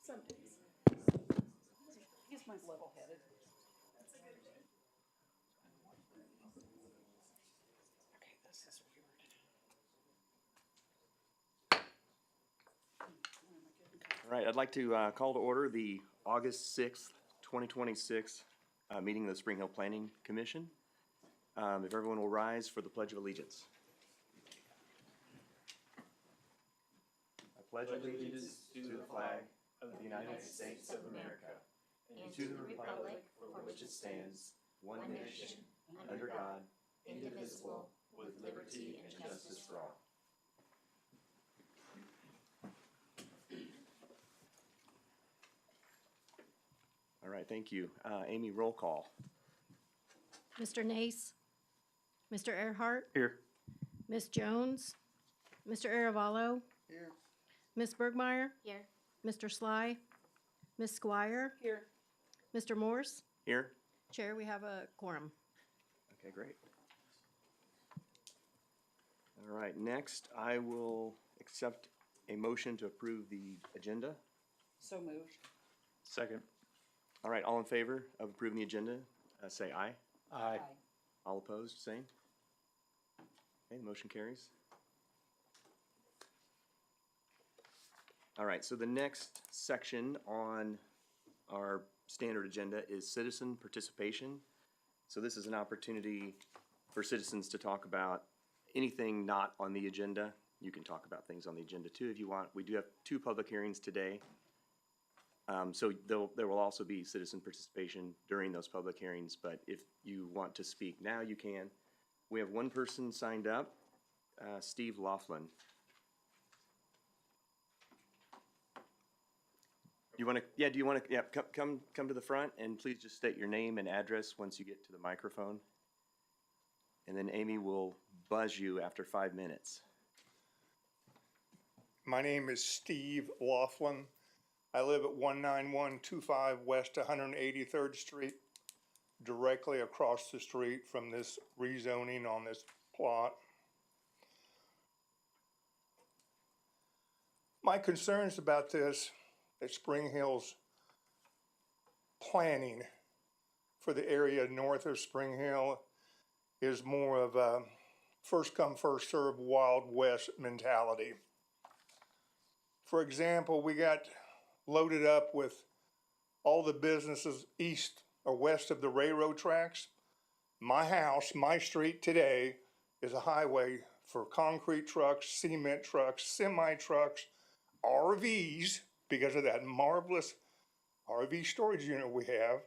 Some days. He's my level-headed. Okay, this is weird. All right, I'd like to call to order the August 6th, 2026 meeting of the Spring Hill Planning Commission. If everyone will rise for the Pledge of Allegiance. I pledge allegiance to the flag of the United States of America and to the republic for which it stands, one nation, under God, indivisible, with liberty and justice for all. All right, thank you. Amy, roll call. Mr. Nace, Mr. Earhart, Here. Ms. Jones, Mr. Aravalo, Here. Ms. Bergmeyer, Here. Mr. Sly, Ms. Squire, Here. Mr. Morse. Here. Chair, we have a quorum. Okay, great. All right, next I will accept a motion to approve the agenda. So moved. Second. All right, all in favor of approving the agenda, say aye. Aye. All opposed, same. Okay, the motion carries. All right, so the next section on our standard agenda is citizen participation. So this is an opportunity for citizens to talk about anything not on the agenda. You can talk about things on the agenda too if you want. We do have 2 public hearings today. So there will also be citizen participation during those public hearings, but if you want to speak now, you can. We have 1 person signed up, Steve Laughlin. Do you want to, come to the front and please just state your name and address once you get to the microphone. And then Amy will buzz you after 5 minutes. My name is Steve Laughlin. I live at 19125 West 183rd Street, directly across the street from this rezoning on this plot. My concerns about this at Spring Hill's planning for the area north of Spring Hill is more of a first come, first served Wild West mentality. For example, we got loaded up with all the businesses east or west of the railroad tracks. My house, my street today is a highway for concrete trucks, cement trucks, semi trucks, RVs, because of that marvelous RV storage unit we have.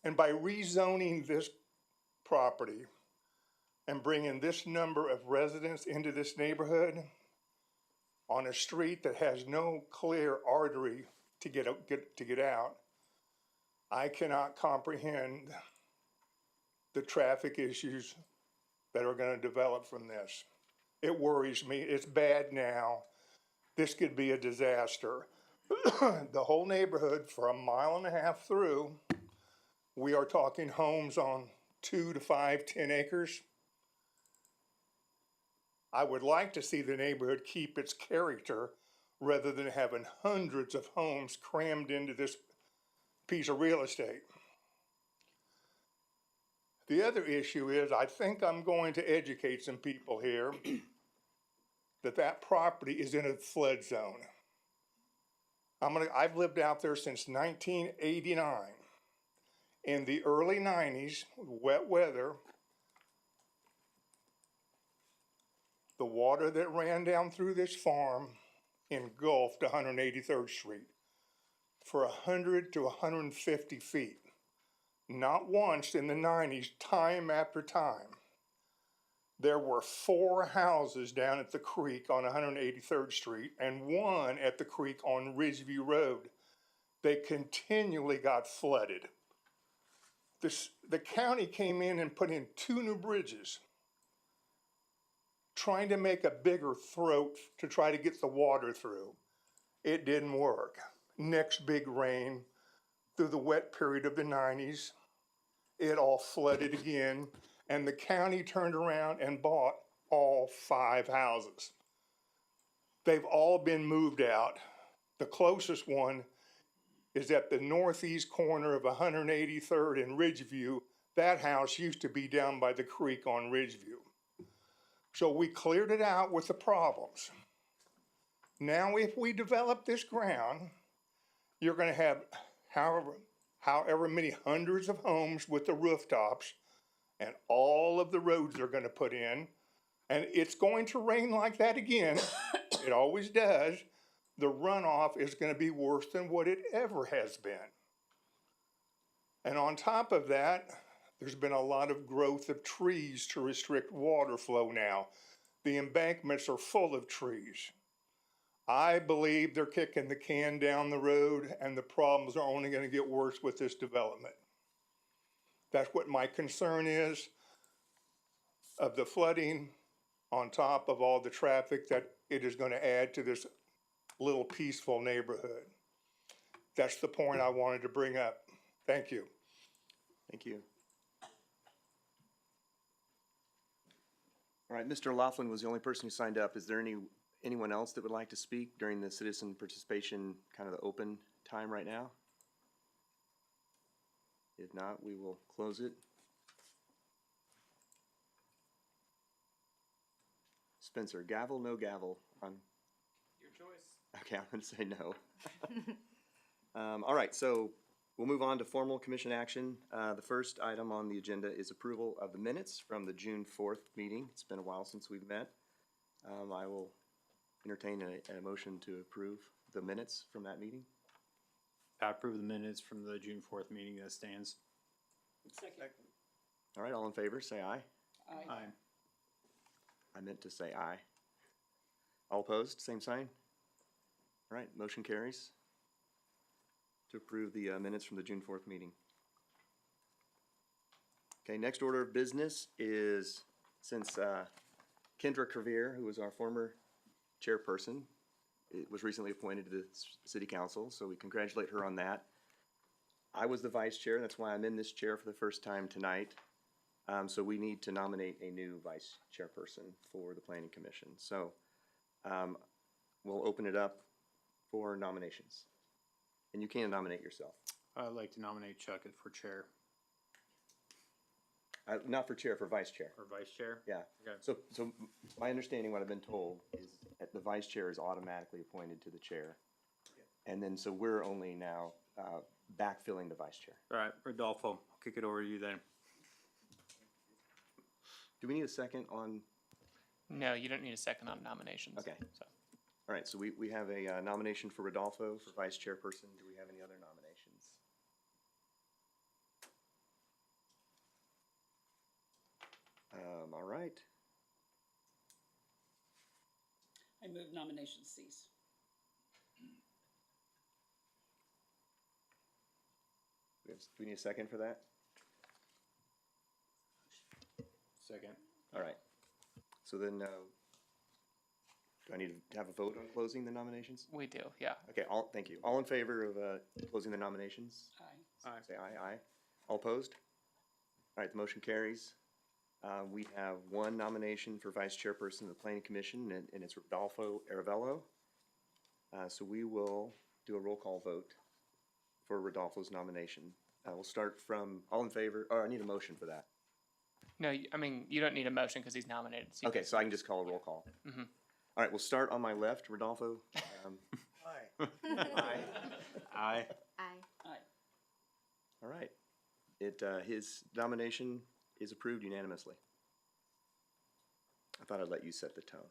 And by rezoning this property and bringing this number of residents into this neighborhood on a street that has no clear artery to get out, I cannot comprehend the traffic issues that are going to develop from this. It worries me. It's bad now. This could be a disaster. The whole neighborhood for 1.5 miles through, we are talking homes on 2 to 5, 10 acres. I would like to see the neighborhood keep its character rather than having hundreds of homes crammed into this piece of real estate. The other issue is, I think I'm going to educate some people here that property is in a flood zone. I've lived out there since 1989. In the early 90s, wet weather, the water that ran down through this farm engulfed 183rd Street for 100 to 150 feet. Not once in the 90s, time after time. There were 4 houses down at the creek on 183rd Street and 1 at the creek on Ridgeview Road. They continually got flooded. The county came in and put in 2 new bridges, trying to make a bigger throat to try to get the water through. It didn't work. Next big rain, through the wet period of the 90s, it all flooded again, and the county turned around and bought all 5 houses. They've all been moved out. The closest one is at the northeast corner of 183rd and Ridgeview. That house used to be down by the creek on Ridgeview. So we cleared it out with the problems. Now, if we develop this ground, you're gonna have however many hundreds of homes with the rooftops, and all of the roads they're gonna put in, and it's going to rain like that again. It always does. The runoff is gonna be worse than what it ever has been. And on top of that, there's been a lot of growth of trees to restrict water flow now. The embankments are full of trees. I believe they're kicking the can down the road, and the problems are only gonna get worse with this development. That's what my concern is, of the flooding on top of all the traffic that it is gonna add to this little peaceful neighborhood. That's the point I wanted to bring up. Thank you. Thank you. All right, Mr. Laughlin was the only person who signed up. Is there anyone else that would like to speak during the citizen participation, kind of the open time right now? If not, we will close it. Spencer, gavel, no gavel on? Your choice. Okay, I'm gonna say no. All right, so we'll move on to formal commission action. The first item on the agenda is approval of the minutes from the June 4th meeting. It's been a while since we've met. I will entertain a motion to approve the minutes from that meeting. I approve the minutes from the June 4th meeting that stands. Second. All right, all in favor, say aye. Aye. I meant to say aye. All opposed, same sign? All right, motion carries to approve the minutes from the June 4th meeting. Okay, next order of business is, since Kendra Crevier, who was our former chairperson, was recently appointed to the city council, so we congratulate her on that. I was the vice chair, that's why I'm in this chair for the first time tonight. So we need to nominate a new vice chairperson for the planning commission. So we'll open it up for nominations. And you can nominate yourself. I'd like to nominate Chuck for chair Not for chair, for vice chair. or vice chair. Yeah. Okay. So my understanding, what I've been told, is that the vice chair is automatically appointed to the chair. And then, so we're only now backfilling the vice chair. All right, Rodolfo, I'll kick it over to you then. Do we need a second on? No, you don't need a second on nominations. Okay. So, All right, so we have a nomination for Rodolfo for vice chairperson. Do we have any other nominations? All right. I move nominations cease. Do we need a second for that? Second. All right. So then, do I need to have a vote on closing the nominations? we do, yeah. Okay, thank you. All in favor of closing the nominations? Aye. Aye. Say aye, aye. All opposed? All right, the motion carries. We have one nomination for vice chairperson of the planning commission, and it's Rodolfo Aravello. So we will do a roll call vote for Rodolfo's nomination. We'll start from, all in favor, or I need a motion for that. No, I mean, you don't need a motion because he's nominated. So you Okay, can- so I can just call a roll call. Mhm. All right, we'll start on my left, Rodolfo. Aye. Aye. Aye. Aye. Aye. All right. His nomination is approved unanimously. I thought I'd let you set the tone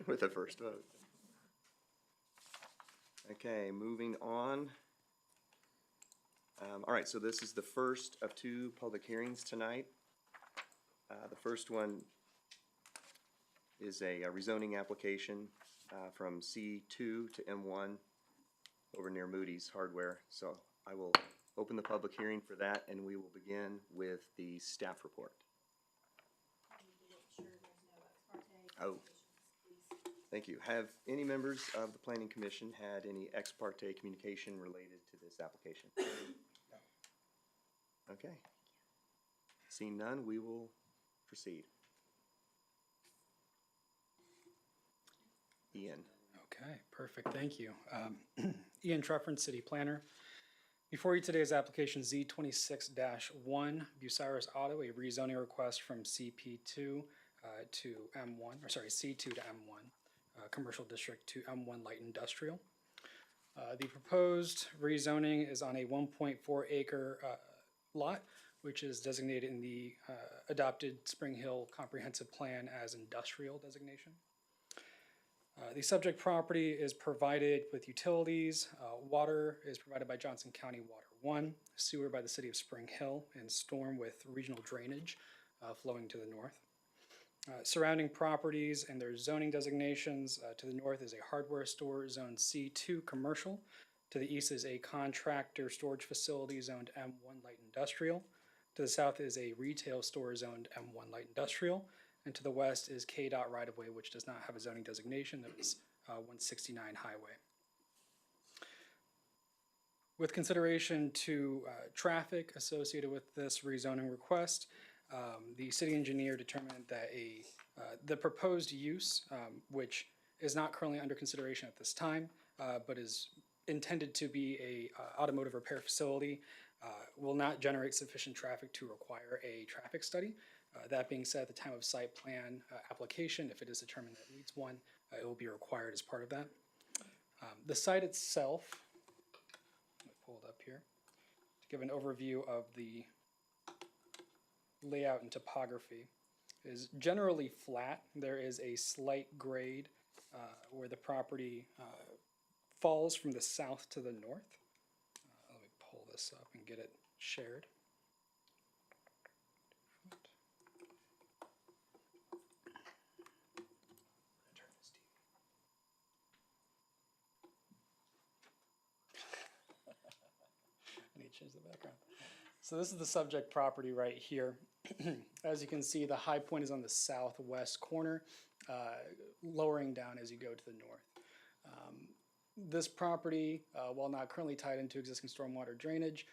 with the first vote. Okay, moving on. All right, so this is the first of two public hearings tonight. The first one is a rezoning application from C2 to M1 over near Moody's Hardware. So I will open the public hearing for that, and we will begin with the staff report. Oh, thank you. Have any members of the planning commission had any ex parte communication related to this application? Okay. Seeing none, we will proceed. Ian. Okay, perfect, thank you. Ian Truffin, City Planner. Before you today is application Z 26-1, Bucyrus Auto, a rezoning request from CP2 to M1, or sorry, C2 to M1, Commercial District to M1 Light Industrial. The proposed rezoning is on a 1.4 acre lot, which is designated in the adopted Spring Hill Comprehensive Plan as industrial designation. The subject property is provided with utilities. Water is provided by Johnson County Water 1, sewer by the City of Spring Hill, and storm with regional drainage flowing to the north. Surrounding properties and their zoning designations, to the north is a hardware store zoned C2 commercial. To the east is a contractor storage facility zoned M1 light industrial. To the south is a retail store zoned M1 light industrial. And to the west is KDOT right-of-way, which does not have a zoning designation. That is 169 highway. With consideration to traffic associated with this rezoning request, the city engineer determined that the proposed use, which is not currently under consideration at this time, but is intended to be a automotive repair facility, will not generate sufficient traffic to require a traffic study. That being said, at the time of site plan application, if it is determined that it needs one, it will be required as part of that. The site itself, let me pull it up here, to give an overview of the layout and topography, is generally flat. There is a slight grade where the property falls from the south to the north. Let me pull this up and get it shared. I need to change the background. So this is the subject property right here. As you can see, the high point is on the southwest corner, lowering down as you go to the north. This property, while not currently tied into existing stormwater drainage,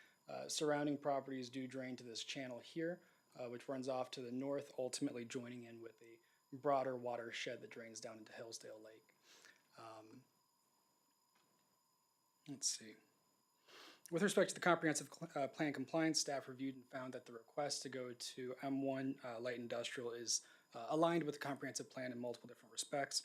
surrounding properties do drain to this channel here, which runs off to the north, ultimately joining in with a broader watershed that drains down into Hillsdale Lake. Let's see. With respect to the comprehensive plan compliance, staff reviewed and found that the request to go to M1 light industrial is aligned with the comprehensive plan in multiple different respects.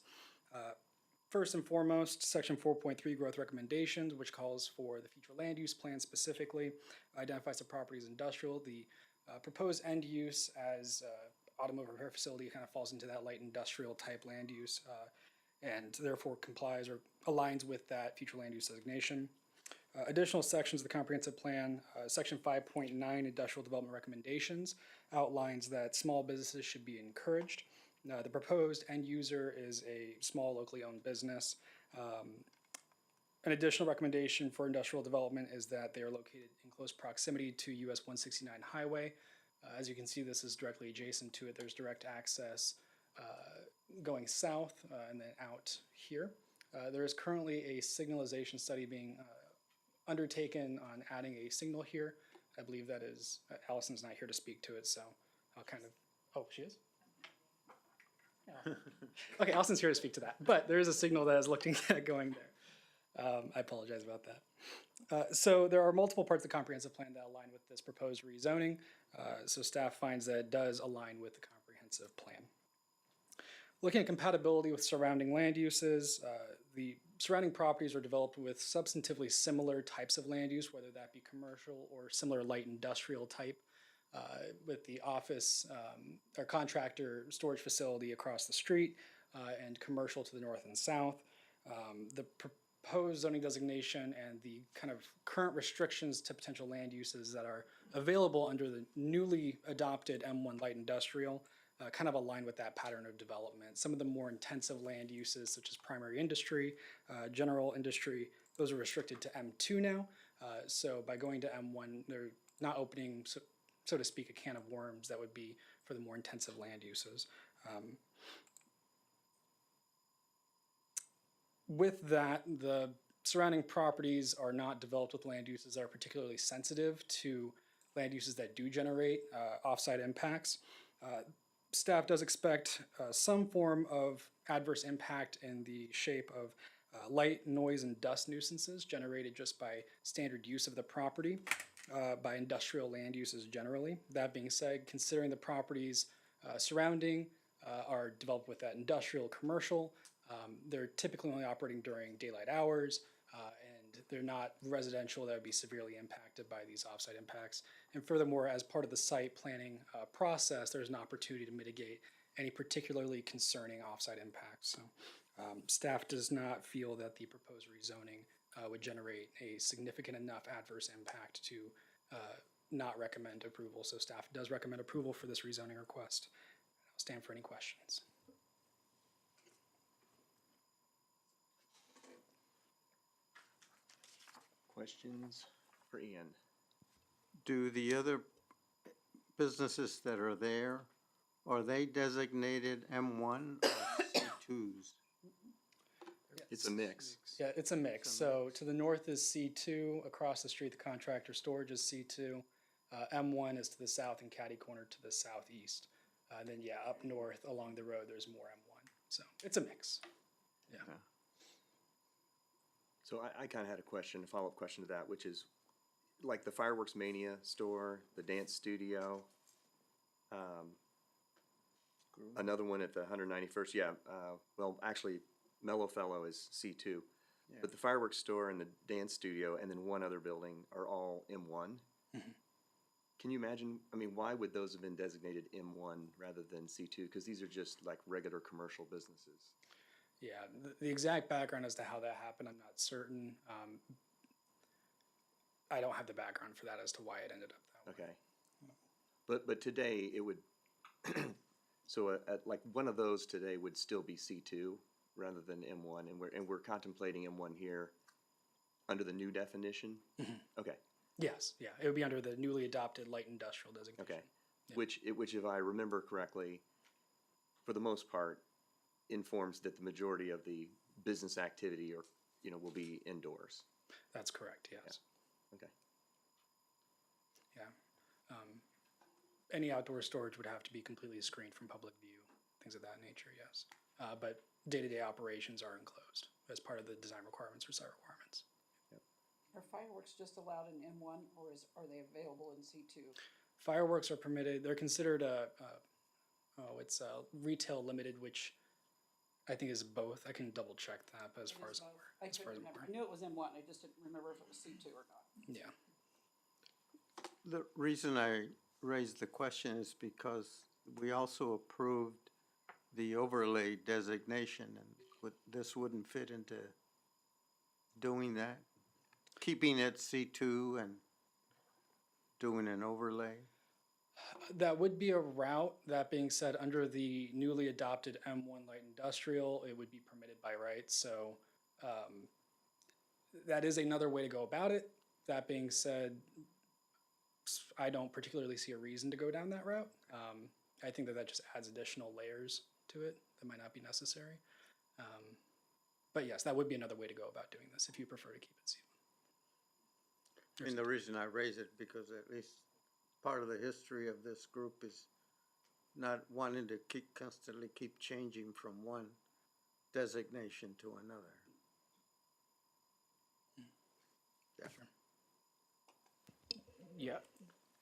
First and foremost, section 4.3 growth recommendations, which calls for the future land use plan specifically, identifies the property as industrial. The proposed end use as automotive repair facility kind of falls into that light industrial type land use and therefore complies or aligns with that future land use designation. Additional sections of the comprehensive plan, section 5.9 industrial development recommendations outlines that small businesses should be encouraged. The proposed end user is a small locally owned business. An additional recommendation for industrial development is that they are located in close proximity to US 169 highway. As you can see, this is directly adjacent to it. There's direct access going south and then out here. There is currently a signalization study being undertaken on adding a signal here. I believe that is, Allison's not here to speak to it, so I'll kind of, oh, she is? Okay, Allison's here to speak to that, but there is a signal that is looking at going there. I apologize about that. So there are multiple parts of the comprehensive plan that align with this proposed rezoning, so staff finds that it does align with the comprehensive plan. Looking at compatibility with surrounding land uses, the surrounding properties are developed with substantively similar types of land use, whether that be commercial or similar light industrial type, with the office or contractor storage facility across the street and commercial to the north and south. The proposed zoning designation and the kind of current restrictions to potential land uses that are available under the newly adopted M1 light industrial kind of align with that pattern of development. Some of the more intensive land uses, such as primary industry, general industry, those are restricted to M2 now. So by going to M1, they're not opening, so to speak, a can of worms that would be for the more intensive land uses. With that, the surrounding properties are not developed with land uses that are particularly sensitive to land uses that do generate offsite impacts. staff does expect some form of adverse impact in the shape of light, noise, and dust nuisances generated just by standard use of the property, by industrial land uses generally. That being said, considering the properties surrounding are developed with that industrial, commercial, they're typically only operating during daylight hours, and they're not residential that would be severely impacted by these offsite impacts. And furthermore, as part of the site planning process, there's an opportunity to mitigate any particularly concerning offsite impacts. So staff does not feel that the proposed rezoning would generate a significant enough adverse impact to not recommend approval. So staff does recommend approval for this rezoning request. I'll stand for any questions. Questions for Ian? Do the other businesses that are there, are they designated M1 or C2s? It's a mix. Yeah, it's a mix. So to the north is C2, across the street, the contractor storage is C2. M1 is to the south and catty corner to the southeast. Then yeah, up north along the road, there's more M1. So it's a mix. Yeah. So I kind of had a question, a follow-up question to that, which is like the Fireworks Mania store, the dance studio, another one at the 191st. Yeah, well, actually, Mellow Fellow is C2. But the fireworks store and the dance studio and then one other building are all M1. Can you imagine, I mean, why would those have been designated M1 rather than C2? Because these are just like regular commercial businesses. Yeah, the exact background as to how that happened, I'm not certain. I don't have the background for that as to why it ended up that way. Okay. But today it would, so like one of those today would still be C2 rather than M1, and we're contemplating M1 here under the new definition? Okay, Yes, yeah, it would be under the newly adopted light industrial designation. okay. Which if I remember correctly, for the most part, informs that the majority of the business activity or, will be indoors. That's correct, yes. Okay. Yeah. Any outdoor storage would have to be completely screened from public view, things of that nature, yes. But day-to-day operations are enclosed as part of the design requirements or site requirements. Are fireworks just allowed in M1 or are they available in C2? Fireworks are permitted, they're considered it's retail limited, which I think is both. I can double check that, but as far as I'm aware. I as far couldn't as I'm remember. I knew it was M1, I just didn't remember if it was C2 or not. aware. Yeah. The reason I raised the question is because we also approved the overlay designation, and this wouldn't fit into doing that, keeping it C2 and doing an overlay. That would be a route. That being said, under the newly adopted M1 light industrial, it would be permitted by right. So that is another way to go about it. That being said, I don't particularly see a reason to go down that route. I think that just adds additional layers to it that might not be necessary. But yes, that would be another way to go about doing this if you prefer to keep it C1. And the reason I raise it, because at least part of the history of this group is not wanting to constantly keep changing from one designation to another. Yeah,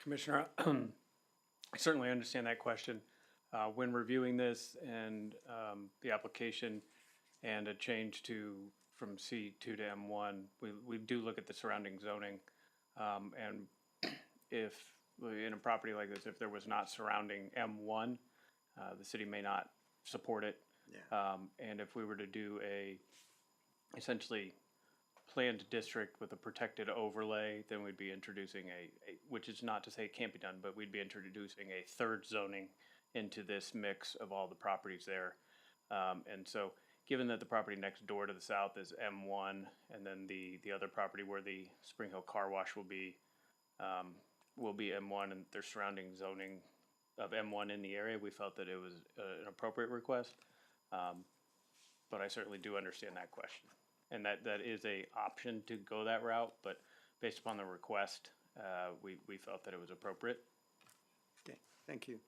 Commissioner, I certainly understand that question. When reviewing this and the application and a change from C2 to M1, we do look at the surrounding zoning. And if, in a property like this, if there was not surrounding M1, the city may not support it. Yeah. And if we were to do essentially planned district with a protected overlay, then we'd be introducing which is not to say it can't be done, but we'd be introducing a third zoning into this mix of all the properties there. And so given that the property next door to the south is M1, and then the other property where the Spring Hill Car Wash will be M1, and there's surrounding zoning of M1 in the area, we felt that it was an appropriate request. But I certainly do understand that question. And that is a option to go that route, but based upon the request, we felt that it was appropriate. Okay, thank you.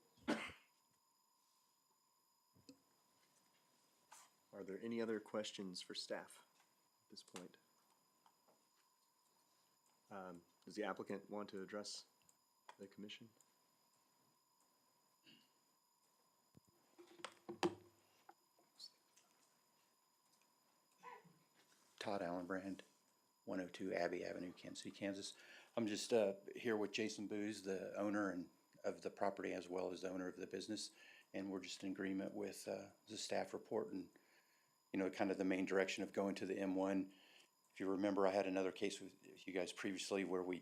Are there any other questions for staff at this point? Does the applicant want to address the commission? Todd Allenbrand, 102 Abbey Avenue, Kansas City, Kansas. I'm just here with Jason Booz, the owner of the property as well as the owner of the business, and we're just in agreement with the staff report and, you know, kind of the main direction of going to the M1. If you remember, I had another case with you guys previously where we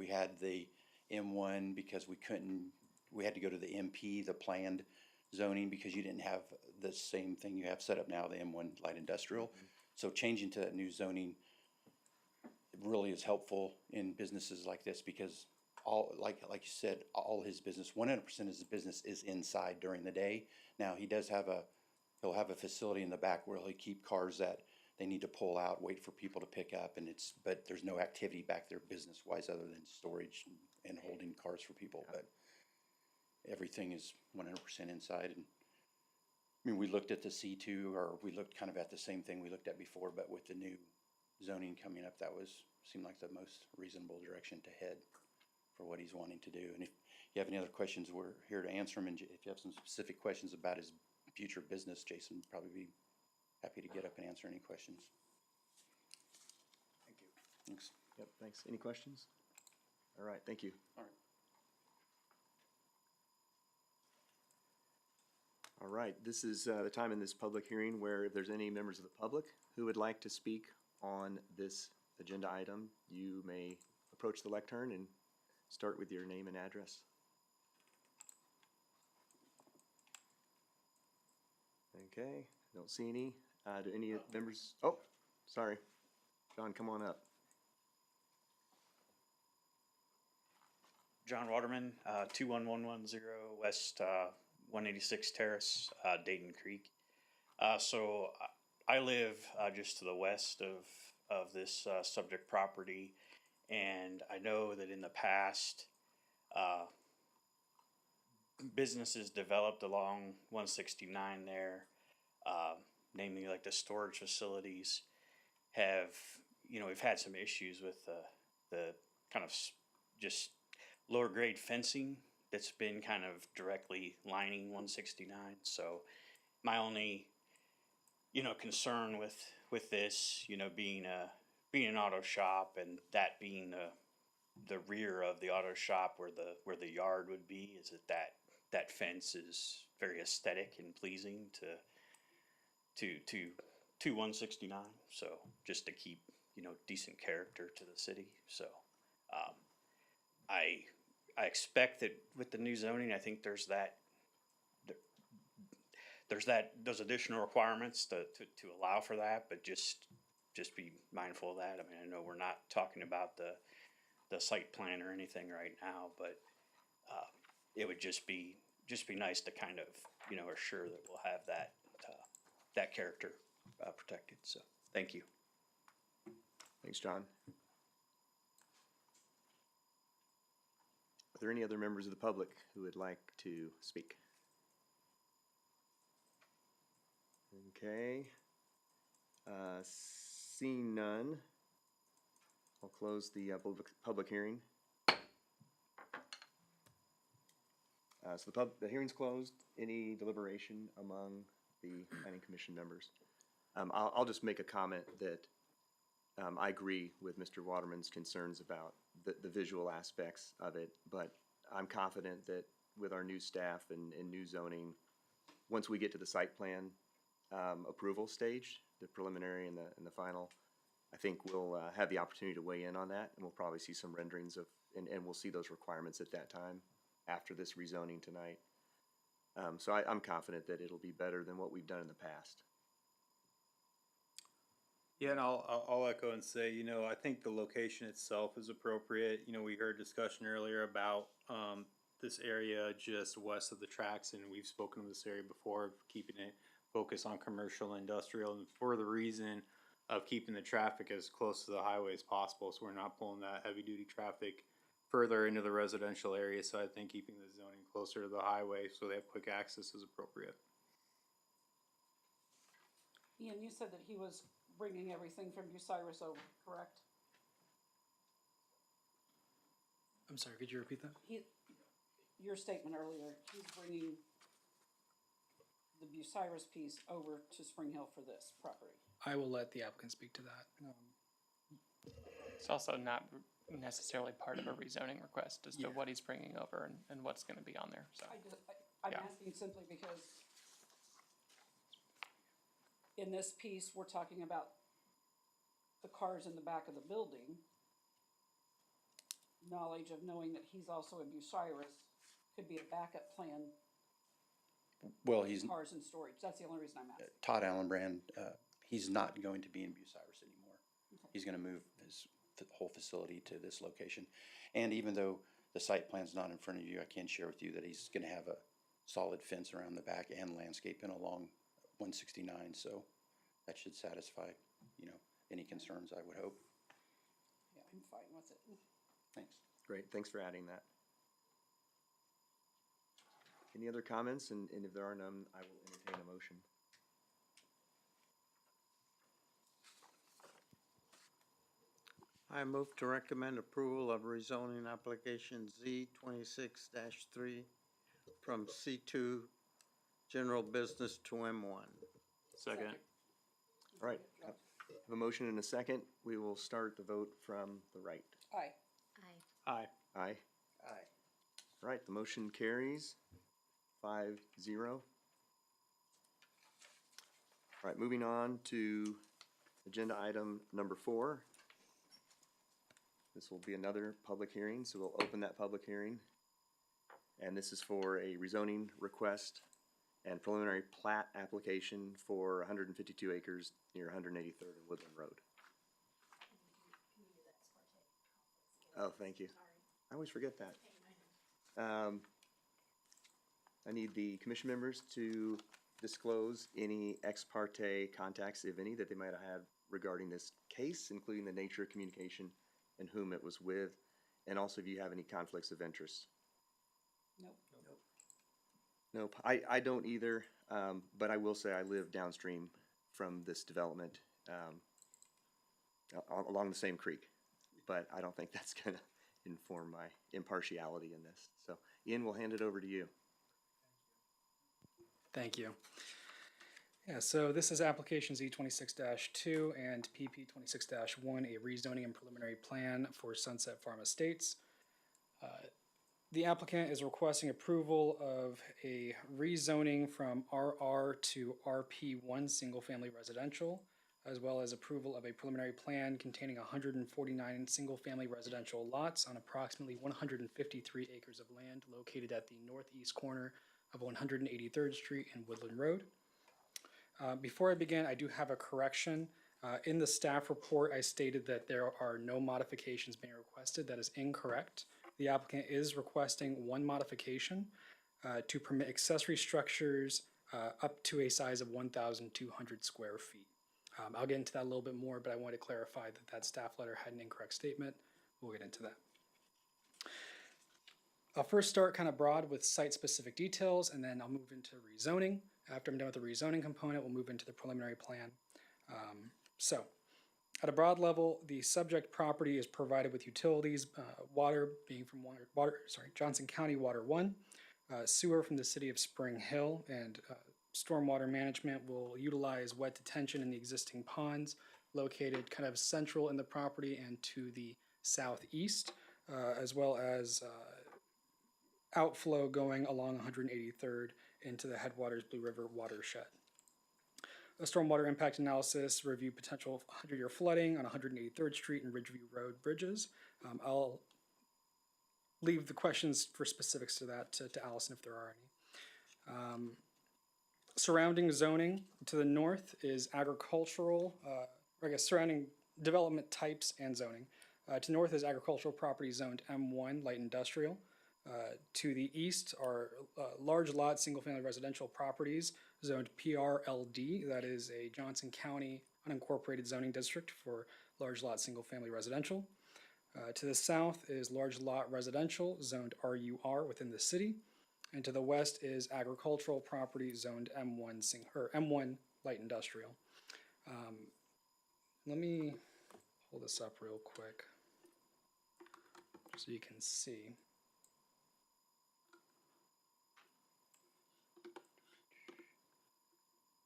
had the M1 because we had to go to the MP, the planned zoning, because you didn't have the same thing you have set up now, the M1 light industrial. So changing to that new zoning really is helpful in businesses like this because all, like you said, all his business, 100% of his business is inside during the day. Now he'll have a facility in the back where he'll keep cars that they need to pull out, wait for people to pick up, but there's no activity back there business-wise other than storage and holding cars for people. But everything is 100% inside. And I mean, we looked at the C2, or we looked kind of at the same thing we looked at before, but with the new zoning coming up, seemed like the most reasonable direction to head for what he's wanting to do. And if you have any other questions, we're here to answer them. And if you have some specific questions about his future business, Jason would probably be happy to get up and answer any questions. Thank you. Thanks. Yep, thanks. Any questions? All right, thank you. All right. All right, this is the time in this public hearing where if there's any members of the public who would like to speak on this agenda item, you may approach the lectern and start with your name and address. Okay, don't see any. Do any members? Oh, sorry. John, come on up. John Waterman, 21110 West 186 Terrace, Dayton Creek. So I live just to the west of this subject property, and I know that in the past, businesses developed along 169 there, namely like the storage facilities, we've had some issues with the kind of just lower grade fencing that's been kind of directly lining 169. So my only, concern with this, being an auto shop and that being the rear of the auto shop where the yard would be, is that fence is very aesthetic and pleasing to 169. So just to keep, decent character to the city. So, I expect that with the new zoning, I think there's those additional requirements to allow for that, but just be mindful of that. I mean, I know we're not talking about the site plan or anything right now, but it would just be nice to kind of, assure that we'll have that character protected. So, thank you. Thanks, John. Are there any other members of the public who would like to speak? Okay. Seeing none, I'll close the public hearing. So the hearing's closed. Any deliberation among the planning commission members? I'll just make a comment that I agree with Mr. Waterman's concerns about the visual aspects of it, but I'm confident that with our new staff and new zoning, once we get to the site plan approval stage, the preliminary and the final, I think we'll have the opportunity to weigh in on that, and we'll probably see some renderings and we'll see those requirements at that time after this rezoning tonight. So I'm confident that it'll be better than what we've done in the past. Yeah, and I'll echo and say, I think the location itself is appropriate. We heard discussion earlier about this area just west of the tracks, and we've spoken of this area before, of keeping it focused on commercial and industrial, and for the reason of keeping the traffic as close to the highway as possible, so we're not pulling that heavy-duty traffic further into the residential area. So I think keeping the zoning closer to the highway so they have quick access is appropriate. Ian, you said that he was bringing everything from Bucyrus over, correct? I'm sorry, could you repeat that? Your statement earlier, he's bringing the Bucyrus piece over to Spring Hill for this property. I will let the applicant speak to that. It's also not necessarily part of a rezoning request as to Yeah. what he's bringing over and what's gonna be on there, so. I'm Yeah. asking simply because in this piece, we're talking about the cars in the back of the building. Knowledge of knowing that he's also in Bucyrus could be a backup plan, Well, he's, cars and storage. That's the only reason I'm asking. Todd Allenbrand, he's not going to be in Bucyrus anymore. He's gonna move his whole facility to this location. And even though the site plan's not in front of you, I can share with you that he's gonna have a solid fence around the back and landscaping along 169, so that should satisfy, any concerns, I would hope. Yeah, I'm fine with it. Thanks. Great, thanks for adding that. Any other comments? And if there are none, I will entertain a motion. I move to recommend approval of rezoning application Z 26-3 from C2 General Business to M1. Second. All right, I have a motion and a second. We will start the vote from the right. Aye. Aye. Aye. Aye. All right, the motion carries 5-0. All right, moving on to agenda item number 4. This will be another public hearing, so we'll open that public hearing. And this is for a rezoning request and preliminary plat application for 152 acres near 183rd and Woodland Road. Oh, thank you. I always forget that. I need the commission members to disclose any ex parte contacts, if any, that they might have had regarding this case, including the nature of communication and whom it was with, and also if you have any conflicts of interest. Nope. Nope, I don't either, but I will say I live downstream from this development, along the same creek. But I don't think that's gonna inform my impartiality in this. So Ian, we'll hand it over to you. Thank you. Yeah, so this is application Z 26-2 and PP 26-1, a rezoning and preliminary plan for Sunset Farm Estates. The applicant is requesting approval of a rezoning from RR to RP1 single-family residential, as well as approval of a preliminary plan containing 149 single-family residential lots on approximately 153 acres of land located at the northeast corner of 183rd Street and Woodland Road. Before I begin, I do have a correction. In the staff report, I stated that there are no modifications being requested. That is incorrect. The applicant is requesting one modification to permit accessory structures up to a size of 1,200 square feet. I'll get into that a little bit more, but I wanted to clarify that that staff letter had an incorrect statement. We'll get into that. I'll first start kind of broad with site-specific details, and then I'll move into rezoning. After I'm done with the rezoning component, we'll move into the preliminary plan. So, at a broad level, the subject property is provided with utilities, water being from Johnson County Water 1, sewer from the city of Spring Hill, and stormwater management will utilize wet detention in the existing ponds located kind of central in the property and to the southeast, as well as outflow going along 183rd into the Headwaters Blue River watershed. A stormwater impact analysis review potential 100-year flooding on 183rd Street and Ridgeview Road bridges. I'll leave the questions for specifics to that to Allison if there are any. Surrounding zoning to the north is agricultural, surrounding development types and zoning. To the north is agricultural property zoned M1 light industrial. To the east are large lot single-family residential properties zoned PRLD, that is a Johnson County unincorporated zoning district for large lot single-family residential. To the south is large lot residential zoned RUR within the city, and to the west is agricultural property zoned M1 light industrial. Let me hold this up real quick so you can see.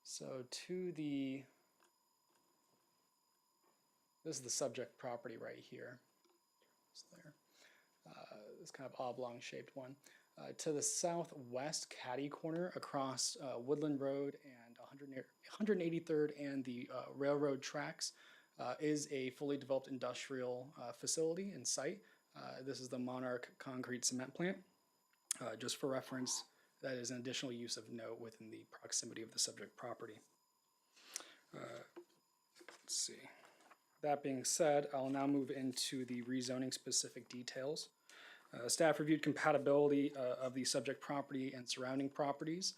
So this is the subject property right here. It's there. This kind of oblong shaped one. To the southwest caddy corner across Woodland Road and 183rd and the railroad tracks is a fully developed industrial facility and site. This is the Monarch Concrete Cement Plant. Just for reference, that is an additional use of note within the proximity of the subject property. Let's see. That being said, I'll now move into the rezoning specific details. Staff reviewed compatibility of the subject property and surrounding properties.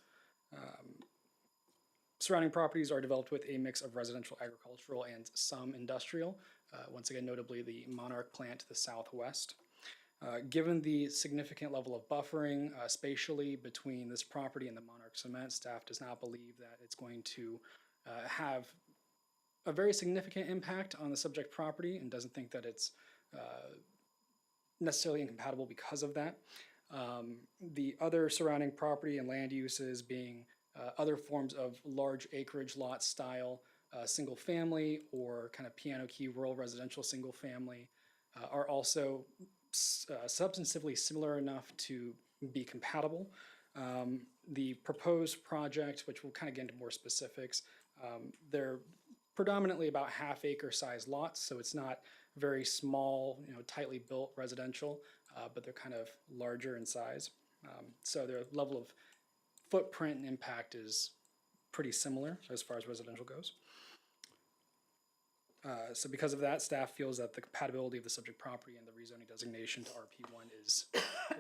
Surrounding properties are developed with a mix of residential, agricultural, and some industrial. Once again, notably the Monarch plant to the southwest. Given the significant level of buffering spatially between this property and the Monarch Cement, staff does not believe that it's going to have a very significant impact on the subject property and doesn't think that it's necessarily incompatible because of that. The other surrounding property and land uses being other forms of large acreage lot style single family or kind of piano key rural residential single family are also substantively similar enough to be compatible. The proposed project, which we'll kind of get into more specifics, they're predominantly about half-acre size lots, so it's not very small, tightly built residential, but they're kind of larger in size. So their level of footprint and impact is pretty similar as far as residential goes. So because of that, staff feels that the compatibility of the subject property and the rezoning designation to RP1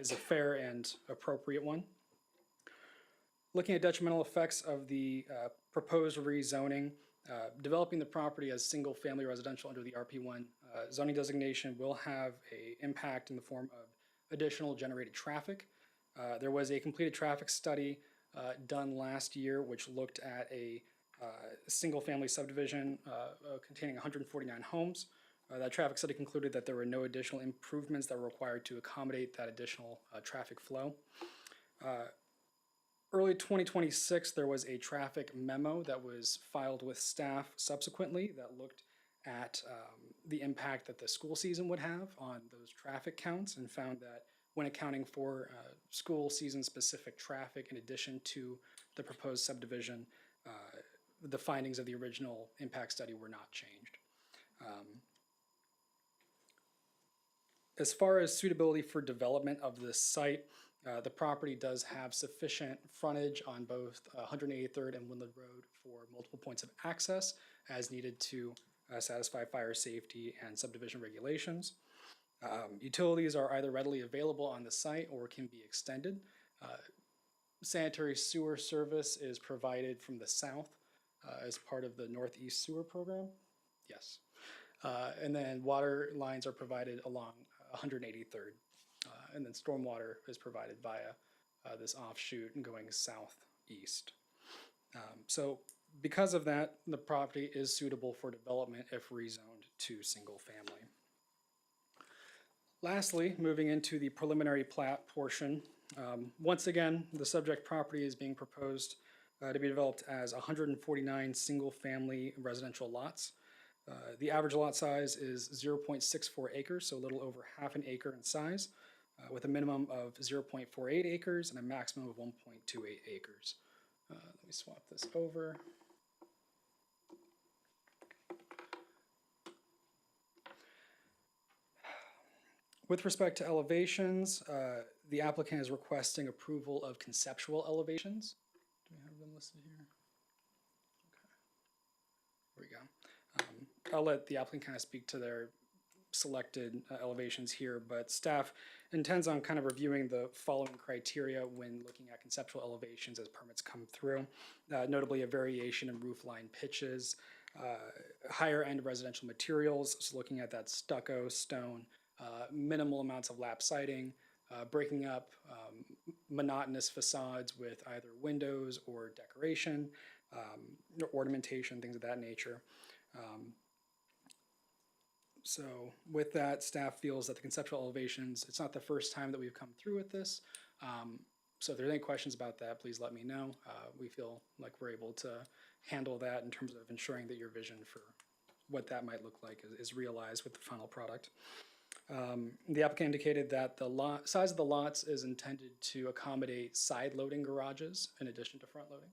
is a fair and appropriate one. Looking at detrimental effects of the proposed rezoning, developing the property as single-family residential under the RP1 zoning designation will have an impact in the form of additional generated traffic. There was a completed traffic study done last year which looked at a single-family subdivision containing 149 homes. That traffic study concluded that there were no additional improvements that were required to accommodate that additional traffic flow. Early 2026, there was a traffic memo that was filed with staff subsequently that looked at the impact that the school season would have on those traffic counts and found that when accounting for school season specific traffic in addition to the proposed subdivision, the findings of the original impact study were not changed. As far as suitability for development of this site, the property does have sufficient frontage on both 183rd and Woodland Road for multiple points of access as needed to satisfy fire safety and subdivision regulations. Utilities are either readily available on the site or can be extended. Sanitary sewer service is provided from the south as part of the Northeast Sewer Program. Yes. And then water lines are provided along 183rd. And then stormwater is provided via this offshoot and going southeast. So because of that, the property is suitable for development if rezoned to single family. Lastly, moving into the preliminary plat portion, once again, the subject property is being proposed to be developed as 149 single-family residential lots. The average lot size is 0.64 acres, so a little over half an acre in size, with a minimum of 0.48 acres and a maximum of 1.28 acres. Let me swap this over. With respect to elevations, the applicant is requesting approval of conceptual elevations. Do we have them listed here? Okay. There we go. I'll let the applicant kind of speak to their selected elevations here, but staff intends on kind of reviewing the following criteria when looking at conceptual elevations as permits come through, notably a variation in roof line pitches, higher end residential materials, so looking at that stucco, stone, minimal amounts of lap siding, breaking up monotonous facades with either windows or decoration, ornamentation, things of that nature. So with that, staff feels that the conceptual elevations, it's not the first time that we've come through with this. So if there's any questions about that, please let me know. We feel like we're able to handle that in terms of ensuring that your vision for what that might look like is realized with the final product. The applicant indicated that the size of the lots is intended to accommodate side loading garages in addition to front loading,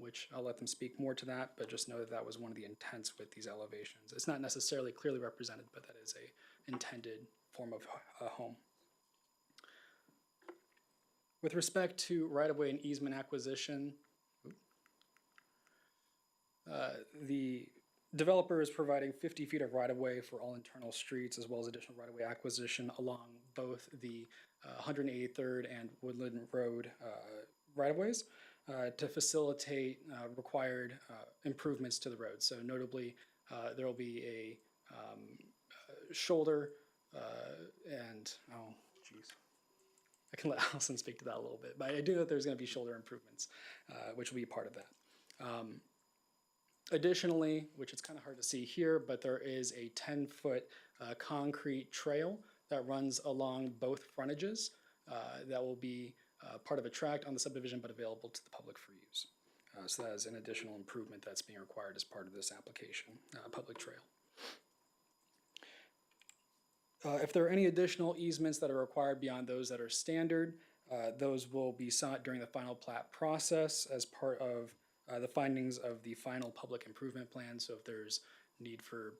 which I'll let them speak more to that, but just know that that was one of the intents with these elevations. It's not necessarily clearly represented, but that is a intended form of a home. With respect to right-of-way and easement acquisition, the developer is providing 50 feet of right-of-way for all internal streets as well as additional right-of-way acquisition along both the 183rd and Woodland Road right-of-ways to facilitate required improvements to the road. So notably, there will be a shoulder and, oh, geez. I can let Allison speak to that a little bit, but I do know that there's going to be shoulder improvements, which will be part of that. Additionally, which it's kind of hard to see here, but there is a 10-foot concrete trail that runs along both frontages that will be part of a tract on the subdivision, but available to the public for use. So that is an additional improvement that's being required as part of this application, public trail. If there are any additional easements that are required beyond those that are standard, those will be sought during the final plat process as part of the findings of the final public improvement plan. So if there's need for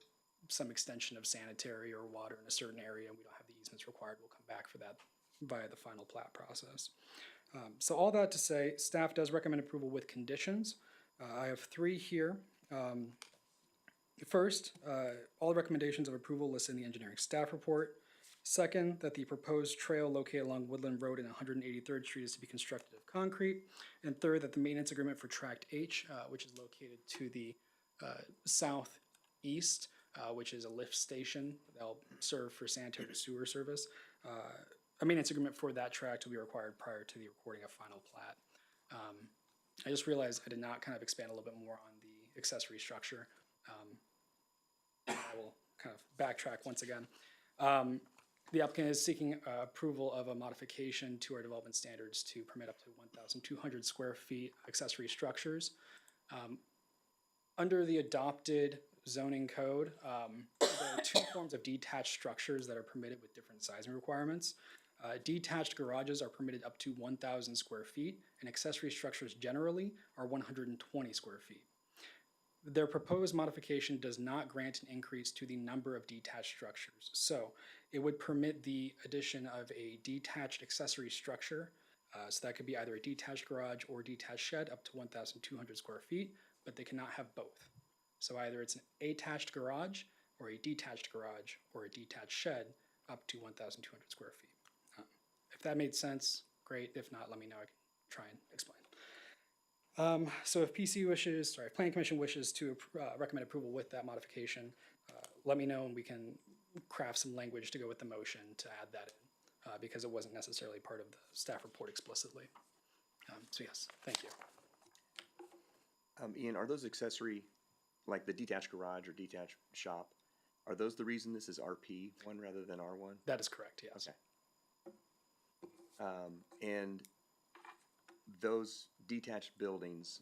some extension of sanitary or water in a certain area and we don't have the easements required, we'll come back for that via the final plat process. So all that to say, staff does recommend approval with conditions. I have 3 here. First, all the recommendations of approval listed in the engineering staff report. Second, that the proposed trail located along Woodland Road and 183rd Street is to be constructed of concrete. And third, that the maintenance agreement for Tract H, which is located to the southeast, which is a lift station that will serve for sanitary and sewer service. A maintenance agreement for that tract will be required prior to the recording of final plat. I just realized I did not kind of expand a little bit more on the accessory structure. I will kind of backtrack once again. The applicant is seeking approval of a modification to our development standards to permit up to 1,200 square feet accessory structures. Under the adopted zoning code, there are 2 forms of detached structures that are permitted with different sizing requirements. Detached garages are permitted up to 1,000 square feet, and accessory structures generally are 120 square feet. Their proposed modification does not grant an increase to the number of detached structures. So it would permit the addition of a detached accessory structure. So that could be either a detached garage or detached shed up to 1,200 square feet, but they cannot have both. So either it's an attached garage or a detached garage or a detached shed up to 1,200 square feet. If that made sense, great. If not, let me know. I can try and explain. So if Planning Commission wishes to recommend approval with that modification, let me know and we can craft some language to go with the motion to add that in because it wasn't necessarily part of the staff report explicitly. So yes, thank you. Ian, are those accessory, like the detached garage or detached shop, are those the reason this is RP1 rather than R1? That is correct, yes. Okay. And those detached buildings,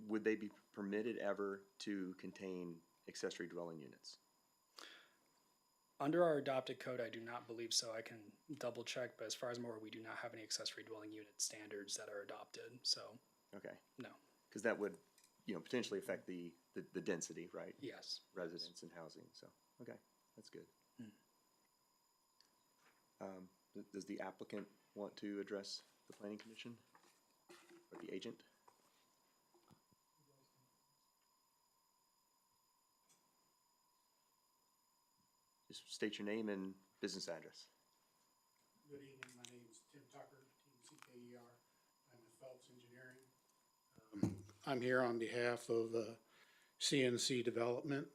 would they be permitted ever to contain accessory dwelling units? Under our adopted code, I do not believe so. I can double check, but as far as I'm aware, we do not have any accessory dwelling unit standards that are adopted, so Okay. no. Because that would, potentially affect the density, right? Yes. Residents and housing, so, okay, that's good. Does the applicant want to address the planning commission or the agent? Just state your name and business address. Good evening, my name is Tim Tucker, TCKER. I'm with Phelps Engineering. I'm here on behalf of CNC Development.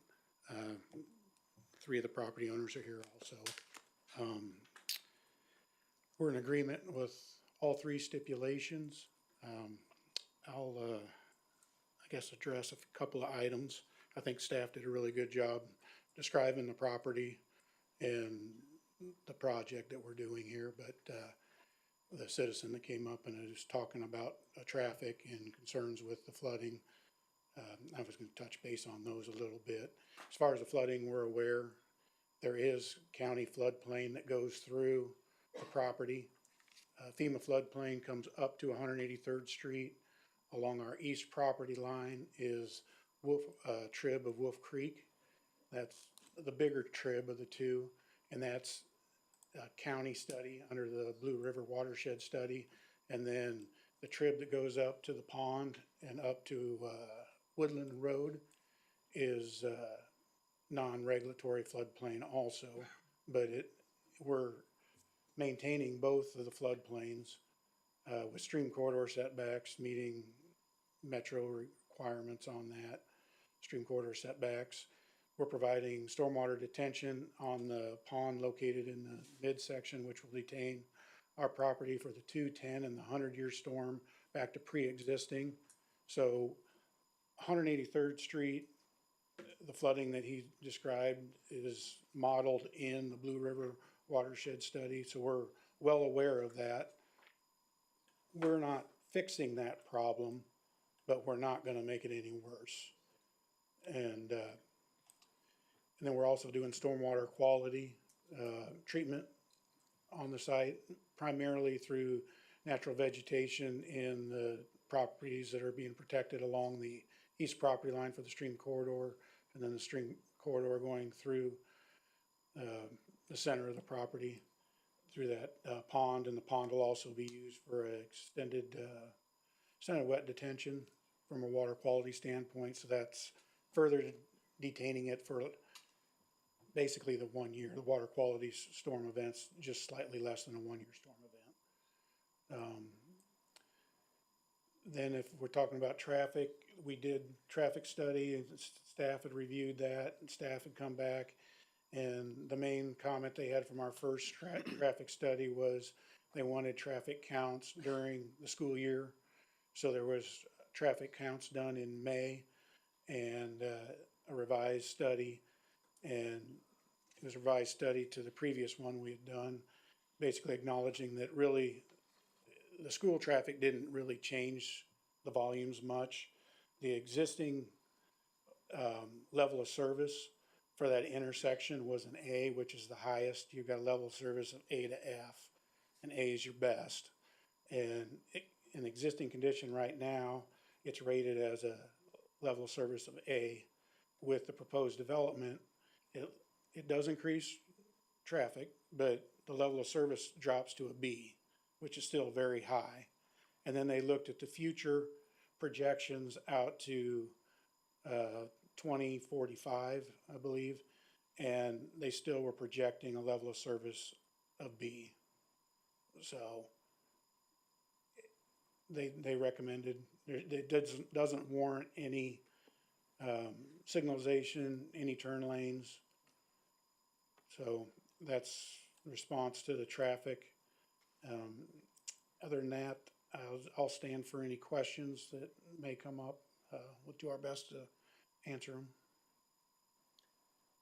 3 of the property owners are here also. We're in agreement with all 3 stipulations. I guess, address a couple of items. I think staff did a really good job describing the property and the project that we're doing here, but, the citizen that came up and was talking about traffic and concerns with the flooding, I was gonna touch base on those a little bit. As far as the flooding, we're aware there is county floodplain that goes through the property. FEMA floodplain comes up to 183rd Street. Along our east property line is Trib of Wolf Creek. That's the bigger Trib of the two, and that's a county study under the Blue River Watershed Study. And then the Trib that goes up to the pond and up to Woodland Road is non-regulatory floodplain also, but we're maintaining both of the floodplains with stream corridor setbacks, meeting metro requirements on that, stream corridor setbacks. We're providing stormwater detention on the pond located in the midsection, which will detain our property for the 210 and the 100-year storm back to pre-existing. So 183rd Street, the flooding that he described is modeled in the Blue River Watershed Study, so we're well aware of that. We're not fixing that problem, but we're not gonna make it any worse. And then we're also doing stormwater quality treatment on the site, primarily through natural vegetation in the properties that are being protected along the east property line for the stream corridor, and then the stream corridor going through the center of the property through that pond, and the pond will also be used for extended wet detention from a water quality standpoint, so that's further detaining it for basically the 1 year. The water quality storm event's just slightly less than a 1 year storm event. Then if we're talking about traffic, we did traffic study, and staff had reviewed that, and staff had come back. And the main comment they had from our first traffic study was they wanted traffic counts during the school year. So there was traffic counts done in May and a revised study. And it was a revised study to the previous one we had done, basically acknowledging that really the school traffic didn't really change the volumes much. The existing level of service for that intersection was an A, which is the highest. You've got a level of service of A to F, and A is your best. And in existing condition right now, it's rated as a level of service of A. With the proposed development, it does increase traffic, but the level of service drops to a B, which is still very high. And then they looked at the future projections out to 2045, I believe, and they still were projecting a level of service of B. So they recommended, it doesn't warrant any signalization, any turn lanes. So that's the response to the traffic. Other than that, I'll stand for any questions that may come up. We'll do our best to answer them.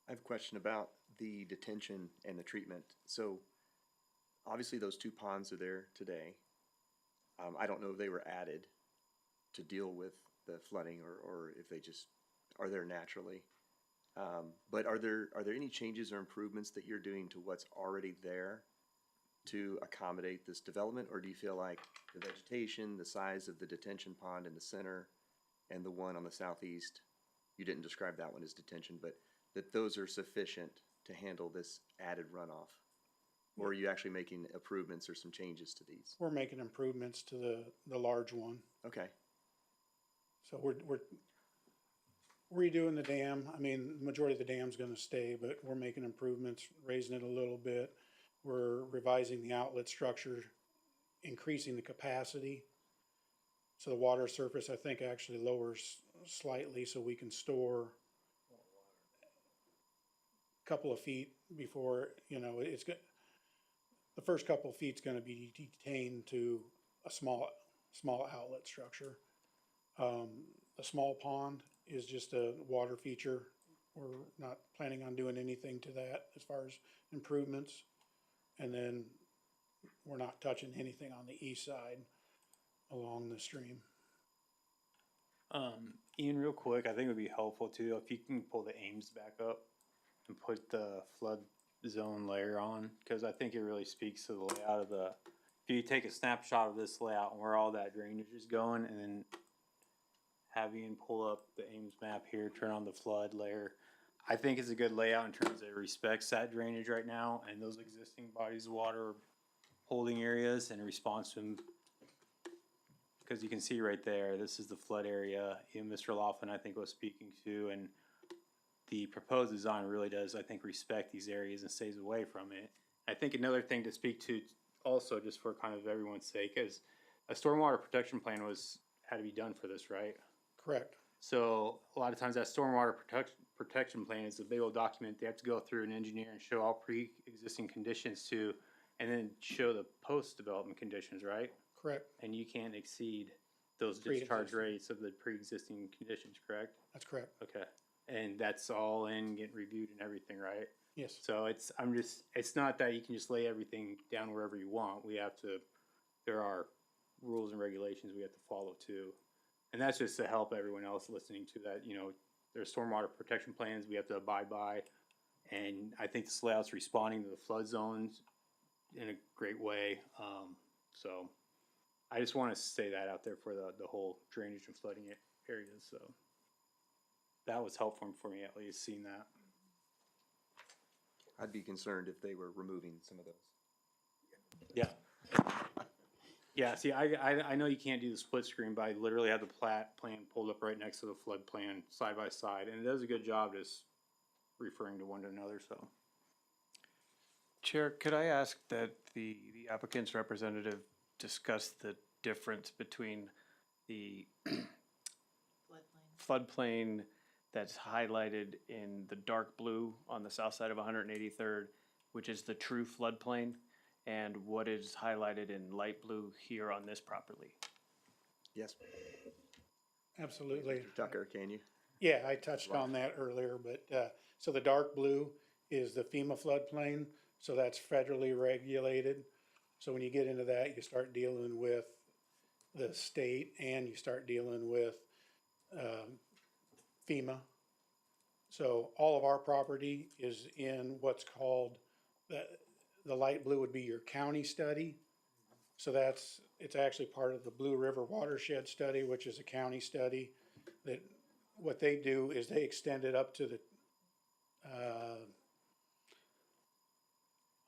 I have a question about the detention and the treatment. So obviously those two ponds are there today. I don't know if they were added to deal with the flooding or if they just are there naturally. But are there any changes or improvements that you're doing to what's already there to accommodate this development? Or do you feel like the vegetation, the size of the detention pond in the center and the one on the southeast, you didn't describe that one as detention, but that those are sufficient to handle this added runoff? Or are you actually making improvements or some changes to these? We're making improvements to the large one. Okay. So we're redoing the dam. I mean, the majority of the dam's gonna stay, but we're making improvements, raising it a little bit. We're revising the outlet structure, increasing the capacity. So the water surface, I think, actually lowers slightly so we can store a couple of feet before, it's good. The first couple of feet's gonna be detained to a small outlet structure. The a small pond is just a water feature. We're not planning on doing anything to that as far as improvements. And then we're not touching anything on the east side along the stream. Ian, real quick, I think it would be helpful too, if you can pull the Ames back up and put the flood zone layer on, because I think it really speaks to the layout of the, if you take a snapshot of this layout and where all that drainage is going, and then have Ian pull up the Ames map here, turn on the flood layer. I think it's a good layout in terms of it respects that drainage right now and those existing bodies of water holding areas and response to them. Because you can see right there, this is the flood area. Mr. Laughlin, I think, was speaking to, and the proposed design really does, I think, respect these areas and stays away from it. I think another thing to speak to also, just for kind of everyone's sake, is a stormwater protection plan had to be done for this, right? Correct. So a lot of times that stormwater protection plan is a big old document. They have to go through an engineer and show all pre-existing conditions to, and then show the post-development conditions, right? Correct. And you can't exceed those discharge Pre-existing. rates of the pre-existing conditions, correct? That's correct. Okay. And that's all in, getting reviewed and everything, right? Yes. So it's not that you can just lay everything down wherever you want. There are rules and regulations we have to follow too. And that's just to help everyone else listening to that, there's stormwater protection plans we have to abide by. And I think this layout's responding to the flood zones in a great way. So I just want to say that out there for the whole drainage and flooding areas. So that was helpful for me, at least, seeing that. I'd be concerned if they were removing some of those. Yeah. Yeah, see, I know you can't do the split screen, but I literally have the plan pulled up right next to the flood plan side by side, and it does a good job just referring to one to another, so. Chair, could I ask that the applicant's representative discuss the difference between the floodplain that's highlighted in the dark blue on the south side of 183rd, which is the true floodplain, and what is highlighted in light blue here on this property? Yes, Absolutely. Tucker, can you? Yeah, I touched on that earlier, but, so the dark blue is the FEMA floodplain, so that's federally regulated. So when you get into that, you start dealing with the state and you start dealing with, FEMA. So all of our property is in what's called, the light blue would be your county study. So it's actually part of the Blue River Watershed Study, which is a county study that what they do is they extend it up to the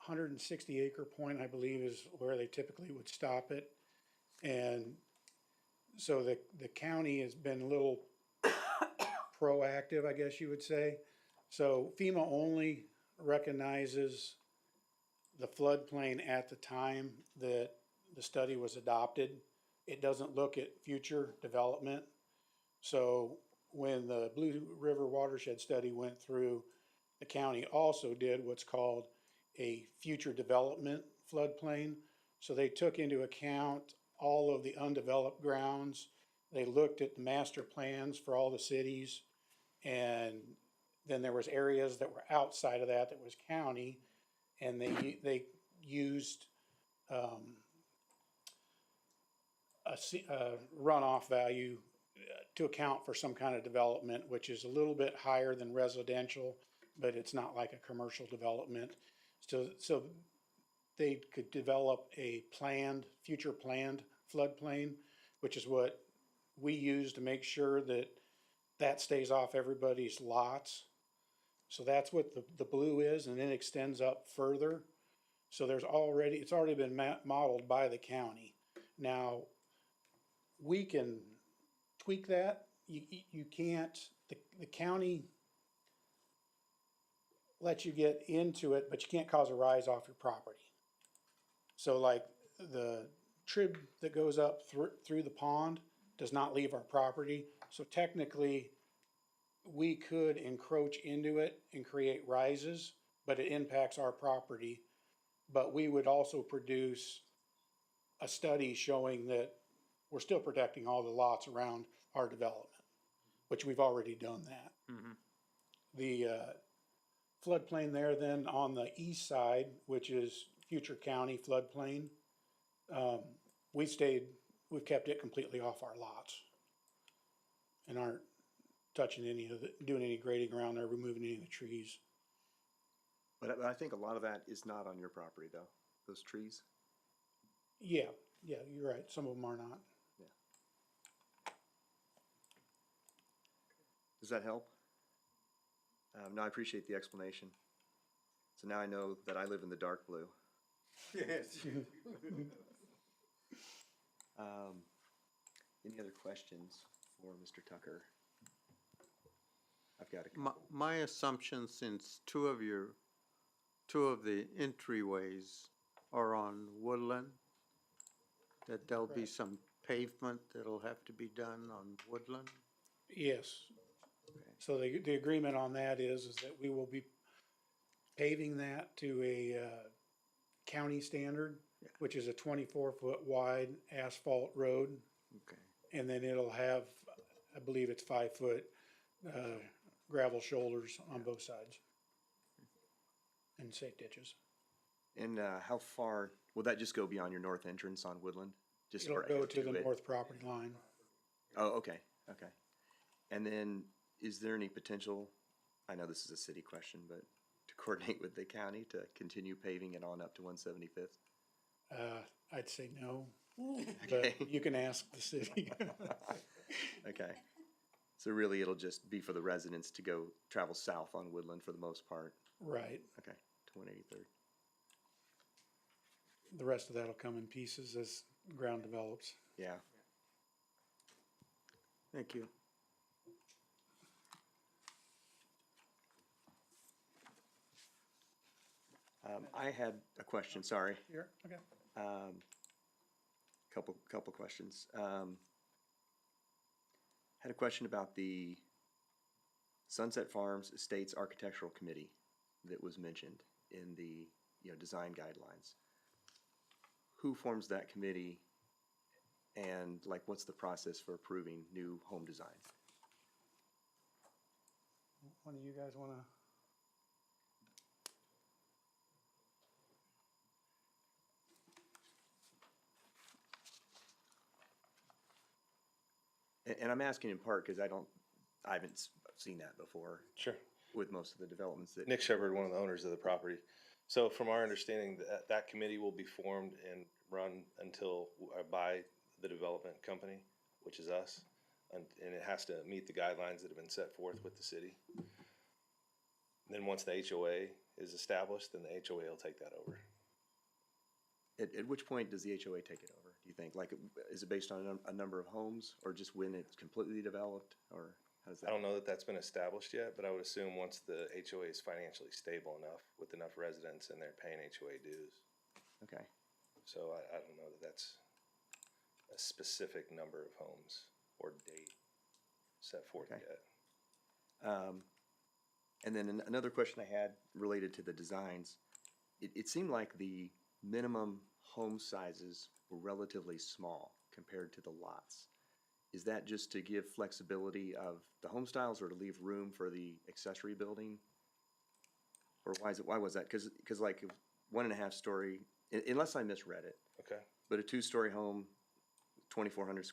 160 acre point, I believe, is where they typically would stop it. And so the county has been a little proactive, I guess you would say. So FEMA only recognizes the floodplain at the time that the study was adopted. It doesn't look at future development. So when the Blue River Watershed Study went through, the county also did what's called a future development floodplain. So they took into account all of the undeveloped grounds. They looked at the master plans for all the cities, and then there was areas that were outside of that was county, and they used a runoff value to account for some kind of development, which is a little bit higher than residential, but it's not like a commercial development. So they could develop a future planned floodplain, which is what we use to make sure that stays off everybody's lots. So that's what the blue is, and then it extends up further. So it's already been modeled by the county. Now, we can tweak that. You can't, the county lets you get into it, but you can't cause a rise off your property. So like the trib that goes up through the pond does not leave our property. So technically, we could encroach into it and create rises, but it impacts our property. But we would also produce a study showing that we're still protecting all the lots around our development. which we've already done that. The floodplain there then on the east side, which is future county floodplain, we've kept it completely off our lots and aren't touching any of the, doing any grading around there, removing any of the trees. But I think a lot of that is not on your property though, those trees. Yeah, you're right. Some of them are not. Does that help? No, I appreciate the explanation. So now I know that I live in the dark blue. Yes. Any other questions for Mr. Tucker? I've got a My, couple. my assumption, since two of the entryways are on Woodland, that there'll be some pavement that'll have to be done on Woodland? Yes. So the agreement on that is that we will be paving that to a county standard, which is a 24-foot wide asphalt road. Okay. And then it'll have, I believe it's 5-foot gravel shoulders on both sides. And safe ditches. And how far, will that just go beyond your north entrance on Woodland? Just It'll or go to the it? north property line. Oh, okay. And then, is there any potential, I know this is a city question, but to coordinate with the county to continue paving it on up to 175th? I'd say no, Okay. but you can ask the city. Okay. So really, it'll just be for the residents to go travel south on Woodland for the most part? Right. Okay, to 183rd. The rest of that'll come in pieces as ground develops. Yeah. Thank you. I had a question, sorry. Here, okay. Couple questions. Had a question about the Sunset Farms Estates Architectural Committee that was mentioned in the, design guidelines. Who forms that committee, and what's the process for approving new home design? One of you guys wanna? And I'm asking in part because I haven't seen that before Sure. with most of the developments that. Nick Shepard, one of the owners of the property. So from our understanding, that committee will be formed and run until, by the development company, which is us. And it has to meet the guidelines that have been set forth with the city. Then once the HOA is established, then the HOA will take that over. At which point does the HOA take it over, do you think? Is it based on a number of homes, or just when it's completely developed, or how does that? I don't know that that's been established yet, but I would assume once the HOA is financially stable enough, with enough residents and they're paying HOA dues. Okay. So I don't know that that's a specific number of homes or date set forth Okay. yet. And then another question I had related to the designs, it seemed like the minimum home sizes were relatively small compared to the lots. Is that just to give flexibility of the home styles, or to leave room for the accessory building? Or why was that? Cause 1.5 story, unless I misread it, Okay. but a 2-story home, 2,400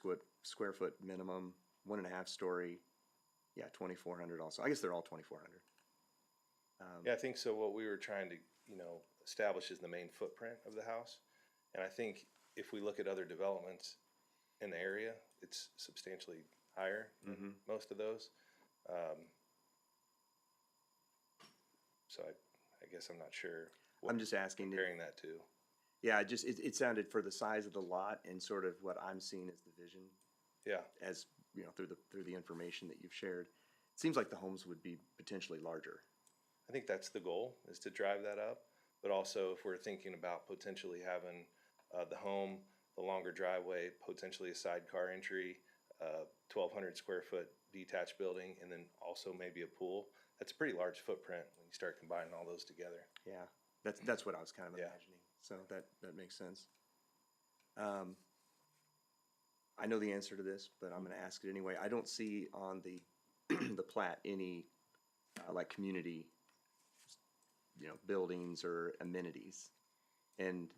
square foot minimum, 1.5 story, 2,400 also. I guess they're all 2,400. Yeah, I think so. What we were trying to, establish is the main footprint of the house. And I think if we look at other developments in the area, it's substantially higher than most of those. So I guess I'm not sure what I'm just asking. comparing that to. Yeah, it sounded for the size of the lot and sort of what I'm seeing as the vision. Yeah. As, through the information that you've shared. It seems like the homes would be potentially larger. I think that's the goal, is to drive that up. But also, if we're thinking about potentially having the home, the longer driveway, potentially a sidecar entry, 1,200 square foot detached building, and then also maybe a pool, that's a pretty large footprint when you start combining all those together. Yeah, that's what I was kind of Yeah. imagining. So that makes sense. I know the answer to this, but I'm going to ask it anyway. I don't see on the the plat any, like community, buildings or amenities. And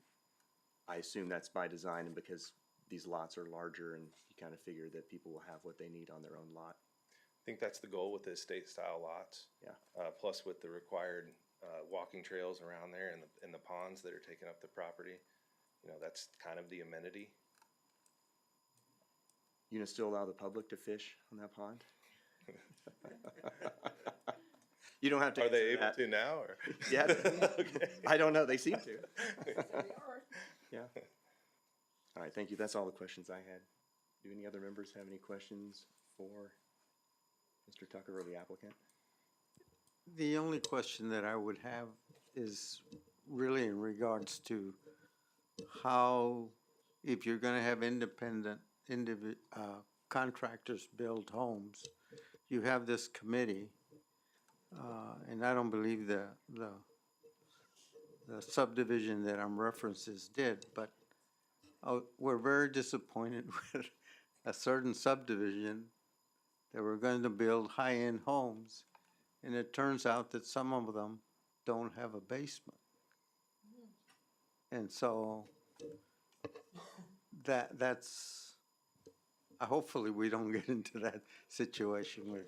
I assume that's by design and because these lots are larger and you kind of figure that people will have what they need on their own lot. I think that's the goal with the estate style lots. Yeah. Plus with the required walking trails around there and the ponds that are taking up the property, that's kind of the amenity. You gonna still allow the public to fish on that pond? You don't have to. Are they answer able that. to now? Or? Yeah. Okay. I don't know. They seem to. Yeah. All right. Thank you. That's all the questions I had. Do any other members have any questions for Mr. Tucker or the applicant? The only question that I would have is really in regards to how, if you're gonna have independent contractors build homes, you have this committee, and I don't believe the subdivision that I'm references did, but we're very disappointed with a certain subdivision that we're going to build high-end homes, and it turns out that some of them don't have a basement. And so that's, hopefully we don't get into that situation with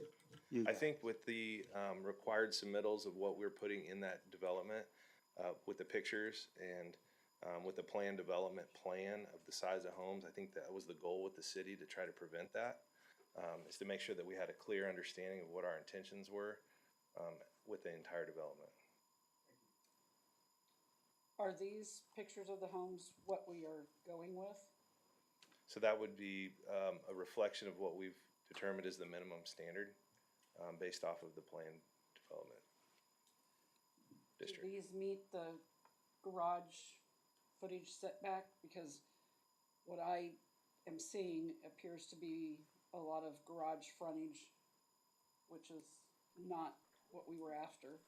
you I guys. think with the required submittals of what we're putting in that development, with the pictures and with the planned development plan of the size of homes, I think that was the goal with the city to try to prevent that, is to make sure that we had a clear understanding of what our intentions were with the entire development. Are these pictures of the homes what we are going with? So that would be a reflection of what we've determined is the minimum standard based off of the planned development Do district. these meet the garage footage setback? Because what I am seeing appears to be a lot of garage frontage, which is not what we were after.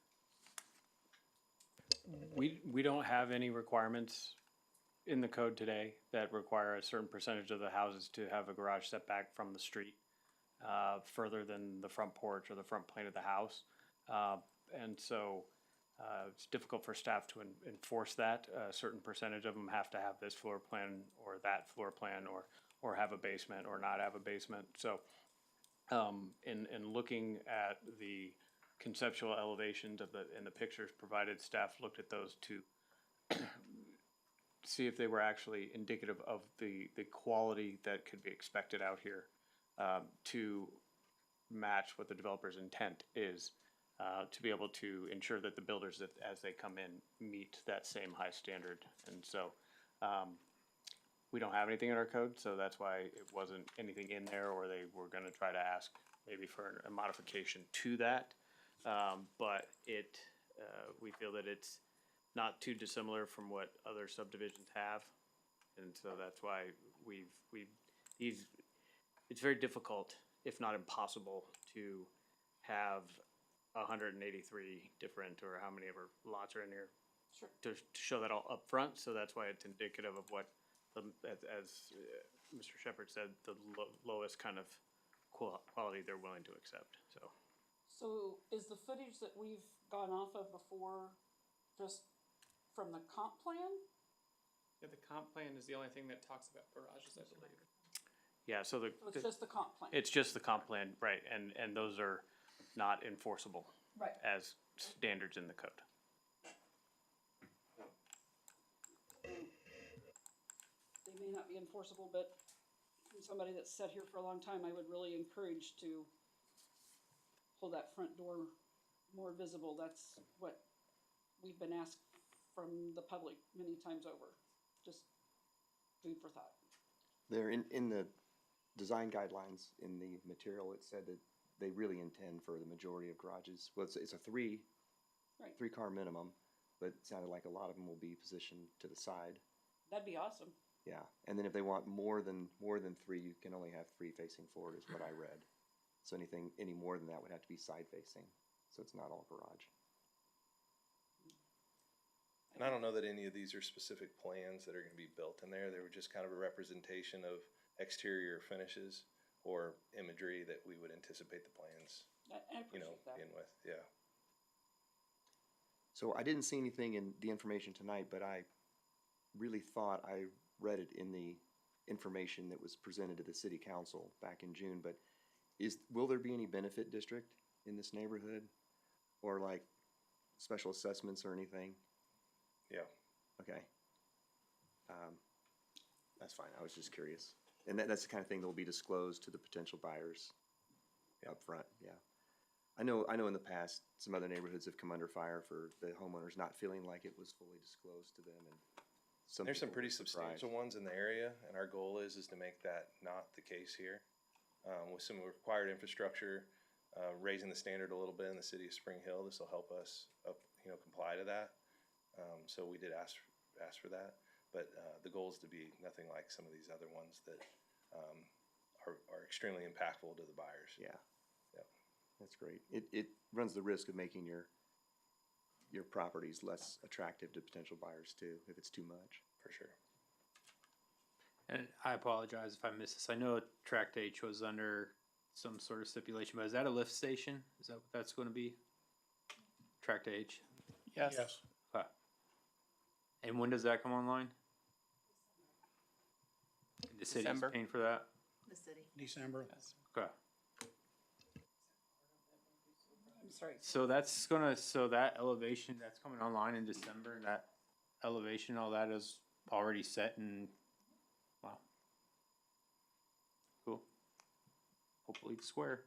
We don't have any requirements in the code today that require a certain percentage of the houses to have a garage setback from the street, further than the front porch or the front plane of the house. And so, it's difficult for staff to enforce that. A certain percentage of them have to have this floor plan or that floor plan or have a basement or not have a basement. So, in looking at the conceptual elevations of in the pictures provided, staff looked at those to see if they were actually indicative of the quality that could be expected out here, to match what the developer's intent is, to be able to ensure that the builders, that as they come in, meet that same high standard. And so, we don't have anything in our code, so that's why it wasn't anything in there, or they were gonna try to ask maybe for a modification to that. But we feel that it's not too dissimilar from what other subdivisions have. And so that's why it's very difficult, if not impossible, to have 183 different, or how many ever lots are in here, Sure. to show that all up front. So that's why it's indicative of what, as Mr. Shepherd said, the lowest kind of quality they're willing to accept, so. So is the footage that we've gone off of before just from the comp plan? Yeah, the comp plan is the only thing that talks about garages, I believe. Yeah, so So it's just the comp plan? it's just the comp plan, right, and those are not enforceable Right. as standards in the code. They may not be enforceable, but from somebody that's sat here for a long time, I would really encourage to pull that front door more visible. That's what we've been asked from the public many times over. Just food for thought. There in the design guidelines in the material, it said that they really intend for the majority of garages. Well, it's a three car minimum, but it sounded like a lot of them will be positioned to the side. That'd be awesome. Yeah, and then if they want more than three, you can only have three facing forward, is what I read. So any more than that would have to be side facing. So it's not all garage. And I don't know that any of these are specific plans that are gonna be built in there. They were just kind of a representation of exterior finishes or imagery that we would anticipate the plans, I appreciate that. being with, yeah. So I didn't see anything in the information tonight, but I really thought I read it in the information that was presented to the city council back in June, but will there be any benefit district in this neighborhood? Or like special assessments or anything? Yeah. Okay. That's fine, I was just curious. And that's the kind of thing that will be disclosed to the potential buyers up front. Yeah. I know in the past, some other neighborhoods have come under fire for the homeowners not feeling like it was fully disclosed to them, and There's some people pretty were surprised. substantial ones in the area, and our goal is to make that not the case here. With some required infrastructure, raising the standard a little bit in the city of Spring Hill, this will help us comply to that. So we did ask for that, but the goal is to be nothing like some of these other ones that are extremely impactful to the buyers. Yeah. Yep. That's great. It runs the risk of making your properties less attractive to potential buyers too, if it's too much. For sure. And I apologize if I missed this. I know Tract H was under some sort of stipulation, but is that a lift station? Is that what that's going to be? Tract H? Yes. Yes. Okay. And when does that come online? The city's December. paying for that? The city. December. Okay. I'm sorry. So that elevation that's coming online in December, and that elevation, all that is already set and, wow. Cool. Hopefully it's square.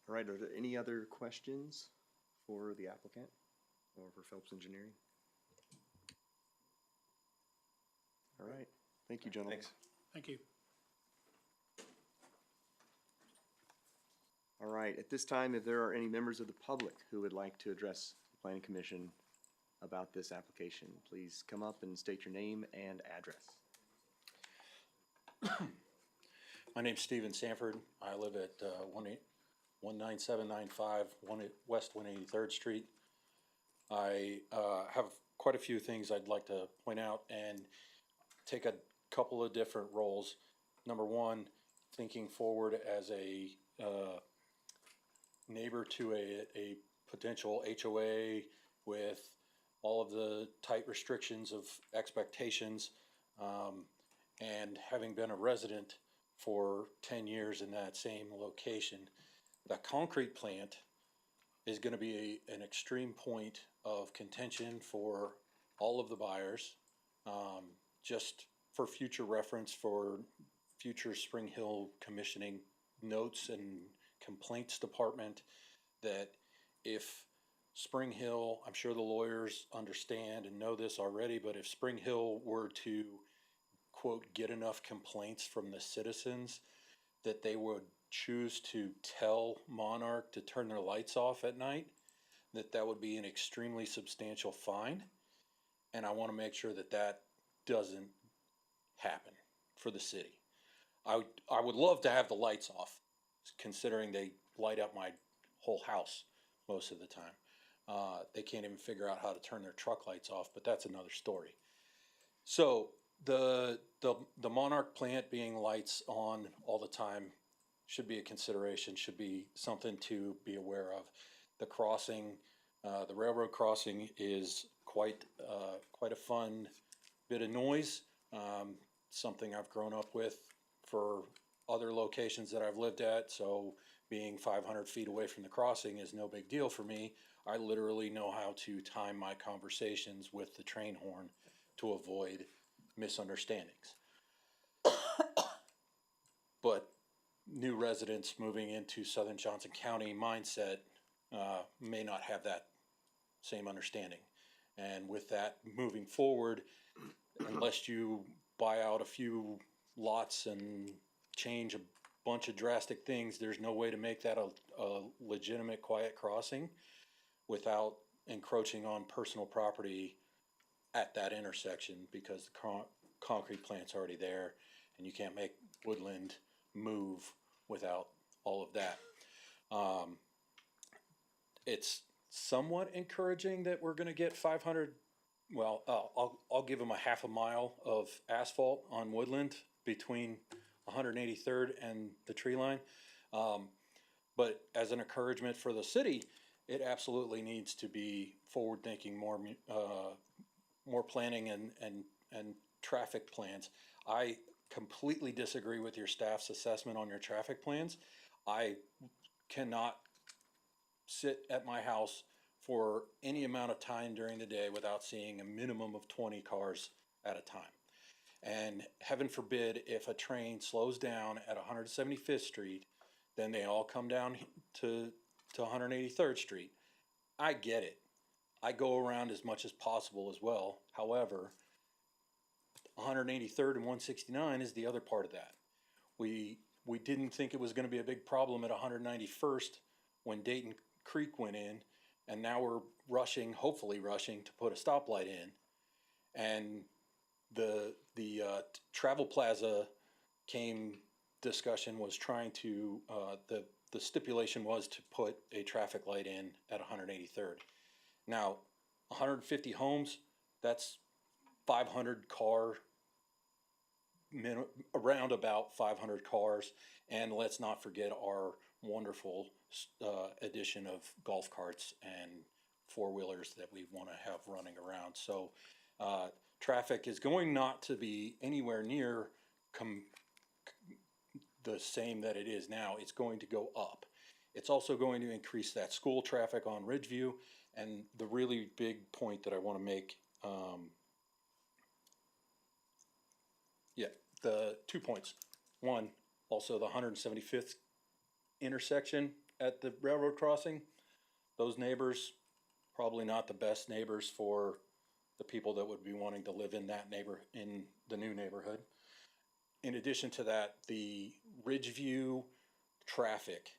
All right, are there any other questions for the applicant or for Phelps Engineering? All right, thank you, gentlemen. Thanks. Thank you. All right, at this time, if there are any members of the public who would like to address the planning commission about this application, please come up and state your name and address. My name's Stephen Sanford. I live at 19795 West 183rd Street. I have quite a few things I'd like to point out and take a couple of different roles. Number one, thinking forward as a neighbor to a potential HOA with all of the tight restrictions of expectations, and having been a resident for 10 years in that same location, the concrete plant is going to be an extreme point of contention for all of the buyers. Just for future reference, for future Spring Hill commissioning notes and complaints department, that if Spring Hill, I'm sure the lawyers understand and know this already, but if Spring Hill were to, quote, get enough complaints from the citizens that they would choose to tell Monarch to turn their lights off at night, that would be an extremely substantial fine. And I want to make sure that doesn't happen for the city. I would love to have the lights off, considering they light up my whole house most of the time. They can't even figure out how to turn their truck lights off, but that's another story. So the Monarch plant being lights on all the time should be a consideration, should be something to be aware of. The crossing, the railroad crossing, is quite a fun bit of noise. Something I've grown up with for other locations that I've lived at. So being 500 feet away from the crossing is no big deal for me. I literally know how to time my conversations with the train horn to avoid misunderstandings. But new residents moving into Southern Johnson County mindset may not have that same understanding. And with that moving forward, unless you buy out a few lots and change a bunch of drastic things, there's no way to make that a legitimate quiet crossing without encroaching on personal property at that intersection, because the concrete plant's already there and you can't make Woodland move without all of that. It's somewhat encouraging that we're going to get 500 well, I'll give them a half a mile of asphalt on Woodland between 183rd and the tree line. But as an encouragement for the city, it absolutely needs to be forward-thinking, more planning and traffic plans. I completely disagree with your staff's assessment on your traffic plans. I cannot sit at my house for any amount of time during the day without seeing a minimum of 20 cars at a time. And heaven forbid, if a train slows down at 175th Street, then they all come down to 183rd Street. I get it. I go around as much as possible as well. However, 183rd and 169 is the other part of that. We didn't think it was going to be a big problem at 191st when Dayton Creek went in, and now we're hopefully rushing to put a stoplight in. And the Travel Plaza discussion was trying to, the stipulation was to put a traffic light in at 183rd. Now, 150 homes, that's 500 car, around about 500 cars, and let's not forget our wonderful addition of golf carts and four-wheelers that we want to have running around. So traffic is going not to be anywhere near the same that it is now. It's going to go up. It's also going to increase that school traffic on Ridgeview. And the really big point that I want to make, the 2 points. One, also the 175th intersection at the railroad crossing. Those neighbors, probably not the best neighbors for the people that would be wanting to live in in the new neighborhood. In addition to that, the Ridgeview traffic,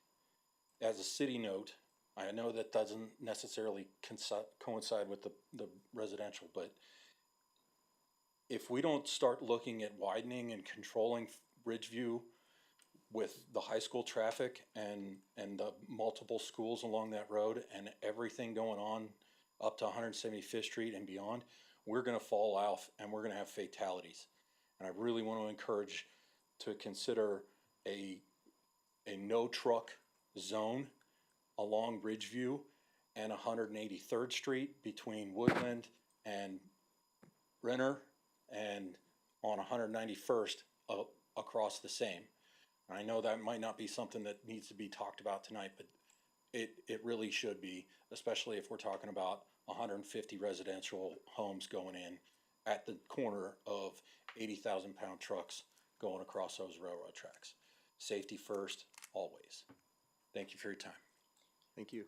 as a city note, I know that doesn't necessarily coincide with the residential, but if we don't start looking at widening and controlling Ridgeview with the high school traffic and the multiple schools along that road and everything going on up to 175th Street and beyond, we're going to fall off and we're going to have fatalities. And I really want to encourage to consider a no truck zone along Ridgeview and 183rd Street between Woodland and Renner and on 191st across the same. And I know that might not be something that needs to be talked about tonight, but it really should be, especially if we're talking about 150 residential homes going in at the corner of 80,000-pound trucks going across those railroad tracks. Safety first, always. Thank you for your time. Thank you.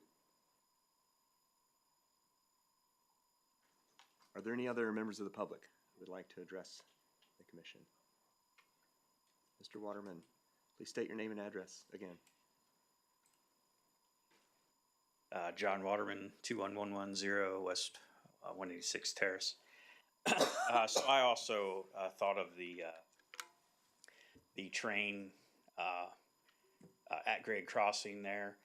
Are there any other members of the public who would like to address the commission? Mr. Waterman, please state your name and address again. John Waterman, 21110 West 186 Terrace. So I also thought of the train at grade crossing there.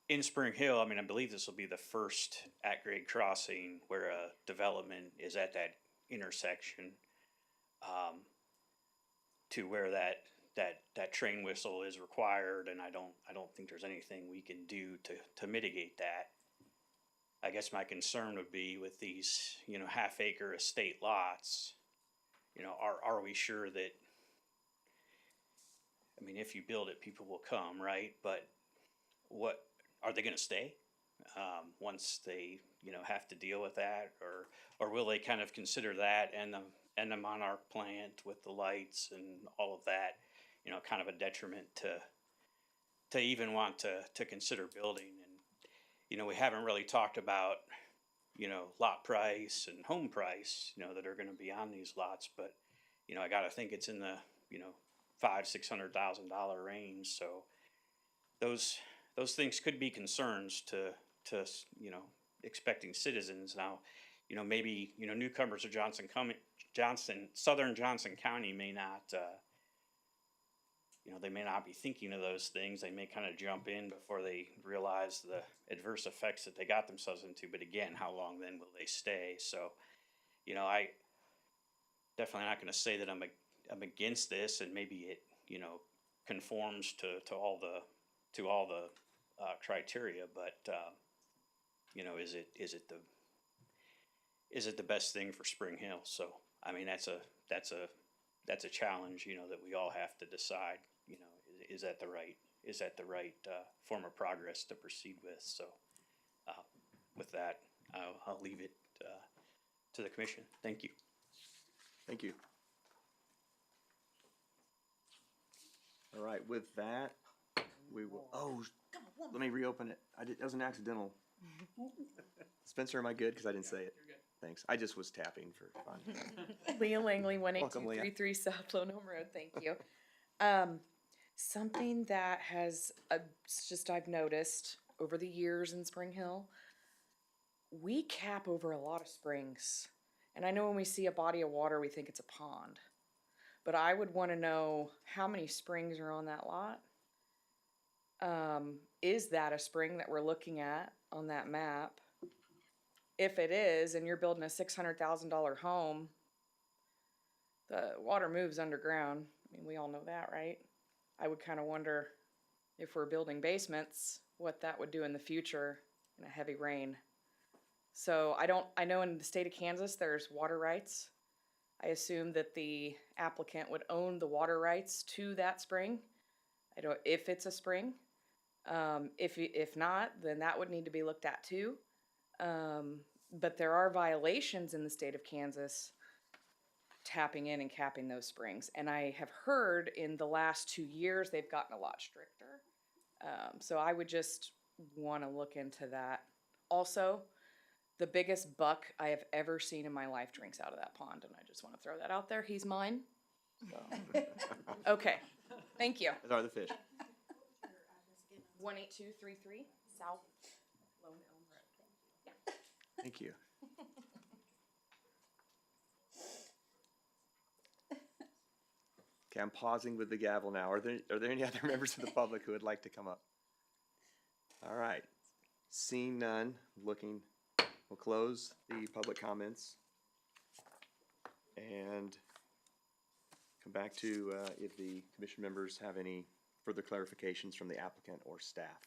In Spring Hill, I mean, I believe this will be the first at grade crossing where a development is at that intersection to where that train whistle is required, and I don't think there's anything we can do to mitigate that. I guess my concern would be with these, half-acre estate lots, are we sure that, I mean, if you build it, people will come, right? But what, are they gonna stay, once they, have to deal with that? Or will they kind of consider that and the Monarch plant with the lights and all of that, kind of a detriment to even want to consider building? And, we haven't really talked about, lot price and home price, that are gonna be on these lots, but, I gotta think it's in the, $500,000-$600,000 range, so those things could be concerns to expecting citizens. Now, maybe, newcomers to Southern Johnson County may not you know, they may not be thinking of those things. They may kind of jump in before they realize the adverse effects that they got themselves into. But again, how long then will they stay? So, you know, I definitely not going to say that I'm against this, and maybe it, you know, conforms to all the criteria. But you know, is it the best thing for Spring Hill? So, I mean, that's a challenge, you know, that we all have to decide. You know, is that the right form of progress to proceed with? So, with that, I'll leave it to the commission. Thank you. Thank you. All right, with that, we will, let me reopen it. That was an accidental. Spencer, am I good? Because I didn't say it. You're good. Thanks. I just was tapping for fun. Leah Langley, Welcome, Leah. 18233 South Lone Home Road, thank you. Something that has, I've noticed over the years in Spring Hill, we cap over a lot of springs. And I know when we see a body of water, we think it's a pond. But I would want to know how many springs are on that lot. Is that a spring that we're looking at on that map? If it is, and you're building a $600,000 home, the water moves underground. I mean, we all know that, right? I would kind of wonder if we're building basements, what that would do in the future in a heavy rain. So I know in the state of Kansas, there's water rights. I assume that the applicant would own the water rights to that spring. I don't, if it's a spring. If not, then that would need to be looked at too. But there are violations in the state of Kansas tapping in and capping those springs. And I have heard in the last 2 years, they've gotten a lot stricter. So I would just want to look into that. Also, the biggest buck I have ever seen in my life drinks out of that pond. And I just want to throw that out there. He's mine. So. Okay. Thank you. Those are the fish. 18233 South Lone Elm Road. Yeah. Thank you. Okay, I'm pausing with the gavel now. Are there any other members of the public who would like to come up? All right. Seeing none, we'll close the public comments and come back to if the commission members have any further clarifications from the applicant or staff.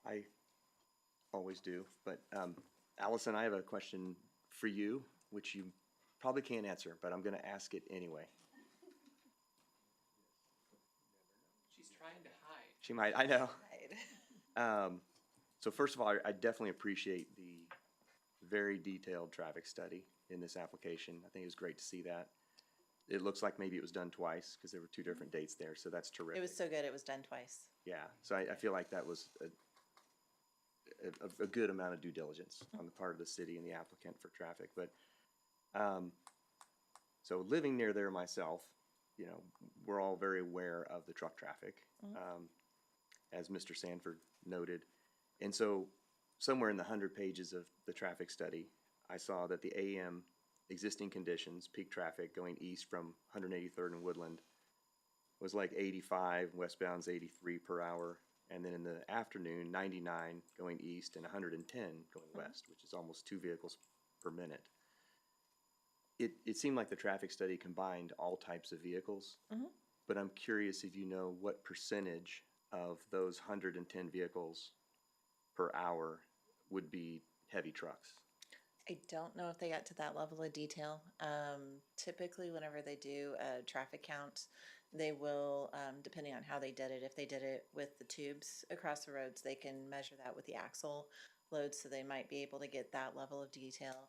I always do, but Allison, I have a question for you, which you probably can't answer, but I'm going to ask it anyway. She's trying to hide. She might, I know. So first of all, I definitely appreciate the very detailed traffic study in this application. I think it was great to see that. It looks like maybe it was done twice because there were 2 different dates there, so that's terrific. It was so good, it was done twice. Yeah, so I feel like that was a good amount of due diligence on the part of the city and the applicant for traffic. But so living near there myself, you know, we're all very aware of the truck traffic, as Mr. Sanford noted. And so somewhere in the 100 pages of the traffic study, I saw that the AM existing conditions, peak traffic going east from 183rd and Woodland was like 85, westbound's 83 per hour. And then in the afternoon, 99 going east and 110 going west, which is almost 2 vehicles per minute. It seemed like the traffic study combined all types of vehicles, but I'm curious if you know what percentage of those 110 vehicles per hour would be heavy trucks. I don't know if they got to that level of detail. Typically, whenever they do a traffic count, they will, depending on how they did it, if they did it with the tubes across the roads, they can measure that with the axle load, so they might be able to get that level of detail.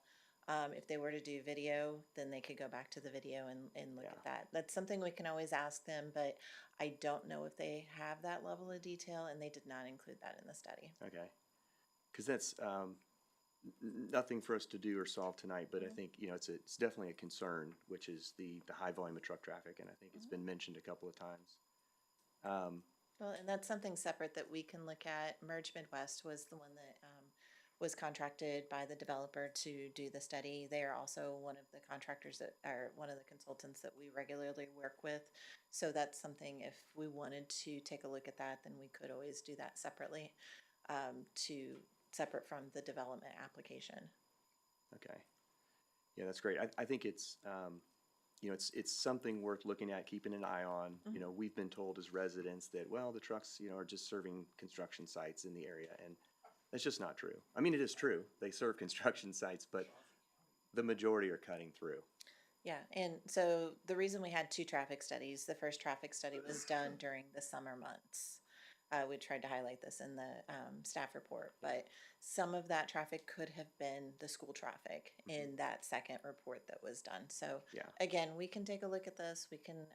If they were to do video, then they could go back to the video and look at that. That's something we can always ask them, but I don't know if they have that level of detail, and they did not include that in the study. Okay. Because that's nothing for us to do or solve tonight, but I think, you know, it's definitely a concern, which is the high volume of truck traffic, and I think it's been mentioned a couple of times. Well, and that's something separate that we can look at. Merge Midwest was the one that was contracted by the developer to do the study. They are also one of the contractors that are one of the consultants that we regularly work with. So that's something, if we wanted to take a look at that, then we could always do that separately, separate from the development application. Okay. Yeah, that's great. I think it's, you know, it's something worth looking at, keeping an eye on. You know, we've been told as residents that, well, the trucks, you know, are just serving construction sites in the area, and that's just not true. I mean, it is true. They serve construction sites, but the majority are cutting through. Yeah, and so the reason we had 2 traffic studies, the first traffic study was done during the summer months. We tried to highlight this in the staff report, but some of that traffic could have been the school traffic in that second report that was done. So Yeah. again, we can take a look at this. We can,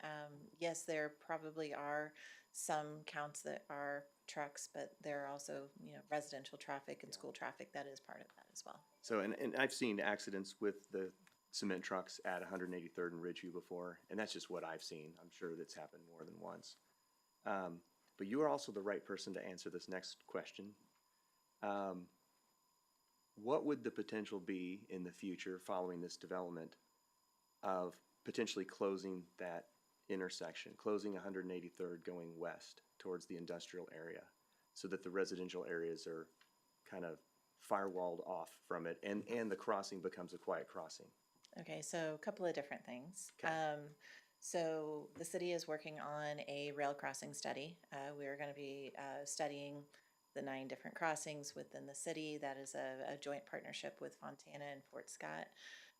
yes, there probably are some counts that are trucks, but there are also, you know, residential traffic and school traffic that is part of that as well. So, and I've seen accidents with the cement trucks at 183rd and Ridgeview before, and that's just what I've seen. I'm sure that's happened more than once. But you are also the right person to answer this next question. What would the potential be in the future following this development of potentially closing that intersection, closing 183rd going west towards the industrial area, so that the residential areas are kind of firewalled off from it, and the crossing becomes a quiet crossing? Okay, so a couple of different things. Okay. So the city is working on a rail crossing study. We are going to be studying the 9 different crossings within the city. That is a joint partnership with Fontana and Fort Scott.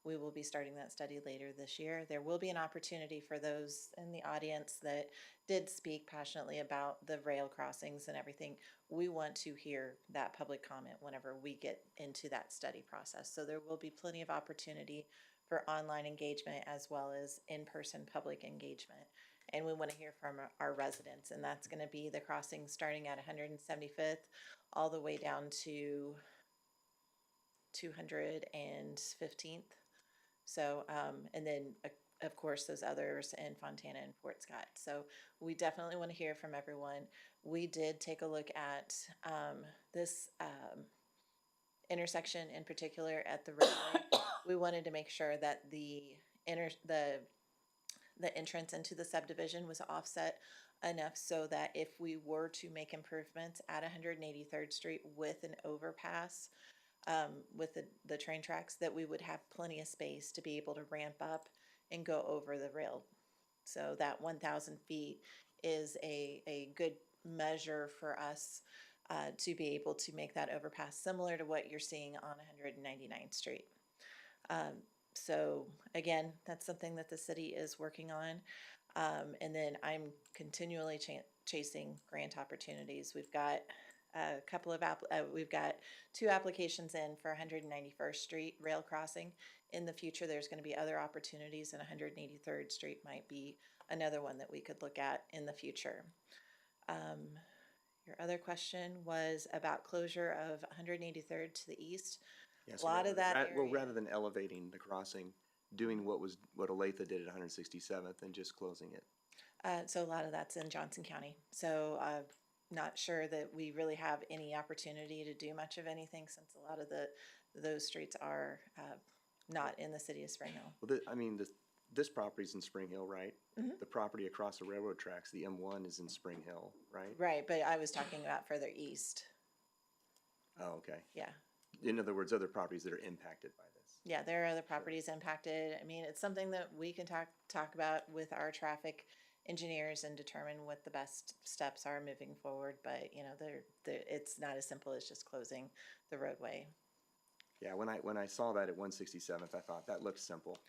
We will be starting that study later this year. There will be an opportunity for those in the audience that did speak passionately about the rail crossings and everything. We want to hear that public comment whenever we get into that study process. So there will be plenty of opportunity for online engagement as well as in-person public engagement. And we want to hear from our residents, and that's going to be the crossing starting at 175th all the way down to 215th. So, and then of course those others in Fontana and Fort Scott. So we definitely want to hear from everyone. We did take a look at this intersection in particular at the railway. We wanted to make sure that the entrance into the subdivision was offset enough so that if we were to make improvements at 183rd Street with an overpass, with the train tracks, that we would have plenty of space to be able to ramp up and go over the rail. So that 1,000 feet is a good measure for us to be able to make that overpass similar to what you're seeing on 199th Street. So again, that's something that the city is working on. And then I'm continually chasing grant opportunities. We've got a couple of we've got 2 applications in for 191st Street rail crossing. In the future, there's going to be other opportunities, and 183rd Street might be another one that we could look at in the future. Your other question was about closure of 183rd to the east. Yes, A lot of that area. well, rather than elevating the crossing, doing what Olathe did at 167th and just closing it. So a lot of that's in Johnson County. So I'm not sure that we really have any opportunity to do much of anything, since a lot of those streets are not in the city of Spring Hill. Well, this property's in Spring Hill, right? Mhm. The property across the railroad tracks, the M1, is in Spring Hill, right? Right, but I was talking about further east. Oh, okay. Yeah. In other words, other properties that are impacted by this. Yeah, there are other properties impacted. I mean, it's something that we can talk about with our traffic engineers and determine what the best steps are moving forward. But you know, it's not as simple as just closing the roadway. Yeah, when I saw that at 167th, I thought that looked simple.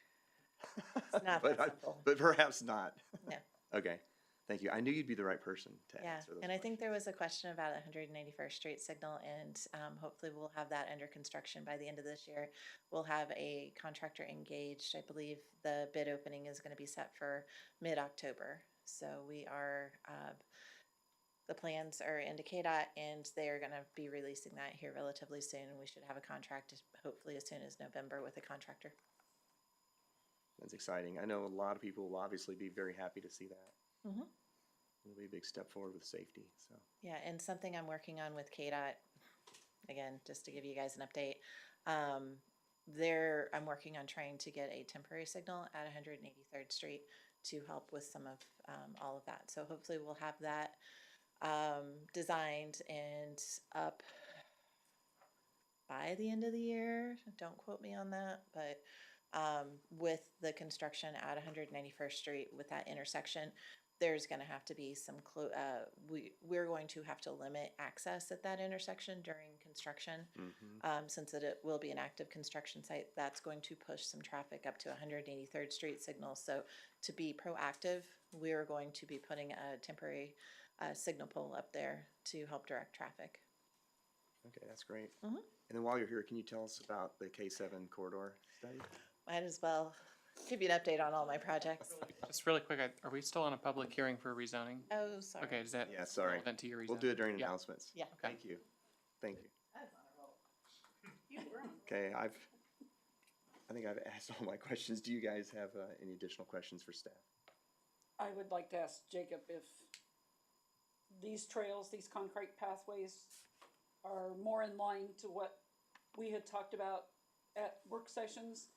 It's not that simple. But perhaps not. No. Okay, thank you. I knew you'd be the right person to Yeah, answer those. and I think there was a question about 191st Street signal, and hopefully we'll have that under construction by the end of this year. We'll have a contractor engaged. I believe the bid opening is going to be set for mid-October. So we are, the plans are in KDOT, and they are going to be releasing that here relatively soon. We should have a contract hopefully as soon as November with a contractor. That's exciting. I know a lot of people will obviously be very happy to see that. Mhm. It'll be a big step forward with safety, so. Yeah, and something I'm working on with KDOT, again, just to give you guys an update. I'm working on trying to get a temporary signal at 183rd Street to help with some of all of that. So hopefully we'll have that designed and up by the end of the year. Don't quote me on that, but with the construction at 191st Street with that intersection, there's going to have to be some we're going to have to limit access at that intersection during construction. Since it will be an active construction site, that's going to push some traffic up to 183rd Street signal. So to be proactive, we're going to be putting a temporary signal pole up there to help direct traffic. Okay, that's great. Mhm. And then while you're here, can you tell us about the K7 corridor study? Might as well give you an update on all my projects. Just really quick, are we still on a public hearing for rezoning? Oh, sorry. Okay, is that Yeah, sorry. relevant to your rezoning? We'll do it during Yeah. announcements. Yeah. Okay. Thank you. Thank you. Okay, I think I've asked all my questions. Do you guys have any additional questions for staff? I would like to ask Jacob if these trails, these concrete pathways are more in line to what we had talked about at work sessions.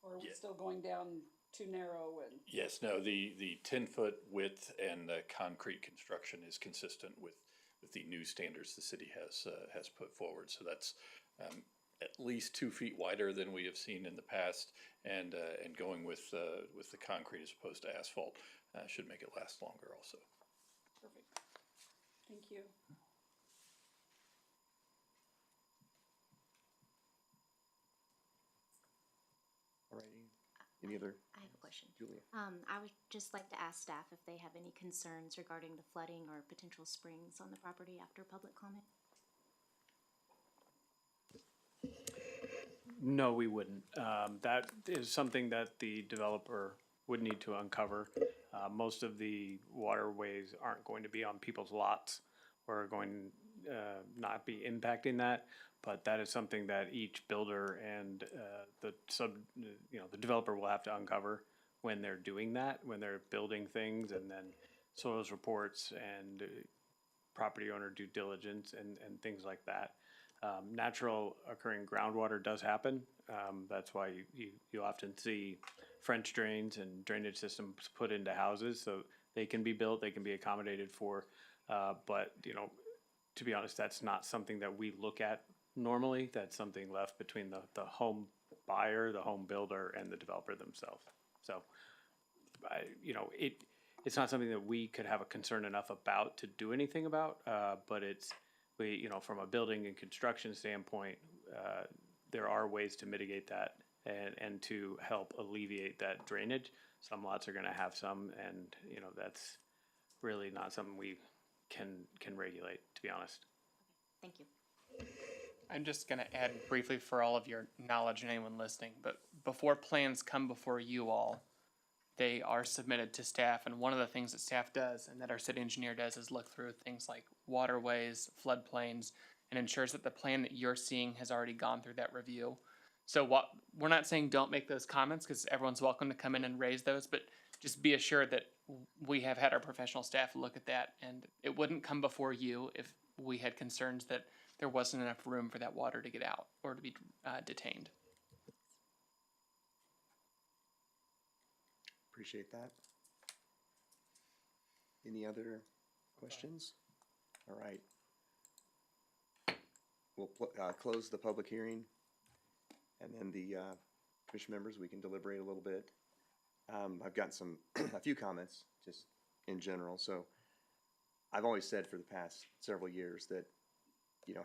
Or are we still going down too narrow and? Yes, no, the 10-foot width and the concrete construction is consistent with the new standards the city has put forward. So that's at least 2 feet wider than we have seen in the past, and going with the concrete as opposed to asphalt should make it last longer also. Perfect. Thank you. All righty. Any other? I have a question. Julia? I would just like to ask staff if they have any concerns regarding the flooding or potential springs on the property after public comment. No, we wouldn't. That is something that the developer would need to uncover. Most of the waterways aren't going to be on people's lots or going not be impacting that, but that is something that each builder and the developer will have to uncover when they're doing that, when they're building things, and then soils reports and property owner due diligence and things like that. Natural occurring groundwater does happen. That's why you often see French drains and drainage systems put into houses, so they can be built, they can be accommodated for. But to be honest, that's not something that we look at normally. That's something left between the home buyer, the home builder, and the developer themselves. So, it's not something that we could have a concern enough about to do anything about. But from a building and construction standpoint, there are ways to mitigate that and to help alleviate that drainage. Some lots are going to have some, and that's really not something we can regulate, to be honest. Thank you. I'm just going to add briefly for all of your knowledge and anyone listening, but before plans come before you all, they are submitted to staff, and one of the things that staff does and that our city engineer does is look through things like waterways, floodplains, and ensures that the plan that you're seeing has already gone through that review. So we're not saying don't make those comments, because everyone's welcome to come in and raise those, but just be assured that we have had our professional staff look at that, and it wouldn't come before you if we had concerns that there wasn't enough room for that water to get out or to be detained. Appreciate that. Any other questions? All right. We'll close the public hearing, and then the commission members, we can deliberate a little bit. I've got a few comments just in general. So I've always said for the past several years that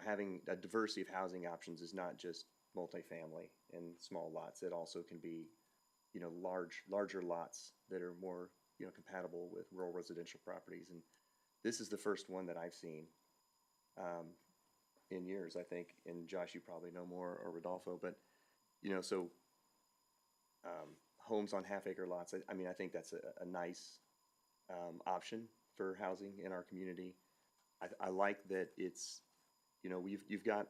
having a diversity of housing options is not just multifamily and small lots. It also can be larger lots that are more compatible with rural residential properties. And this is the first one that I've seen in years, I think. And Josh, you probably know more, or Rodolfo, but homes on half-acre lots. I think that's a nice option for housing in our community. I like that it's you've got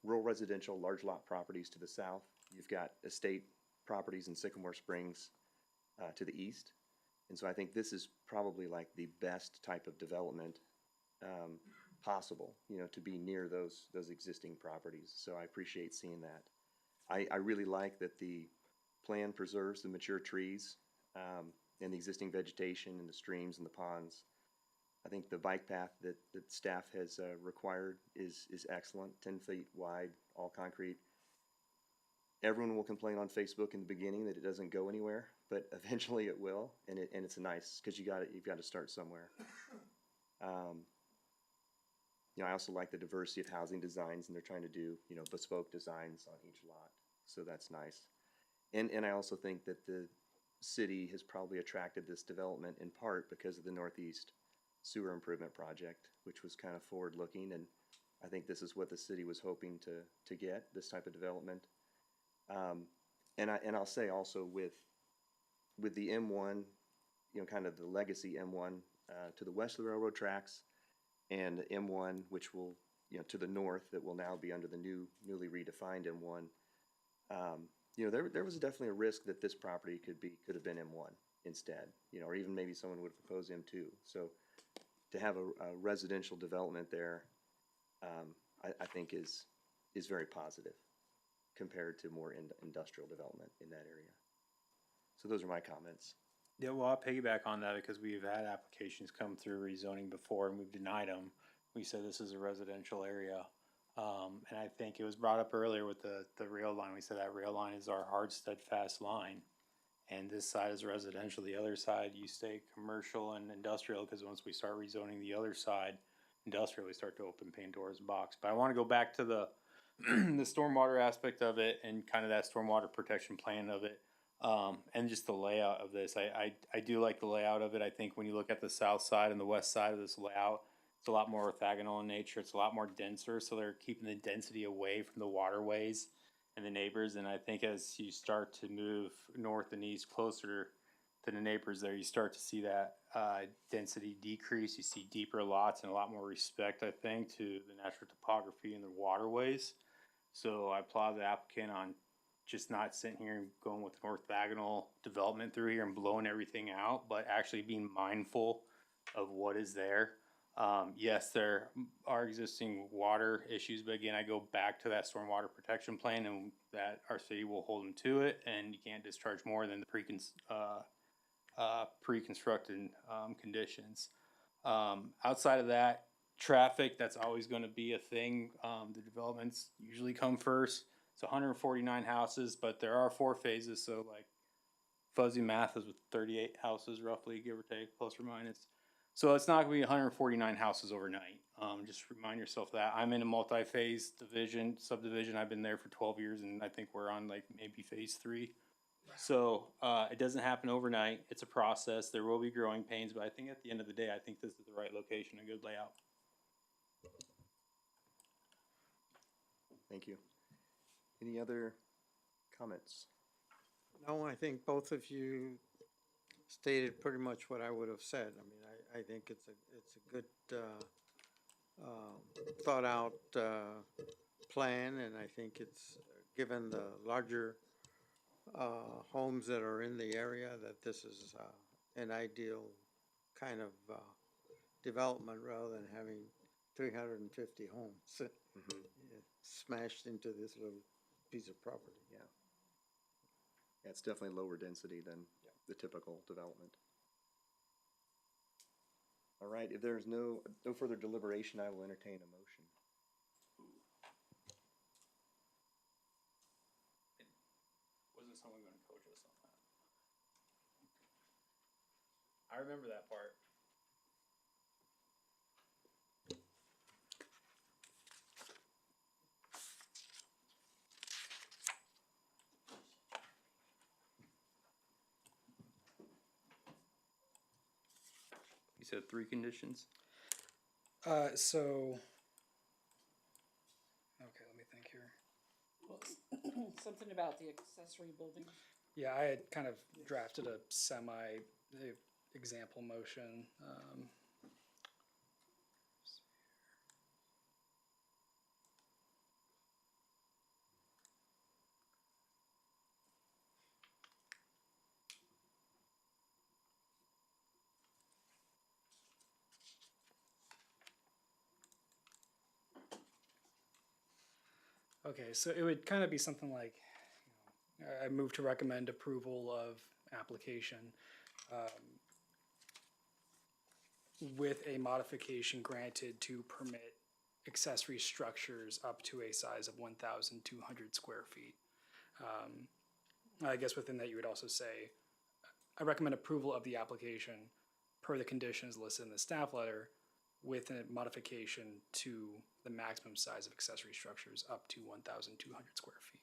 rural residential large lot properties to the south. You've got estate properties in Sycamore Springs to the east, And so I think this is probably like the best type of development possible, you know, to be near those existing properties. So I appreciate seeing that. I really like that the plan preserves the mature trees and the existing vegetation and the streams and the ponds. I think the bike path that staff has required is excellent, 10 feet wide, all concrete. Everyone will complain on Facebook in the beginning that it doesn't go anywhere, but eventually it will, and it's nice because you've got to start somewhere. You know, I also like the diversity of housing designs, and they're trying to do, you know, bespoke designs on each lot, so that's nice. And I also think that the city has probably attracted this development in part because of the Northeast Sewer Improvement Project, which was kind of forward-looking, and I think this is what the city was hoping to get, this type of development. And I'll say also with the M1, you know, kind of the legacy M1 to the west of the railroad tracks, and M1, which will, you know, to the north, that will now be under the newly redefined M1. You know, there was definitely a risk that this property could have been M1 instead, you know, or even maybe someone would propose M2. So to have a residential development there, I think is very positive compared to more industrial development in that area. So those are my comments. Yeah, well, I'll piggyback on that because we've had applications come through rezoning before and we've denied them. We said this is a residential area. And I think it was brought up earlier with the rail line. We said that rail line is our hard, steadfast line. And this side is residential. The other side, you stay commercial and industrial, because once we start rezoning the other side, industrial, we start to open Pandora's box. But I want to go back to the the stormwater aspect of it and kind of that stormwater protection plan of it, and just the layout of this. I do like the layout of it. I think when you look at the south side and the west side of this layout, it's a lot more orthogonal in nature. It's a lot more denser, so they're keeping the density away from the waterways and the neighbors. And I think as you start to move north and east closer to the neighbors there, you start to see that density decrease. You see deeper lots and a lot more respect, I think, to the natural topography and the waterways. So I applaud the applicant on just not sitting here and going with an orthogonal development through here and blowing everything out, but actually being mindful of what is there. Yes, there are existing water issues, but again, I go back to that stormwater protection plan and that our city will hold them to it, and you can't discharge more than the pre-constructed conditions. Outside of that, traffic, that's always going to be a thing. The developments usually come first. It's 149 houses, but there are 4 phases, so like fuzzy math is with 38 houses roughly, give or take, plus or minus. So it's not going to be 149 houses overnight. Just remind yourself that. I'm in a multi-phase subdivision. I've been there for 12 years, and I think we're on like maybe phase 3. So it doesn't happen overnight. It's a process. There will be growing pains, but I think at the end of the day, I think this is the right location, a good layout. Thank you. Any other comments? No, I think both of you stated pretty much what I would have said. I mean, I think it's a good thought out plan, and I think it's given the larger homes that are in the area that this is an ideal kind of development rather than having 350 homes smashed into this little piece of property. Yeah. Yeah, it's definitely lower density than the typical development. All right, if there's no further deliberation, I will entertain a motion. Wasn't someone going to coach us on that? I remember that part. You said 3 conditions? So, okay, let me think here. Well, something about the accessory building. Yeah, I had kind of drafted a example motion. Okay, so it would kind of be something like, I move to recommend approval of application with a modification granted to permit accessory structures up to a size of 1,200 square feet. I guess within that you would also say, I recommend approval of the application per the conditions listed in the staff letter with a modification to the maximum size of accessory structures up to 1,200 square feet.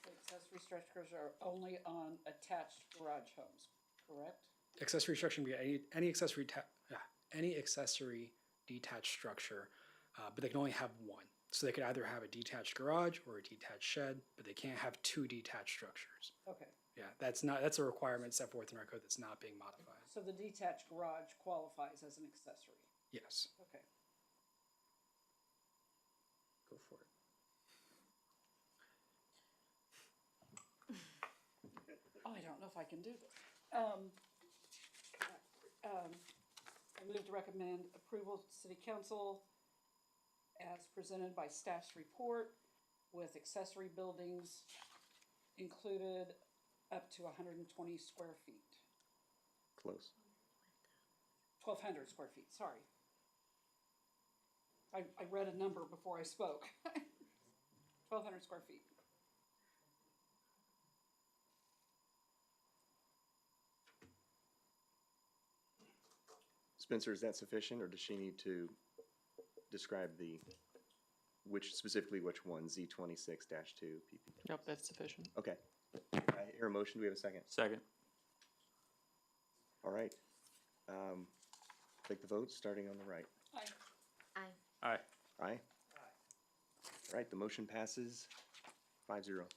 Accessory structures are only on attached garage homes, correct? Accessory structure can be any accessory detached structure, but they can only have one. So they could either have a detached garage or a detached shed, but they can't have two detached structures. Okay, Yeah, that's a requirement set forth in our code that's not being modified. so the detached garage qualifies as an accessory, Yes. okay. Go for it. I don't know if I can do this. I move to recommend approval to City Council as presented by staff's report with accessory buildings included up to 120 square feet. Close. 1,200 square feet, sorry. I read a number before I spoke. 1,200 square feet. Spencer, is that sufficient, or does she need to describe specifically which one, Z26-2 PP? Nope, that's sufficient. Okay. I hear a motion. Do we have a second? Second. All right. Take the vote, starting on the right. Aye. Aye. Aye. Aye? All right, the motion passes 5-0.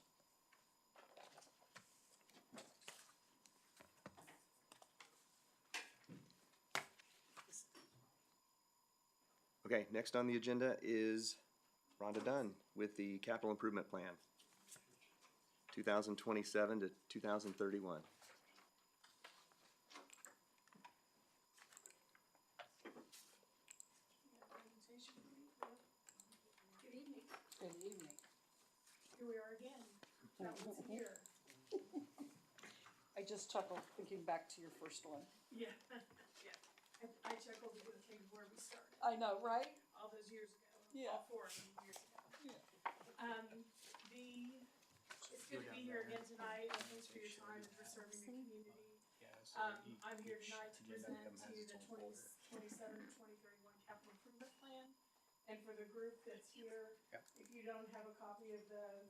Okay, next on the agenda is Rhonda Dunn with the capital improvement plan, 2027 to 2031. Good evening. Good evening. Here we are again. That one's here. I just chuckled thinking back to your first one. Yeah, yeah. I chuckled at the thing where we started, I know, right? all those years ago. Yeah. All 4 of them years ago. It's good to be here again tonight, and thanks for your time and for serving the community. I'm here tonight to present to you the 2027-2031 capital improvement plan. And for the group that's here, if you don't have a copy of the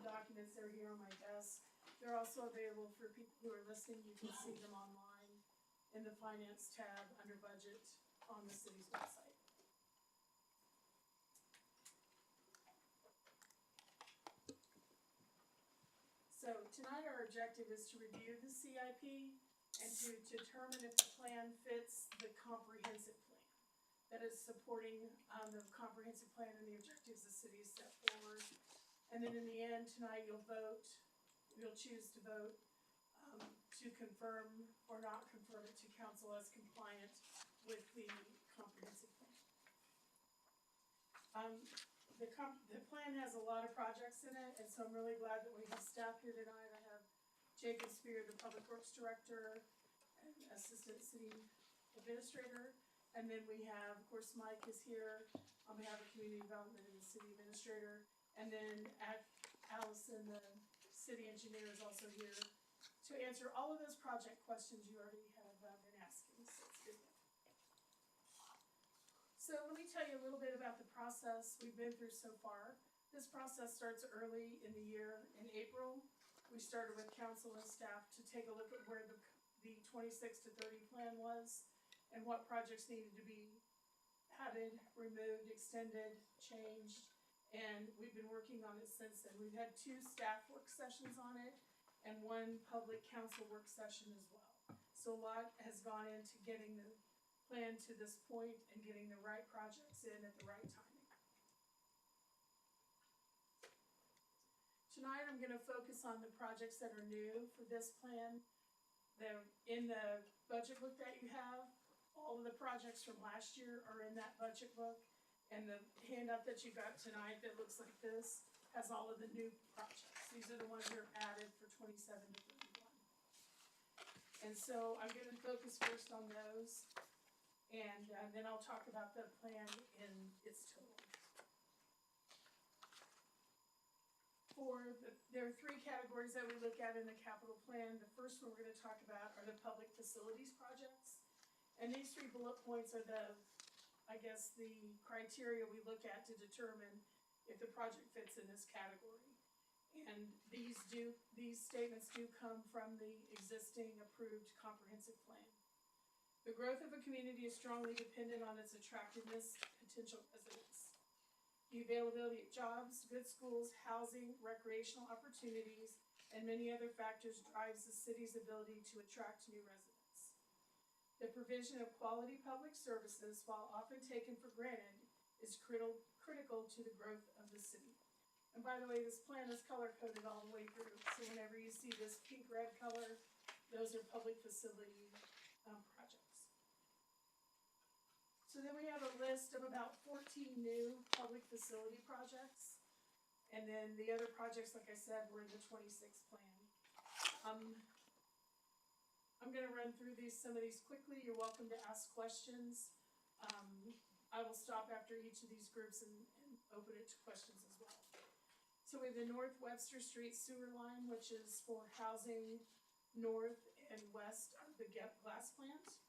documents, they're here on my desk. They're also available for people who are listening. You can see them online in the finance tab under budget on the city's website. So tonight our objective is to review the CIP and to determine if the plan fits the comprehensive plan that is supporting the comprehensive plan and the objectives the city has set forward. And then in the end, tonight you'll choose to vote to confirm or not confirm it to council as compliant with the comprehensive plan. The plan has a lot of projects in it, and so I'm really glad that we have staff here tonight. I have Jacob Spear, the Public Works Director, and Assistant City Administrator. And then we have, of course, Mike is here on behalf of Community Development and the City Administrator. And then Allison, the City Engineer, is also here to answer all of those project questions you already have been asking. So it's good. So let me tell you a little bit about the process we've been through so far. This process starts early in the year. In April, we started with council and staff to take a look at where the 26 to 30 plan was and what projects needed to be added, removed, extended, changed. And we've been working on it since then. We've had 2 staff work sessions on it and 1 public council work session as well. So a lot has gone into getting the plan to this point and getting the right projects in at the right timing. Tonight I'm gonna focus on the projects that are new for this plan. In the budget book that you have, all of the projects from last year are in that budget book. And the handout that you got tonight that looks like this has all of the new projects. These are the ones that are added for 27 to 31. And so I'm gonna focus first on those, and then I'll talk about the plan in its total. There are three categories that we look at in the capital plan. The first one we're gonna talk about are the public facilities projects. And these three bullet points are the criteria we look at to determine if the project fits in this category. And these statements do come from the existing approved comprehensive plan. The growth of a community is strongly dependent on its attractiveness to potential residents. The availability of jobs, good schools, housing, recreational opportunities, and many other factors drives the city's ability to attract new residents. The provision of quality public services, while often taken for granted, is critical to the growth of the city. And by the way, this plan is color-coded all the way through, so whenever you see this pink-red color, those are public facility projects. So then we have a list of about 14 new public facility projects. And then the other projects, like I said, were in the 26 plan. I'm gonna run through some of these quickly. You're welcome to ask questions. I will stop after each of these groups and open it to questions as well. So we have the North Webster Street sewer line, which is for housing north and west of the glass plant.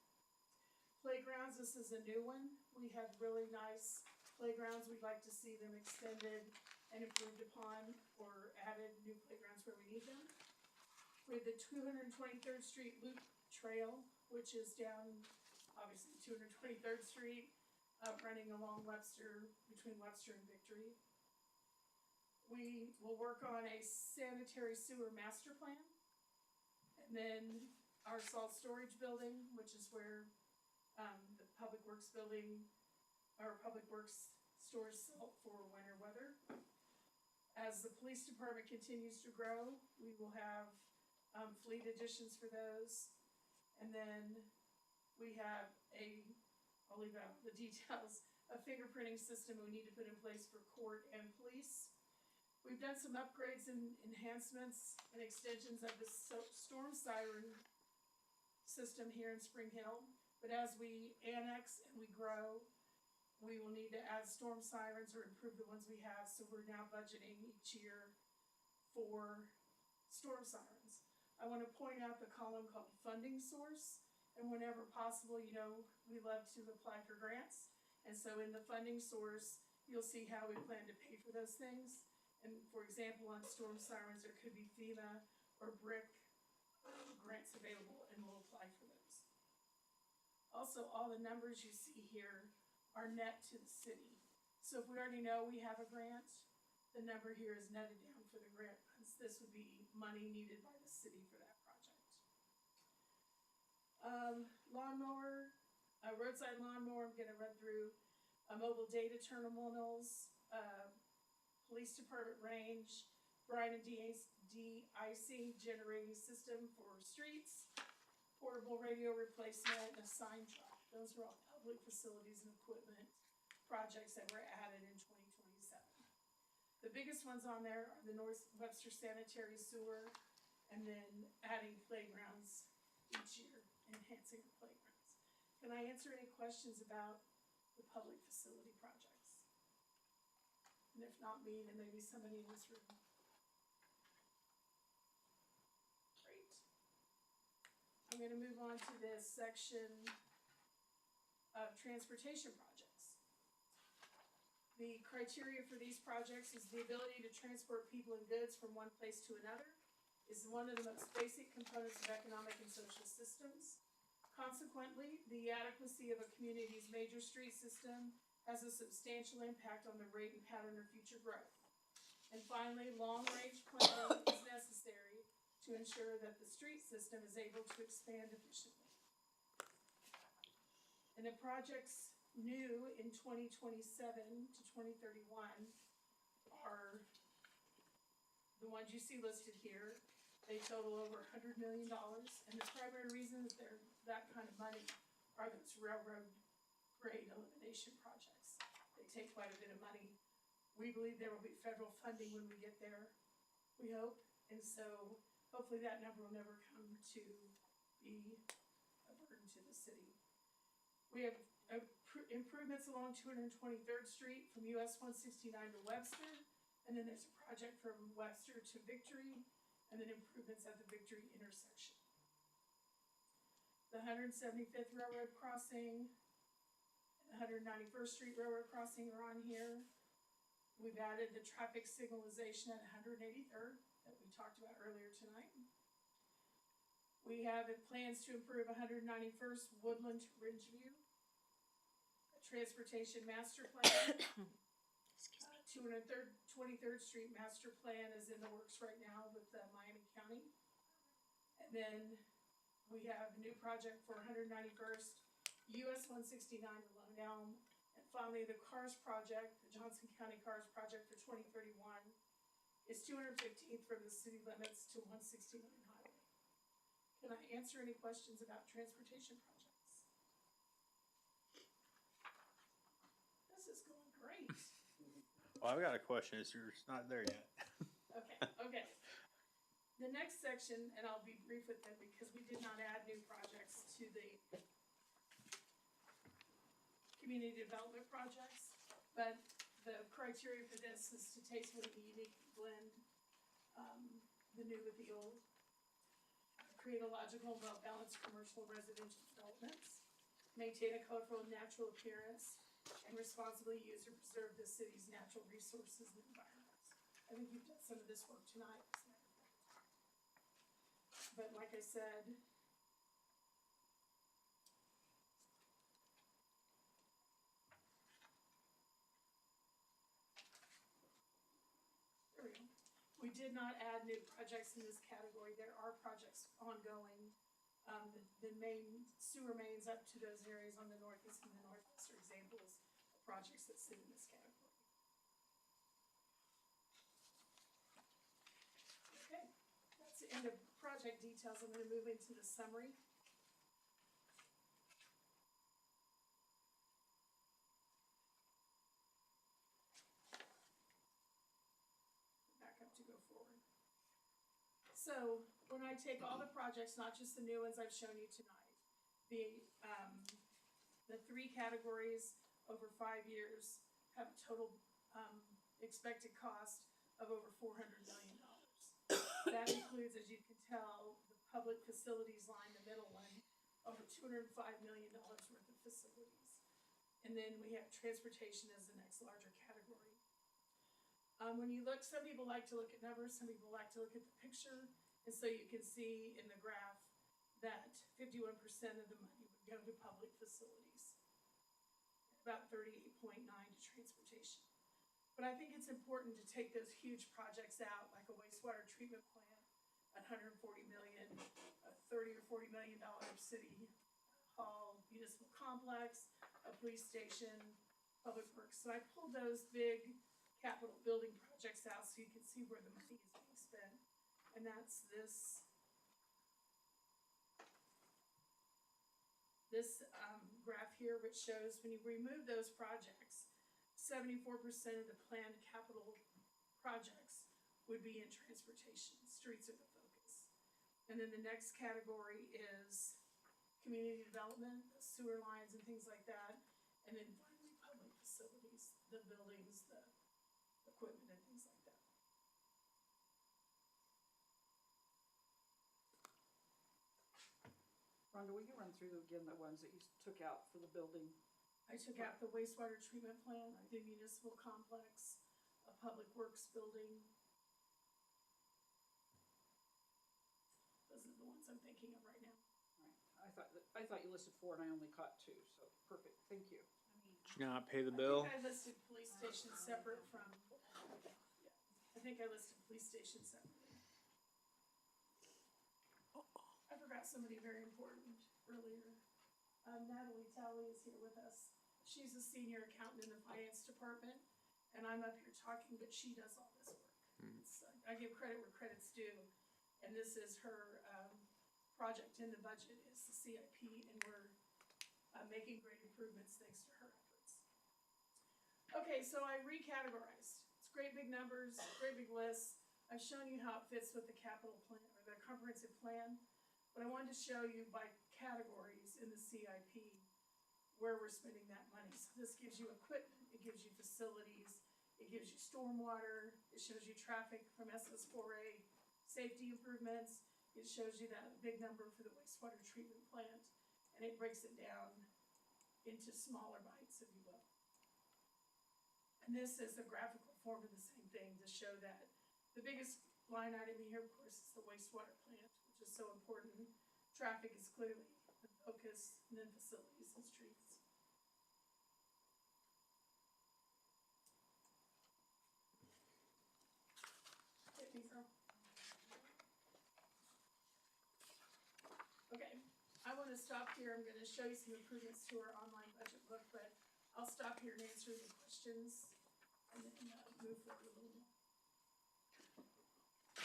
Playgrounds, this is a new one. We have really nice playgrounds. We'd like to see them extended and improved upon, or added new playgrounds where we need them. We have the 223rd Street Loop Trail, which is down, obviously, 223rd Street, running along Webster, between Webster and Victory. We will work on a sanitary sewer master plan. And then our salt storage building, which is where the Public Works building, or Public Works stores salt for winter weather. As the police department continues to grow, we will have fleet additions for those. And then we have I'll leave out the details, a fingerprinting system we need to put in place for court and police. We've done some upgrades and enhancements and extensions of the storm siren system here in Spring Hill. But as we annex and we grow, we will need to add storm sirens or improve the ones we have. So we're now budgeting each year for storm sirens. I want to point out the column called funding source. And whenever possible, we love to apply for grants. And so in the funding source, you'll see how we plan to pay for those things. And for example, on storm sirens, there could be FEMA or BRIC grants available, and we'll apply for those. Also, all the numbers you see here are net to the city. So if we already know we have a grant, the number here is netted down for the grant funds. This would be money needed by the city for that project. Lawnmower, roadside lawnmower, I'm gonna run through mobile data terminals, police department range, brine and de-icing generating system for streets, portable radio replacement, and a sign truck. Those are all public facilities and equipment projects that were added in 2027. The biggest ones on there are the North Webster Sanitary Sewer, and then adding playgrounds each year, enhancing the playgrounds. Can I answer any questions about the public facility projects? And if not me, then maybe somebody in this room. Great. I'm gonna move on to this section of transportation projects. The criteria for these projects is the ability to transport people and goods from one place to another is one of the most basic components of economic and social systems. Consequently, the adequacy of a community's major street system has a substantial impact on the rate and pattern of future growth. And finally, long-range planning is necessary to ensure that the street system is able to expand efficiently. And the projects new in 2027 to 2031 are the ones you see listed here. They total over $100 million, and the primary reason that they're that kind of money are those railroad grade elimination projects. They take quite a bit of money. We believe there will be federal funding when we get there, we hope, and so hopefully that number will never come to be a burden to the city. We have improvements along 223rd Street from US 169 to Webster, and then there's a project from Webster to Victory, and then improvements at the Victory intersection. The 175th Railroad Crossing, and the 191st Street Railroad Crossing are on here. We've added the traffic signalization at 183rd that we talked about earlier tonight. We have plans to improve 191st Woodland to Ridgeview. A transportation master plan. 23rd Street master plan is in the works right now with Miami County. And then we have a new project for 191st, US 169 to Lone Elm. And finally, the CARS project, the Johnson County CARS project for 2031 is 215th from the city limits to 169 highway. Can I answer any questions about transportation projects? This is going great. Well, I've got a question, it's not there yet. Okay. The next section, and I'll be brief with them because we did not add new projects to the community development projects, but the criteria for this is to tastefully unique blend the new with the old, create a logical, well-balanced commercial and residential developments, maintain a colorful and natural appearance, and responsibly use or preserve the city's natural resources and environments. I think you've done some of this work tonight, as a matter of fact. But like I said, there we go. We did not add new projects in this category. There are projects ongoing. The main sewer mains up to those areas on the northeast and the northwest are examples of projects that sit in this category. Okay, that's the end of project details. I'm gonna move into the summary. Back up to go forward. So when I take all the projects, not just the new ones I've shown you tonight, the three categories over 5 years have a total expected cost of over $400 million. That includes, as you can tell, the public facilities line, the middle one, over $205 million worth of facilities. And then we have transportation as the next larger category. When you look, some people like to look at numbers, some people like to look at the picture. And so you can see in the graph that 51% of the money would go to public facilities, about 38.9 to transportation. But I think it's important to take those huge projects out, like a wastewater treatment plant at $140 million, a $30 or $40 million city hall municipal complex, a police station, public works. So I pulled those big capital building projects out so you can see where the money is being spent. And that's this graph here, which shows when you remove those projects, 74% of the planned capital projects would be in transportation. Streets are the focus. And then the next category is community development, the sewer lines and things like that. And then finally, public facilities, the buildings, the equipment and things like that. Rhonda, will you run through again the ones that you took out for the building? I took out the wastewater treatment plant, the municipal complex, a public works building. Those are the ones I'm thinking of right now. Right. I thought you listed 4 and I only caught 2, so perfect, thank you. Did you not pay the bill? I think I listed police station separate from, I think I listed police station separately. I forgot somebody very important earlier. Natalie Talley is here with us. She's a senior accountant in the finance department, and I'm up here talking, but she does all this work. I give credit where credit's due, and this is her project in the budget is the CIP, and we're making great improvements thanks to her efforts. Okay, so I recategorized. It's great big numbers, great big lists. I've shown you how it fits with the capital plan or the comprehensive plan. But I wanted to show you by categories in the CIP where we're spending that money. So this gives you equipment, it gives you facilities, it gives you stormwater, it shows you traffic from SS4A, safety improvements, it shows you that big number for the wastewater treatment plant, and it breaks it down into smaller bites, if you will. And this is a graphical form of the same thing to show that the biggest line item here, of course, is the wastewater plant, which is so important. Traffic is clearly the focus, and then facilities and streets. Hit me, girl. Okay, I want to stop here. I'm going to show you some improvements to our online budget book, but I'll stop here and answer the questions and then move forward a little more.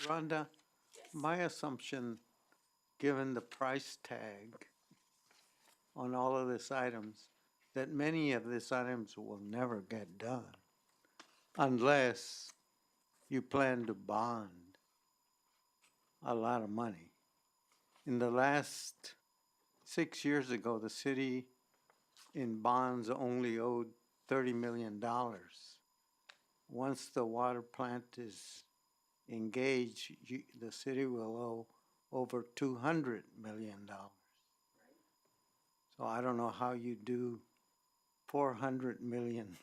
Rhonda, Yes. my assumption, given the price tag on all of these items, that many of these items will never get done unless you plan to bond a lot of money. In the last 6 years ago, the city in bonds only owed $30 million. Once the water plant is engaged, the city will owe over $200 million. So I don't know how you do $400 million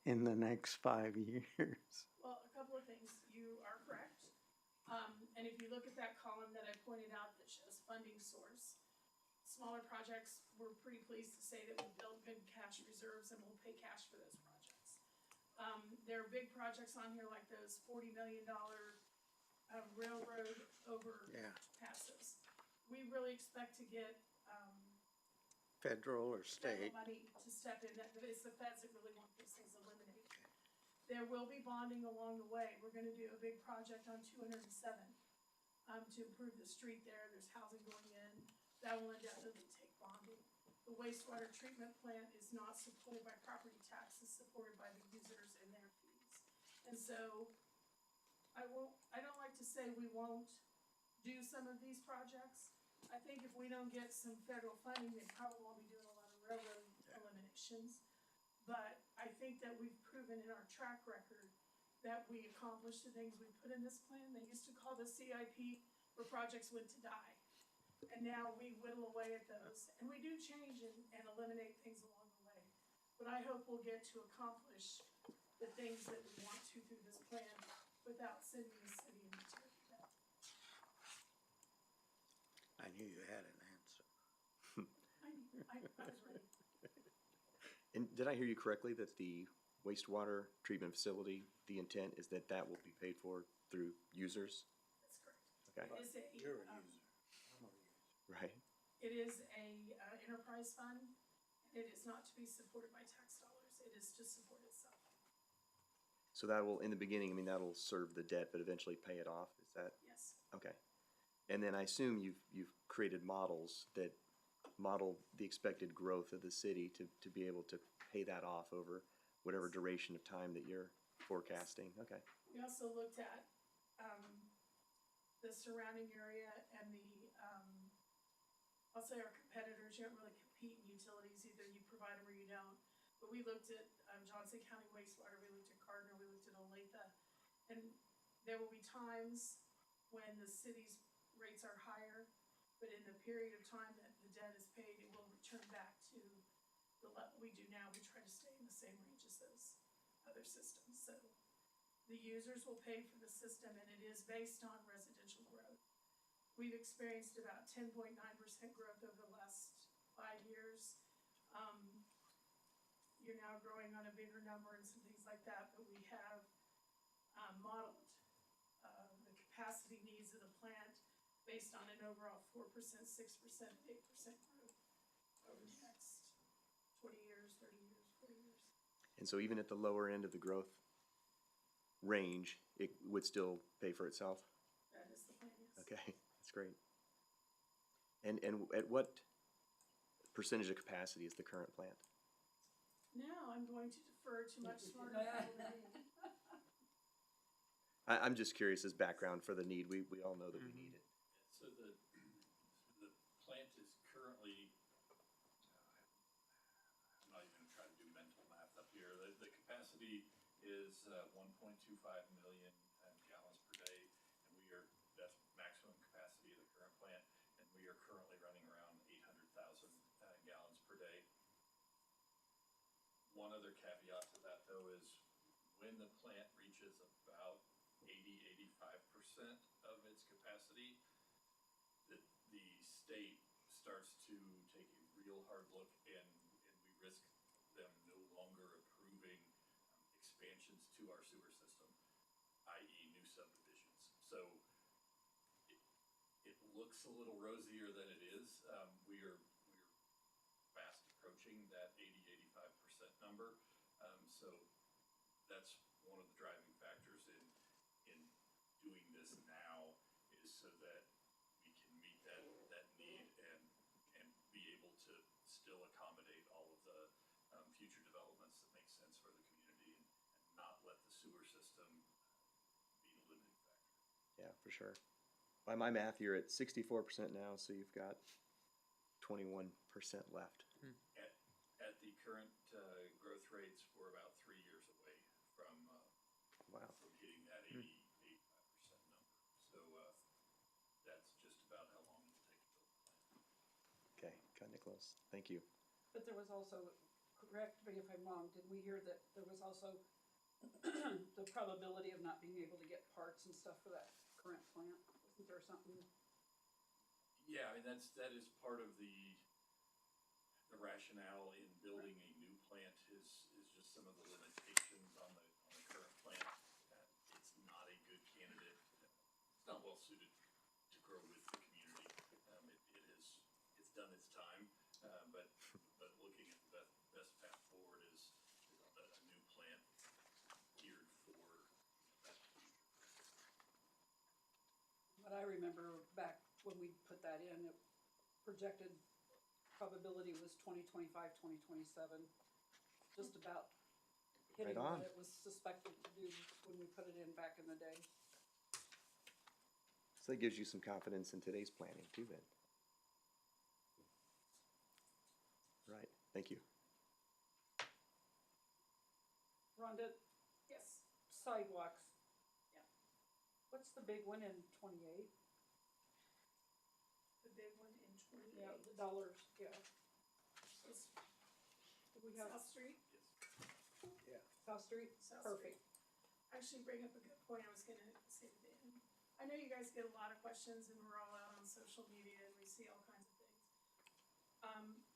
in the next 5 years. Well, a couple of things. You are correct. And if you look at that column that I pointed out that shows funding source, smaller projects, we're pretty pleased to say that we build good cash reserves and we'll pay cash for those projects. There are big projects on here like those $40 million railroad overpasses. We really expect to get Federal or state? federal money to step in. It's the feds that really want these things eliminated. There will be bonding along the way. We're gonna do a big project on 207 to improve the street there. There's housing going in. That will indefinitely take bonding. The wastewater treatment plant is not supported by property taxes, supported by the users and their fees. And so I don't like to say we won't do some of these projects. I think if we don't get some federal funding, they probably won't be doing a lot of railroad eliminations. But I think that we've proven in our track record that we accomplish the things we put in this plan. They used to call the CIP where projects went to die. And now we whittle away at those. And we do change and eliminate things along the way. But I hope we'll get to accomplish the things that we want to through this plan without sending the city into terrible debt. I knew you had an answer. I was ready. And did I hear you correctly that the wastewater treatment facility, the intent is that that will be paid for through users? That's correct. Okay, It is a, You're a user. I'm a user. right. it is a enterprise fund. It is not to be supported by tax dollars. It is to support itself. So that will, in the beginning, I mean, that'll serve the debt, but eventually pay it off, is that? Yes. Okay. And then I assume you've created models that model the expected growth of the city to be able to pay that off over whatever duration of time that you're forecasting. Okay. We also looked at, the surrounding area and I'll say our competitors. You don't really compete in utilities, either you provide them or you don't. But we looked at, Johnson County wastewater, we looked at Gardner, we looked at Olathe. And there will be times when the city's rates are higher, but in the period of time that the debt is paid, it will return back to the level we do now. We try to stay in the same range as those other systems. So the users will pay for the system, and it is based on residential growth. We've experienced about 10.9% growth over the last 5 years. You're now growing on a bigger number and some things like that, but we have modeled the capacity needs of the plant based on an overall 4%, 6%, 8% growth over the next 20 years, 30 years, 40 years. And so even at the lower end of the growth range, it would still pay for itself? That is the plan, yes. Okay, that's great. And at what percentage of capacity is the current plant? Now I'm going to defer to much smarter people than me. I'm just curious as background for the need. We all know that we need it. So the plant is currently, I'm not even gonna try to do mental math up here. The capacity is 1.25 million gallons per day, and that's maximum capacity of the current plant, and we are currently running around 800,000 gallons per day. One other caveat to that, though, is when the plant reaches about 85% of its capacity, the state starts to take a real hard look, and we risk them no longer approving expansions to our sewer system, i.e. new subdivisions. So it looks a little rosier than it is. We're fast approaching that 85% number. So that's one of the driving factors in doing this now, is so that we can meet that need and be able to still accommodate all of the future developments that make sense for the community, and not let the sewer system be the limiting factor. Yeah, for sure. By my math, you're at 64% now, so you've got 21% left. At the current growth rates, we're about 3 years away from from hitting that 85% number. So that's just about how long it'll take to build the plant. Okay, kind of close. Thank you. But there was also, correct me if I'm wrong, did we hear that there was also the probability of not being able to get parts and stuff for that current plant? Wasn't there something? Yeah, I mean, that is part of the rationale in building a new plant is just some of the limitations on the current plant. It's not a good candidate. It's not well suited to grow with the community. It's done its time, but looking at the best path forward is a new plant geared for that future. What I remember back when we put that in, it projected probability was 2025, 2027, just about hitting Right on. what it was suspected to do when we put it in back in the day. So that gives you some confidence in today's planning too, then. Right, thank you. Rhonda, Yes. sidewalks. Yeah. What's the big one in 28? The big one in 28. Yeah, the dollars, yeah. Is Do we have South Street. South Street? South Perfect. Actually bring up a good point I was gonna say to Dan. I know you guys get a lot of questions and we're all out on social media and we see all kinds of things.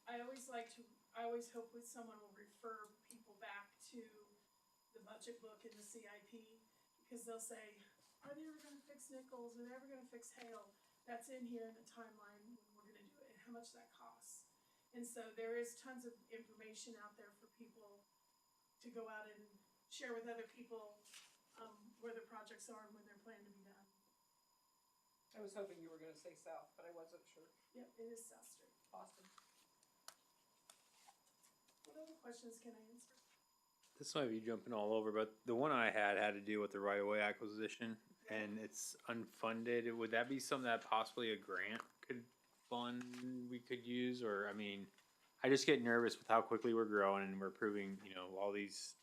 I always hope that someone will refer people back to the budget book and the CIP, because they'll say, are they ever gonna fix Nichols, are they ever gonna fix Hale? That's in here in the timeline when we're gonna do it, and how much that costs. And so there is tons of information out there for people to go out and share with other people, where the projects are and when they're planned to be done. I was hoping you were gonna say south, but I wasn't sure. Yep, it is South Street. Austin. What other questions can I answer? This might be jumping all over, but the one I had to do with the right-of-way acquisition, and it's unfunded. Would that be something that possibly a grant could fund, we could use? Or, I mean, I just get nervous with how quickly we're growing and we're approving, all these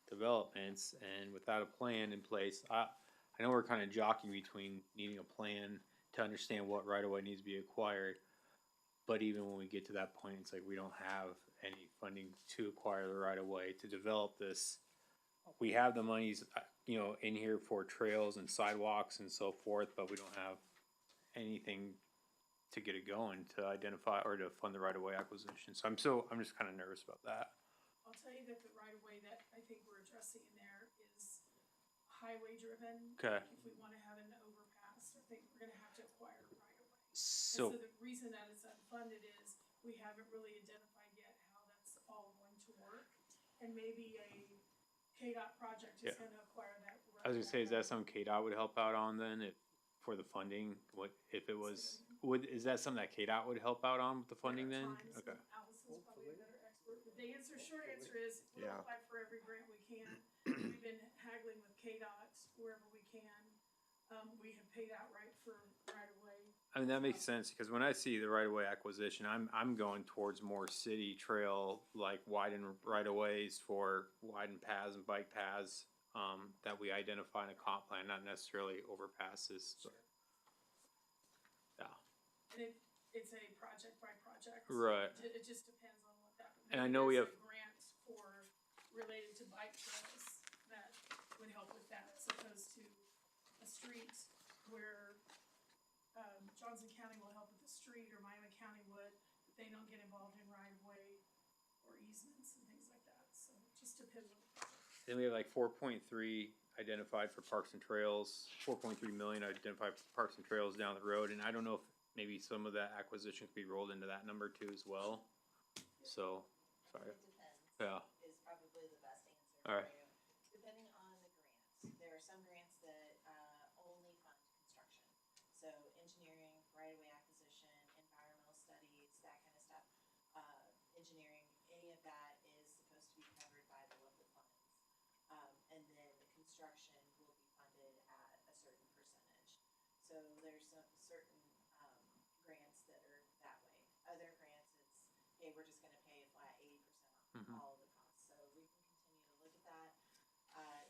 developments, and without a plan in place. I know we're kind of jockeying between needing a plan to understand what right-of-way needs to be acquired, but even when we get to that point, it's like we don't have any funding to acquire the right-of-way to develop this. We have the monies, in here for trails and sidewalks and so forth, but we don't have anything to get it going to identify or to fund the right-of-way acquisition. So I'm just kind of nervous about that. I'll tell you that the right of way that I think we're addressing in there is highway driven. Okay. If we wanna have an overpass, I think we're gonna have to acquire a right of way. So- And so the reason that it's unfunded is we haven't really identified yet how that's all going to work. And maybe a KDOT project is Yeah. gonna acquire that. I was gonna say, is that something KDOT would help out on then, if, for the funding? What, if it was, is that something that KDOT would help out on with the funding then? Okay. Allison's probably a better expert, but the short answer is, we'll Yeah. apply for every grant we can. We've been haggling with KDOT wherever we can. We have paid outright for right of way. I mean, that makes sense, because when I see the right-of-way acquisition, I'm going towards more city trail, like widen right-of-ways for widened paths and bike paths, that we identify in a comp plan, not necessarily overpasses, but, yeah. And it's a project by project. Right. It just depends on what that. And I know we there's have- a grant for, related to bike trails that would help with that, as opposed to a street where, Johnson County will help with the street, or Miami County would, but they don't get involved in right of way or easements and things like that, so it just depends on the project. Then we have like 4.3 identified for parks and trails, 4.3 million identified for parks and trails down the road, and I don't know if maybe some of that acquisition could be rolled into that number too as well. So, sorry. Yeah. Is probably the best answer All right. for you. Depending on the grants, there are some grants that, only fund construction. So engineering, right-of-way acquisition, environmental studies, that kind of stuff. Engineering, any of that is supposed to be covered by the local funds. And then the construction will be funded at a certain percentage. So there's some certain, grants that are that way. Other grants, it's, hey, we're just gonna pay a flat 80% Mhm. off all of the costs. So we can continue to look at that.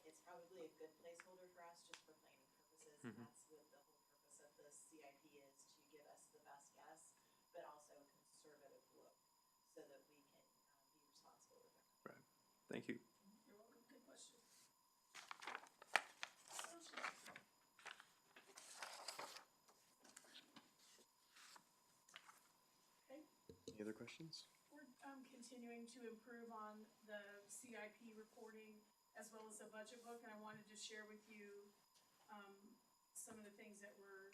It's probably a good placeholder for us just for planning purposes. And Mhm. that's what the whole purpose of the CIP is, to give us the best guess, but also a conservative look so that we can, be responsible with our money. Right. Thank you. You're welcome, good question. Okay. Any other questions? We're, continuing to improve on the CIP reporting as well as the budget book, and I wanted to share with you, some of the things that we're,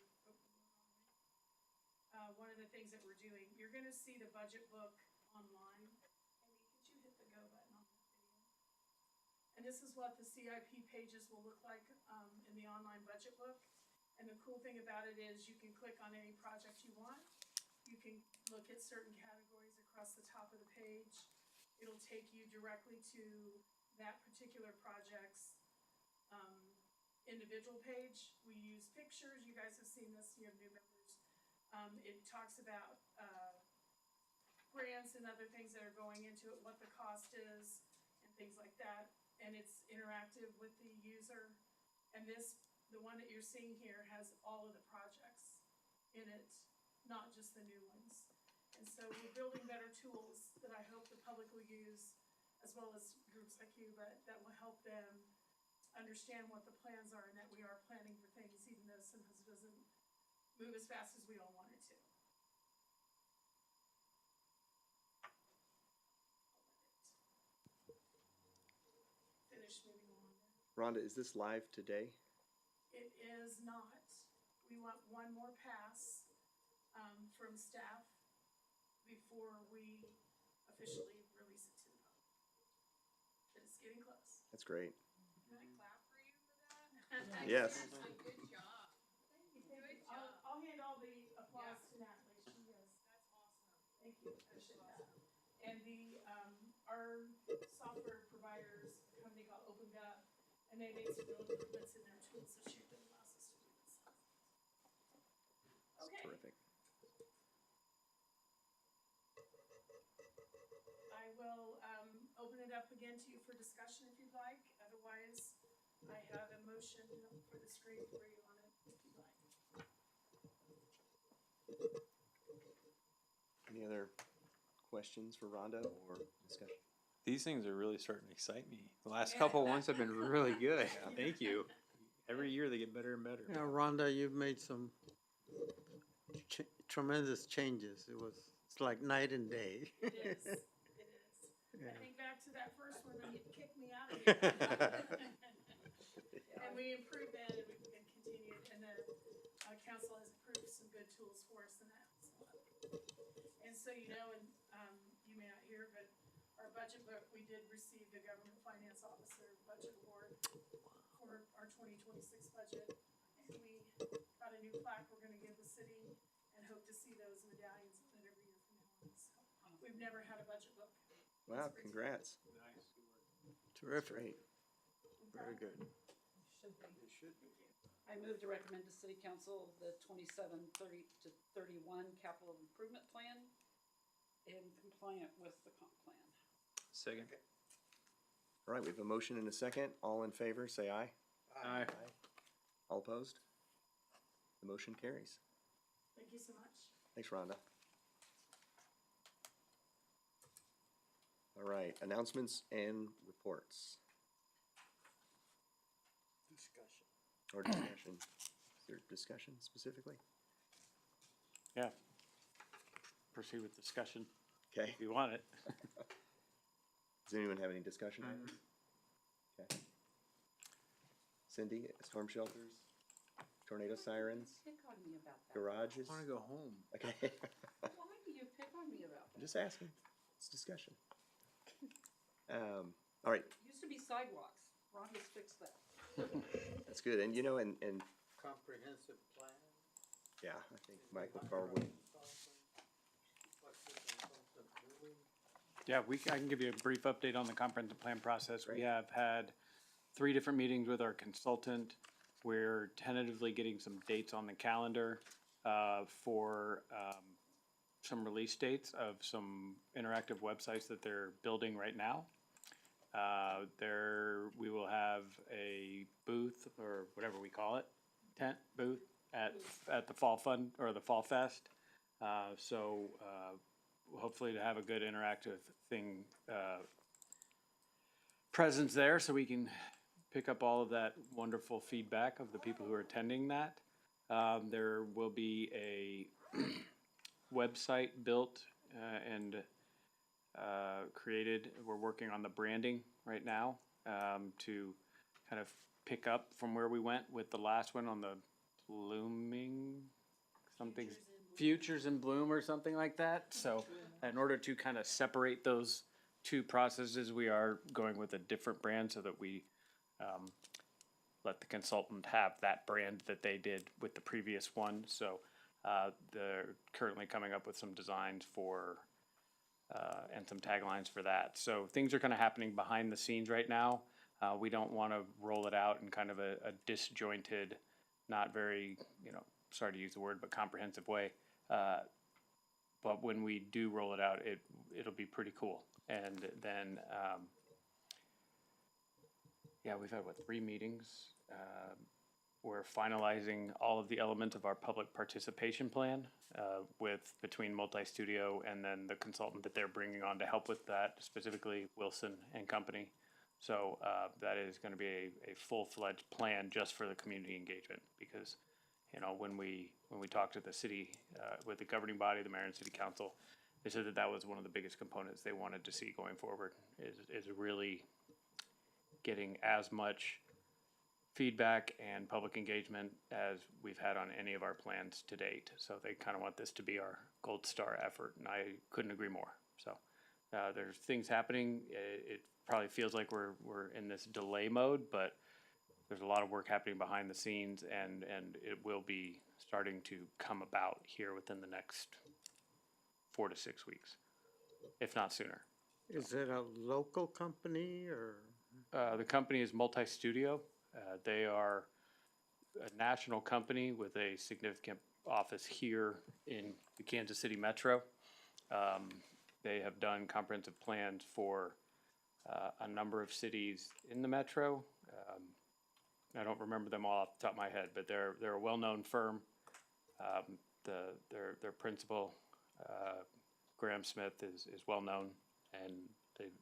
one of the things that we're doing. You're gonna see the budget book online. Amy, could you hit the go button on that video? And this is what the CIP pages will look like, in the online budget book. And the cool thing about it is you can click on any project you want. You can look at certain categories across the top of the page. It'll take you directly to that particular project's, individual page. We use pictures. You guys have seen this, you have new members. It talks about, grants and other things that are going into it, what the cost is, and things like that. And it's interactive with the user. And this, the one that you're seeing here, has all of the projects in it, not just the new ones. And so we're building better tools that I hope the public will use, as well as groups like you, but that will help them understand what the plans are and that we are planning for things, even though sometimes it doesn't move as fast as we all want it to. Finish moving on. Rhonda, is this live today? It is not. We want one more pass, from staff before we officially release it to the public. But it's getting close. That's great. Can I clap for you for that? Yes. Good job. I'll hand all the applause to Natalie. She is. That's awesome. Thank you. I appreciate that. And the, our software providers, a company called OpenGov, and they made some real improvements in their tools this year that allows us to do this. Okay. Terrific. I will, open it up again to you for discussion if you'd like. Otherwise, I have a motion for the screen for you on it if you'd like. Any other questions for Rhonda or discussion? These things are really starting to excite me. The last couple ones have been really good. Thank you. Every year they get better and better. Yeah, Rhonda, you've made some tremendous changes. It's like night and day. It is, it is. Yeah. I think back to that first one when you kicked me out of here. And we improved that and we've been continued, and the, council has approved some good tools for us in that. And so, you know, and, you may not hear, but our budget book, we did receive the Government Finance Officer Budget Award for our 2026 budget. And we got a new plaque we're gonna give the city and hope to see those medallions on it every year from now on. So we've never had a budget book Wow, congrats. Terrific. Great. Very good. Should be. I move to recommend to city council the 27-30 to 31 capital improvement plan in compliant with the comp plan. Second. All right, we have a motion and a second. All in favor, say aye. Aye. All opposed? The motion carries. Thank you so much. Thanks, Rhonda. All right, announcements and reports. Discussion. Or discussion. Is there discussion specifically? Yeah. Proceed with discussion Okay. if you want it. Does anyone have any discussion? Okay. Cindy, storm shelters, tornado sirens, Pick on me about that. garages? I wanna go home. Okay. Why do you pick on me about I'm that? just asking. It's discussion. All right, Used to be sidewalks. Rhonda's fixed that. that's good. And you know, and Comprehensive plan. yeah, I think Michael probably, Yeah, I can give you a brief update on the comprehensive plan process. We Great. have had 3 different meetings with our consultant. We're tentatively getting some dates on the calendar for some release dates of some interactive websites that they're building right now. We will have a booth, or whatever we call it, tent booth at the Fall Fun, or the Fall Fest. Hopefully to have a good interactive thing, presence there, so we can pick up all of that wonderful feedback of the people who are attending that. There will be a website built and created. We're working on the branding right now to kind of pick up from where we went with the last one on the blooming something, futures in bloom or something like that. So in order to kind of separate those two processes, we are going with a different brand so that we let the consultant have that brand that they did with the previous one. So they're currently coming up with some designs for and some taglines for that. So things are kind of happening behind the scenes right now. We don't want to roll it out in kind of a disjointed, not very, sorry to use the word, but comprehensive way. But when we do roll it out, it'll be pretty cool. And then, we've had 3 meetings. We're finalizing all of the elements of our public participation plan between Multi-Studio and then the consultant that they're bringing on to help with that, specifically Wilson and Company. So that is going to be a full-fledged plan just for the community engagement, because when we talked to the city, with the governing body, the mayor and city council, they said that was one of the biggest components they wanted to see going forward, is really getting as much feedback and public engagement as we've had on any of our plans to date. So they kind of want this to be our gold star effort, and I couldn't agree more. So there's things happening. It probably feels like we're in this delay mode, but there's a lot of work happening behind the scenes, and it will be starting to come about here within the next 4 to 6 weeks, if not sooner. Is it a local company or? The company is Multi-Studio. They are a national company with a significant office here in the Kansas City Metro. They have done comprehensive plans for a number of cities in the Metro. I don't remember them all off the top of my head, but they're a well-known firm. Their principal, Graham Smith, is well-known, and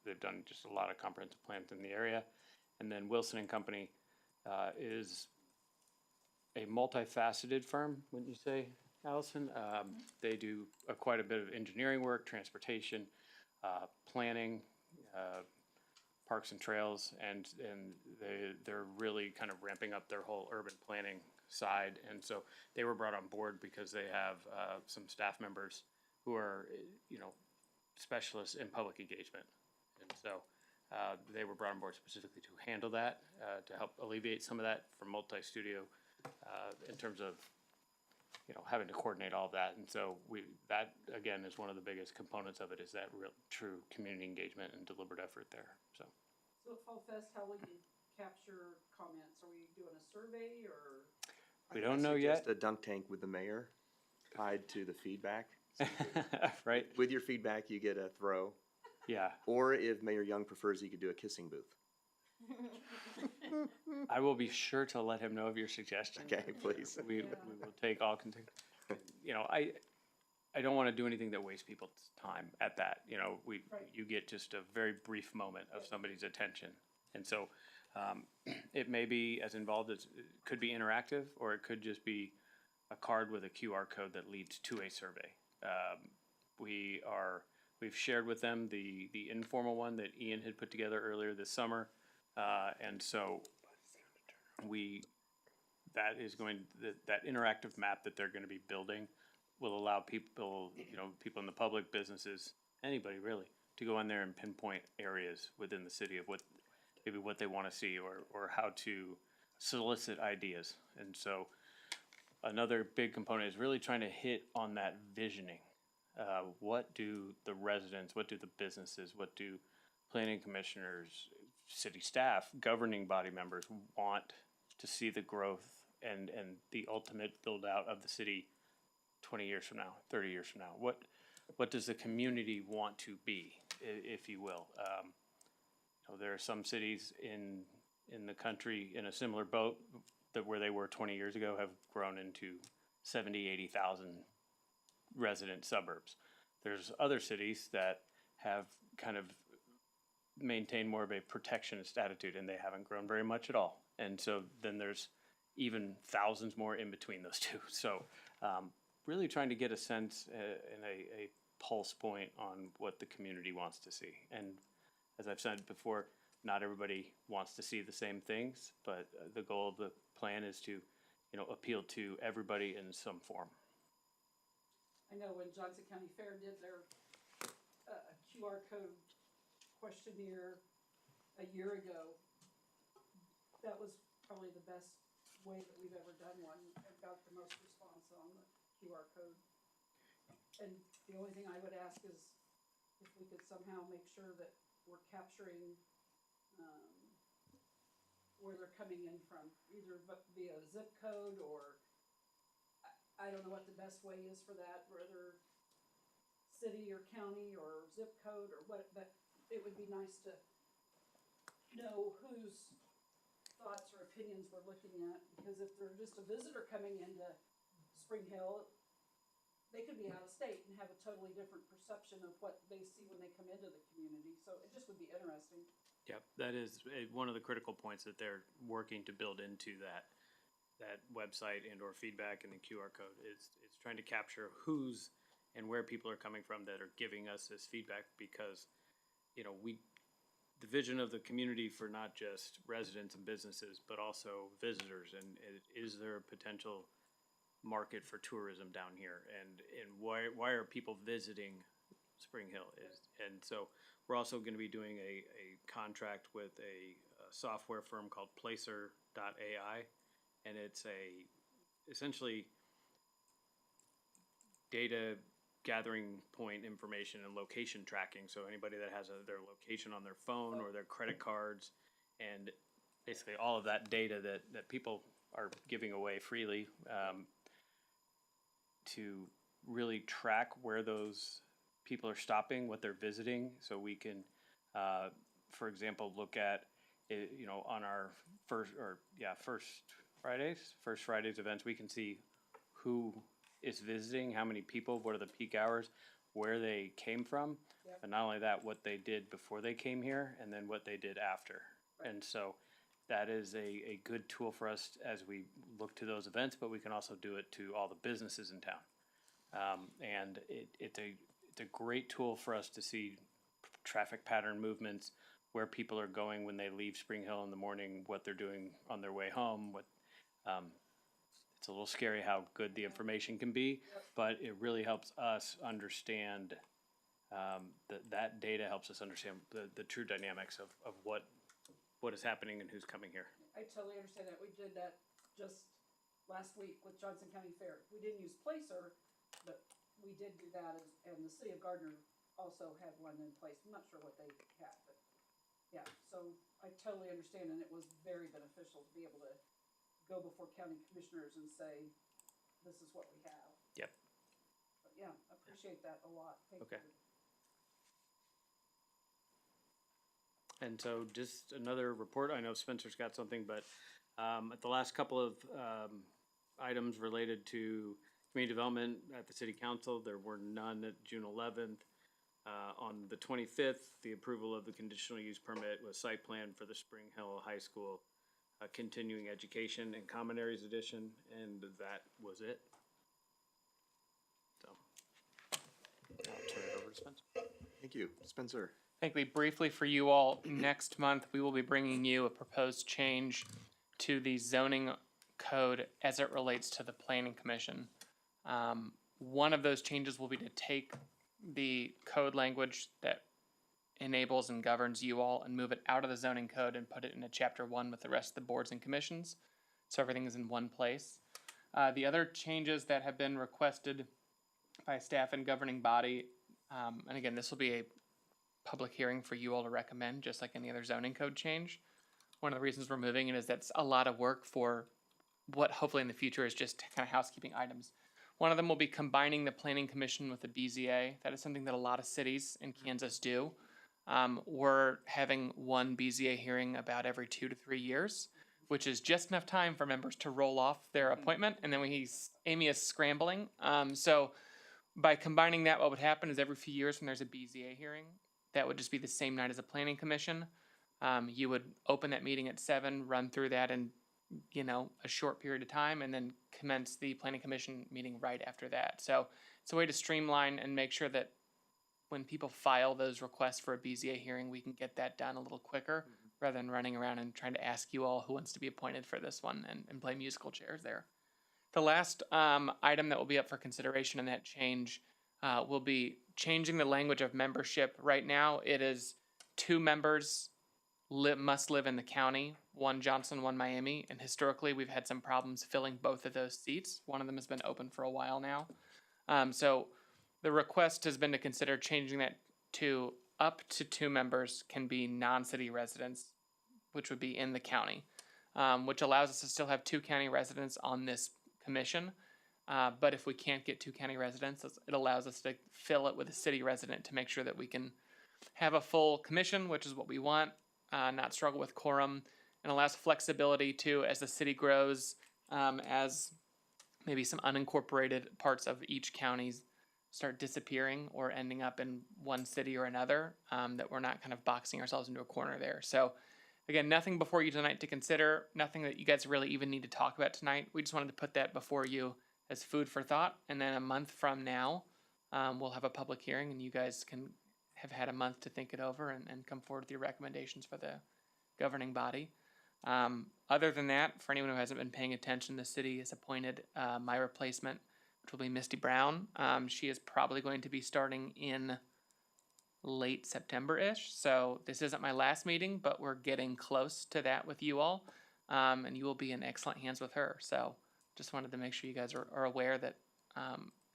they've done just a lot of comprehensive plans in the area. And then Wilson and Company is a multifaceted firm, wouldn't you say, Allison? They do quite a bit of engineering work, transportation, planning, parks and trails, and they're really kind of ramping up their whole urban planning side. And so they were brought on board because they have some staff members who are, specialists in public engagement. And so they were brought on board specifically to handle that, to help alleviate some of that from Multi-Studio in terms of having to coordinate all of that. And so that again is one of the biggest components of it, is that real true community engagement and deliberate effort there. So at Fall Fest, how will you capture comments? Are we doing a survey or? we don't know yet. Just a dunk tank with the mayor tied to the feedback. Right. With your feedback, you get a throw. Yeah. Or if Mayor Young prefers, you could do a kissing booth. I will be sure to let him know of your suggestion. Okay, please. We will take all I don't want to do anything that wastes people's time at that. You get just a very brief moment of somebody's attention. And so it may be as involved as, it could be interactive, or it could just be a card with a QR code that leads to a survey. We've shared with them the informal one that Ian had put together earlier this summer. And so that interactive map that they're going to be building will allow people, people in the public, businesses, anybody really, to go in there and pinpoint areas within the city of what they want to see, or how to solicit ideas. And so another big component is really trying to hit on that visioning. What do the residents, what do the businesses, what do planning commissioners, city staff, governing body members want to see the growth and the ultimate build out of the city 20 years from now, 30 years from now? What does the community want to be, if you will? There are some cities in the country in a similar boat where they were 20 years ago have grown into 70, 80,000 resident suburbs. There's other cities that have kind of maintained more of a protectionist attitude, and they haven't grown very much at all. And so then there's even thousands more in between those two. So really trying to get a sense and a pulse point on what the community wants to see. And as I've said before, not everybody wants to see the same things, but the goal of the plan is to, appeal to everybody in some form. I know when Johnson County Fair did their QR code questionnaire a year ago, that was probably the best way that we've ever done one, and got the most response on the QR code. And the only thing I would ask is if we could somehow make sure that we're capturing where they're coming in from, either via zip code, or I don't know what the best way is for that, whether city or county or zip code or what, but it would be nice to know whose thoughts or opinions we're looking at, because if they're just a visitor coming into Spring Hill, they could be out of state and have a totally different perception of what they see when they come into the community. So it just would be interesting. Yep, that is one of the critical points that they're working to build into that website and or feedback and the QR code. It's trying to capture who's and where people are coming from that are giving us this feedback, because the vision of the community for not just residents and businesses but also visitors, and is there a potential market for tourism down here, and why are people visiting Spring Hill? And so we're also going to be doing a contract with a software firm called Placer.ai, and it's essentially data gathering point information and location tracking. So anybody that has their location on their phone or their credit cards, and basically all of that data that people are giving away freely, to really track where those people are stopping, what they're visiting, so we can, for example, look at, on our first Fridays events, we can see who is visiting, how many people, what are the peak hours, where they came from, but not only that, what they did before they came here, and then what they did after. And so that is a good tool for us as we look to those events, but we can also do it to all the businesses in town. And it's a great tool for us to see traffic pattern movements, where people are going when they leave Spring Hill in the morning, what they're doing on their way home. It's a little scary how good the information can be, but it really helps us understand, that data helps us understand the true dynamics of what is happening and who's coming here. I totally understand that. We did that just last week with Johnson County Fair. We didn't use Placer, but we did do that, and the city of Gardner also had one in place. I'm not sure what they had, but yeah, so I totally understand, and it was very beneficial to be able to go before county commissioners and say, this is what we have. Yep. But yeah, I appreciate that a lot. Thank Okay. you. And so just another report, I know Spencer's got something, but at the last couple of items related to community development at the city council, there were none at June 11th. On the 25th, the approval of the conditional use permit with site plan for the Spring Hill High School continuing education and common areas addition, and that was it. So I'll turn it over to Spencer. Thank you. Spencer? Thankfully, briefly for you all, next month we will be bringing you a proposed change to the zoning code as it relates to the planning commission. One of those changes will be to take the code language that enables and governs you all and move it out of the zoning code and put it into chapter 1 with the rest of the boards and commissions, so everything is in one place. The other changes that have been requested by staff and governing body, and again, this will be a public hearing for you all to recommend, just like any other zoning code change. One of the reasons we're moving it is that's a lot of work for what hopefully in the future is just kind of housekeeping items. One of them will be combining the planning commission with the BZA. That is something that a lot of cities in Kansas do. We're having one BZA hearing about every 2 to 3 years, which is just enough time for members to roll off their appointment, and then Amy is scrambling. So by combining that, what would happen is every few years when there's a BZA hearing, that would just be the same night as a planning commission. You would open that meeting at 7, run through that in, a short period of time, and then commence the planning commission meeting right after that. So it's a way to streamline and make sure that when people file those requests for a BZA hearing, we can get that done a little quicker rather than running around and trying to ask you all who wants to be appointed for this one and play musical chairs there. The last item that will be up for consideration in that change will be changing the language of membership. Right now, it is 2 members must live in the county, 1 Johnson, 1 Miami, and historically we've had some problems filling both of those seats. One of them has been open for a while now. So the request has been to consider changing that to up to 2 members can be non-city residents, which would be in the county, which allows us to still have 2 county residents on this commission. But if we can't get 2 county residents, it allows us to fill it with a city resident to make sure that we can have a full commission, which is what we want, not struggle with quorum, and allows flexibility too as the city grows, as maybe some unincorporated parts of each county start disappearing or ending up in one city or another, that we're not kind of boxing ourselves into a corner there. So again, nothing before you tonight to consider, nothing that you guys really even need to talk about tonight. We just wanted to put that before you as food for thought, and then a month from now, we'll have a public hearing and you guys can have had a month to think it over and come forward with your recommendations for the governing body. Other than that, for anyone who hasn't been paying attention, the city has appointed my replacement, which will be Misty Brown. She is probably going to be starting in late September-ish, so this isn't my last meeting, but we're getting close to that with you all, and you will be in excellent hands with her. So just wanted to make sure you guys are aware that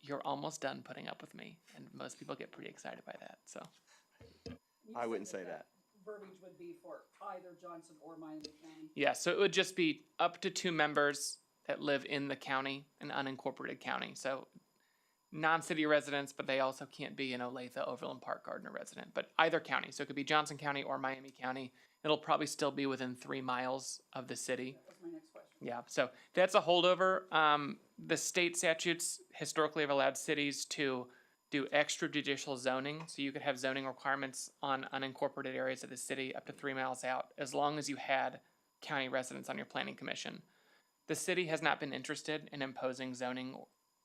you're almost done putting up with me, and most people get pretty excited by that. So I wouldn't say that. Verbiage would be for either Johnson or Miami County. yeah, so it would just be up to 2 members that live in the county, an unincorporated county. So non-city residents, but they also can't be an Olathe, Overland Park, Gardner resident, but either county. So it could be Johnson County or Miami County. It'll probably still be within 3 miles of the city. That was my next question. Yeah, so that's a holdover. The state statutes historically have allowed cities to do extrajudicial zoning. So you could have zoning requirements on unincorporated areas of the city up to 3 miles out, as long as you had county residents on your planning commission. The city has not been interested in imposing zoning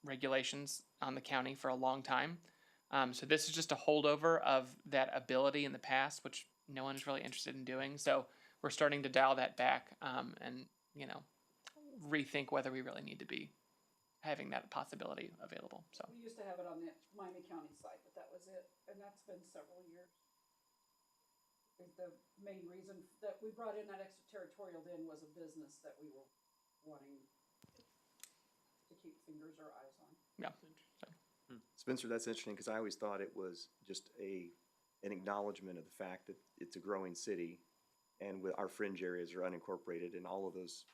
regulations on the county for a long time. So this is just a holdover of that ability in the past, which no one is really interested in doing. So we're starting to dial that back and, rethink whether we really need to be having that possibility available. So We used to have it on the Miami County side, but that was it, and that's been several years. I think the main reason that we brought in that extraterritorial then was a business that we were wanting keep fingers or eyes on. Yeah. Spencer, that's interesting, because I always thought it was just an acknowledgement of the fact that it's a growing city, and with our fringe areas are unincorporated, and all of those,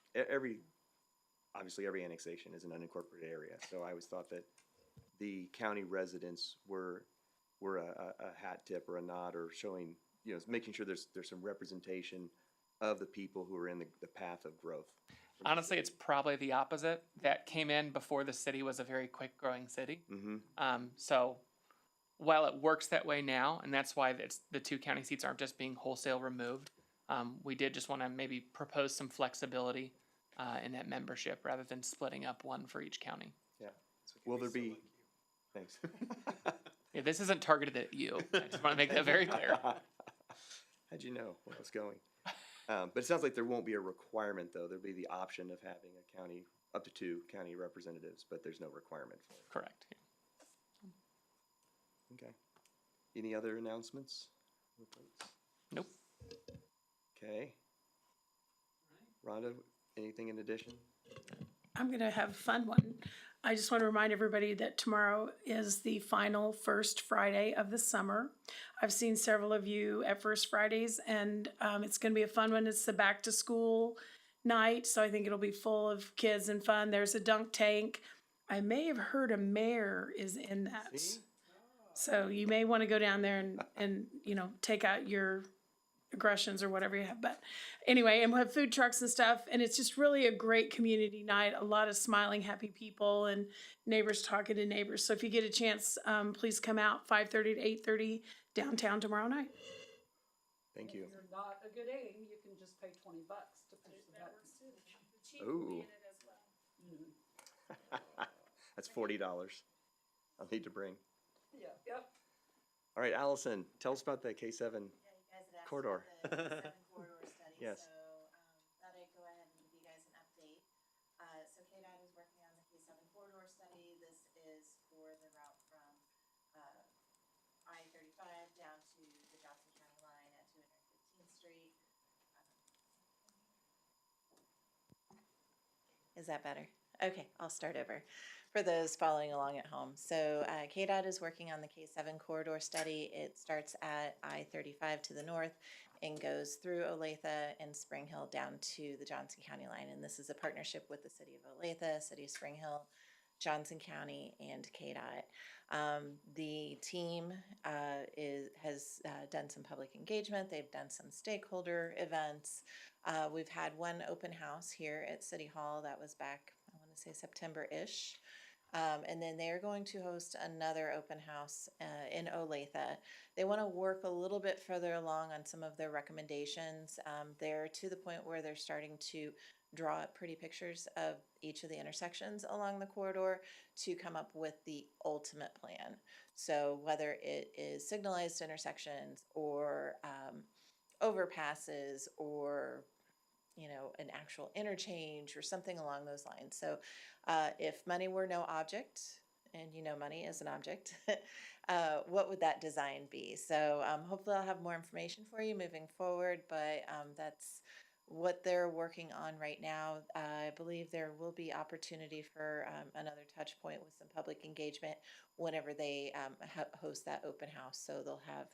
obviously every annexation is an unincorporated area, so I always thought that the county residents were a hat tip or a nod, or showing, making sure there's some representation of the people who are in the path of growth. Honestly, it's probably the opposite. That came in before the city was a very quick growing city. Mm-hmm. So while it works that way now, and that's why the 2 county seats aren't just being wholesale removed, we did just want to maybe propose some flexibility in that membership rather than splitting up one for each county. Yeah. Will there be? Thanks. Yeah, this isn't targeted at you. I just want to make that very clear. How'd you know where I was going? But it sounds like there won't be a requirement, though. There'll be the option of having a county, up to 2 county representatives, but there's no requirement for it. Correct. Okay. Any other announcements? Nope. Okay. Rhonda, anything in addition? I'm gonna have a fun one. I just want to remind everybody that tomorrow is the final First Friday of the summer. I've seen several of you at First Fridays, and it's gonna be a fun one. It's the back to school night, so I think it'll be full of kids and fun. There's a dunk tank. I may have heard a mayor is in that. See? So you may want to go down there and take out your aggressions or whatever you have. But anyway, and we'll have food trucks and stuff. And it's just really a great community night. A lot of smiling, happy people and neighbors talking to neighbors. So if you get a chance, please come out 5:30 to 8:30 downtown tomorrow night. Thank you. If you're not a good aim, you can just pay $20 to push the button. Ooh. That's $40. I'll need to bring. Yeah. Yep. All right, Allison, tell us about the K7 corridor. Corridor study. Yes. So, thought I'd go ahead and give you guys an update. So KDOT is working on the K7 corridor study. This is for the route from, I-35 down to the Johnson County line at 215th Street. Is that better? Okay, I'll start over for those following along at home. So KDOT is working on the K7 corridor study. It starts at I-35 to the north and goes through Olathe and Spring Hill down to the Johnson County line. And this is a partnership with the city of Olathe, city of Spring Hill, Johnson County, and KDOT. The team has done some public engagement. They've done some stakeholder events. We've had one open house here at City Hall. That was back, I want to say September-ish. And then they're going to host another open house in Olathe. They want to work a little bit further along on some of their recommendations. They're to the point where they're starting to draw up pretty pictures of each of the intersections along the corridor to come up with the ultimate plan. So whether it is signalized intersections or overpasses or an actual interchange or something along those lines. So if money were no object, and money is an object, what would that design be? So hopefully I'll have more information for you moving forward, but that's what they're working on right now. I believe there will be opportunity for another touch point with some public engagement whenever they host that open house. So they'll have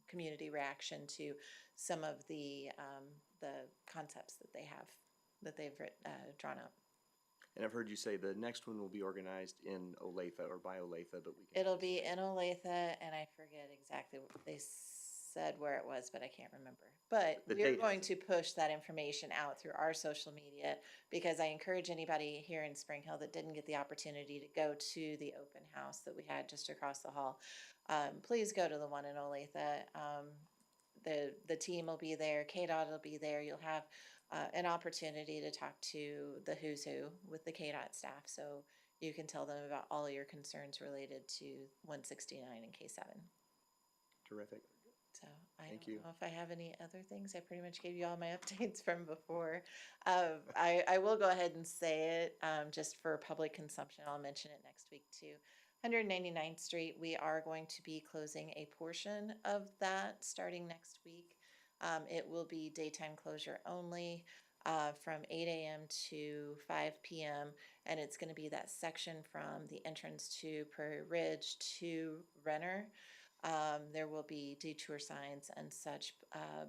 community reaction to some of the concepts that they've drawn up. And I've heard you say the next one will be organized in Olathe or by Olathe, but we can. It'll be in Olathe, and I forget exactly what they said where it was, but I can't remember. But we're going to push that information out through our social media, because I encourage anybody here in Spring Hill that didn't get the opportunity to go to the open house that we had just across the hall. Please go to the one in Olathe. The team will be there. KDOT will be there. You'll have an opportunity to talk to the who's who with the KDOT staff, so you can tell them about all your concerns related to 169 and K7. Terrific. So I don't know if I have any other things. I pretty much gave you all my updates from before. I will go ahead and say it just for public consumption. I'll mention it next week too. 199th Street, we are going to be closing a portion of that starting next week. It will be daytime closure only. from 8 a.m. to 5 p.m. And it's going to be that section from the entrance to Prairie Ridge to Renner. There will be detour signs and such,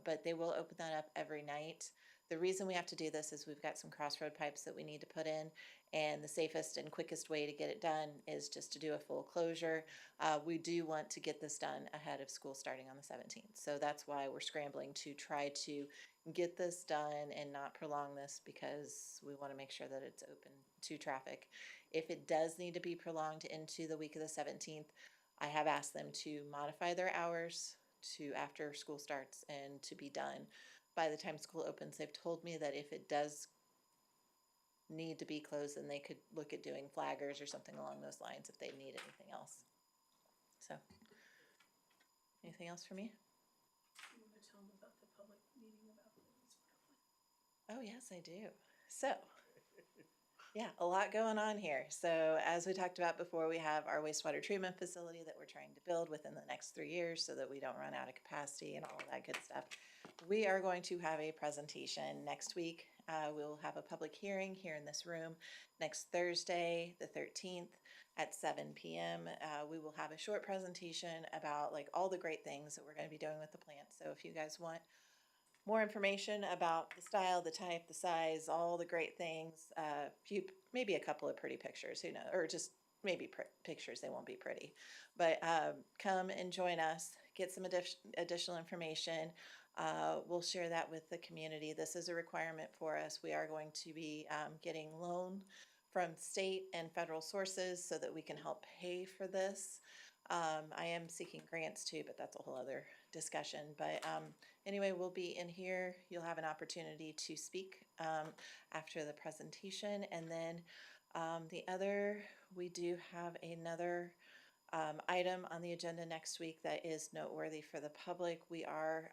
but they will open that up every night. The reason we have to do this is we've got some crossroad pipes that we need to put in, and the safest and quickest way to get it done is just to do a full closure. We do want to get this done ahead of school starting on the 17th. So that's why we're scrambling to try to get this done and not prolong this, because we want to make sure that it's open to traffic. If it does need to be prolonged into the week of the 17th, I have asked them to modify their hours to after school starts and to be done by the time school opens. They've told me that if it does need to be closed, then they could look at doing flaggers or something along those lines if they need anything else. So, anything else for me? You want to tell them about the public meeting about the wastewater plant? Oh, yes, I do. So, yeah, a lot going on here. So as we talked about before, we have our wastewater treatment facility that we're trying to build within the next 3 years so that we don't run out of capacity and all of that good stuff. We are going to have a presentation next week. We'll have a public hearing here in this room next Thursday, the 13th at 7 p.m. We will have a short presentation about like all the great things that we're going to be doing with the plant. So if you guys want more information about the style, the type, the size, all the great things, maybe a couple of pretty pictures, who knows, or just maybe pictures, they won't be pretty. But come and join us, get some additional information. We'll share that with the community. This is a requirement for us. We are going to be getting loan from state and federal sources so that we can help pay for this. I am seeking grants too, but that's a whole other discussion. But anyway, we'll be in here. You'll have an opportunity to speak after the presentation. And then we do have another item on the agenda next week that is noteworthy for the public. We are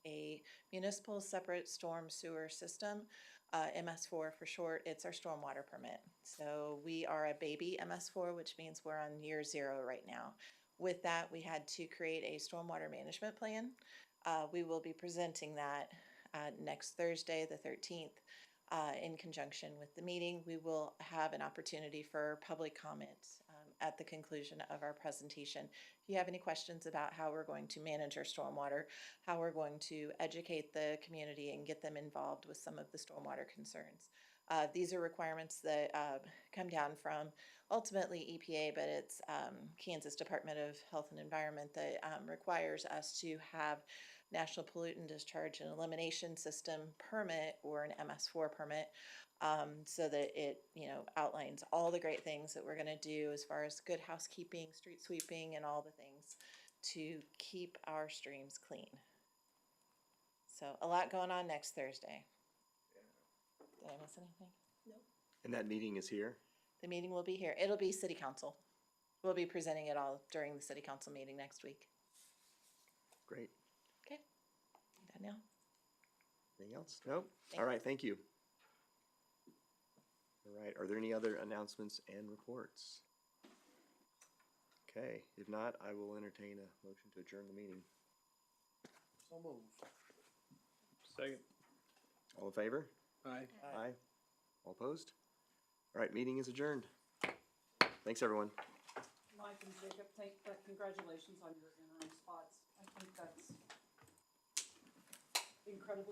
a municipal separate storm sewer system, MS4 for short. It's our stormwater permit. So we are a baby MS4, which means we're on year 0 right now. With that, we had to create a stormwater management plan. We will be presenting that next Thursday, the 13th, in conjunction with the meeting. We will have an opportunity for public comment at the conclusion of our presentation. If you have any questions about how we're going to manage our stormwater, how we're going to educate the community and get them involved with some of the stormwater concerns. These are requirements that come down from ultimately EPA, but it's Kansas Department of Health and Environment that requires us to have National Pollutant Discharge and Elimination System permit, or an MS4 permit, so that it outlines all the great things that we're going to do as far as good housekeeping, street sweeping, and all the things to keep our streams clean. So a lot going on next Thursday. Did I miss anything? Nope. And that meeting is here? The meeting will be here. It'll be city council. We'll be presenting it all during the city council meeting next week. Great. Okay. Done now? Anything else? Nope. All right, thank you. All right, are there any other announcements and reports? Okay, if not, I will entertain a motion to adjourn the meeting. So move. Second. All in favor? Aye. Aye. All opposed? All right, meeting is adjourned. Thanks, everyone. Mike and Jacob, congratulations on your interim spots. I think that's incredibly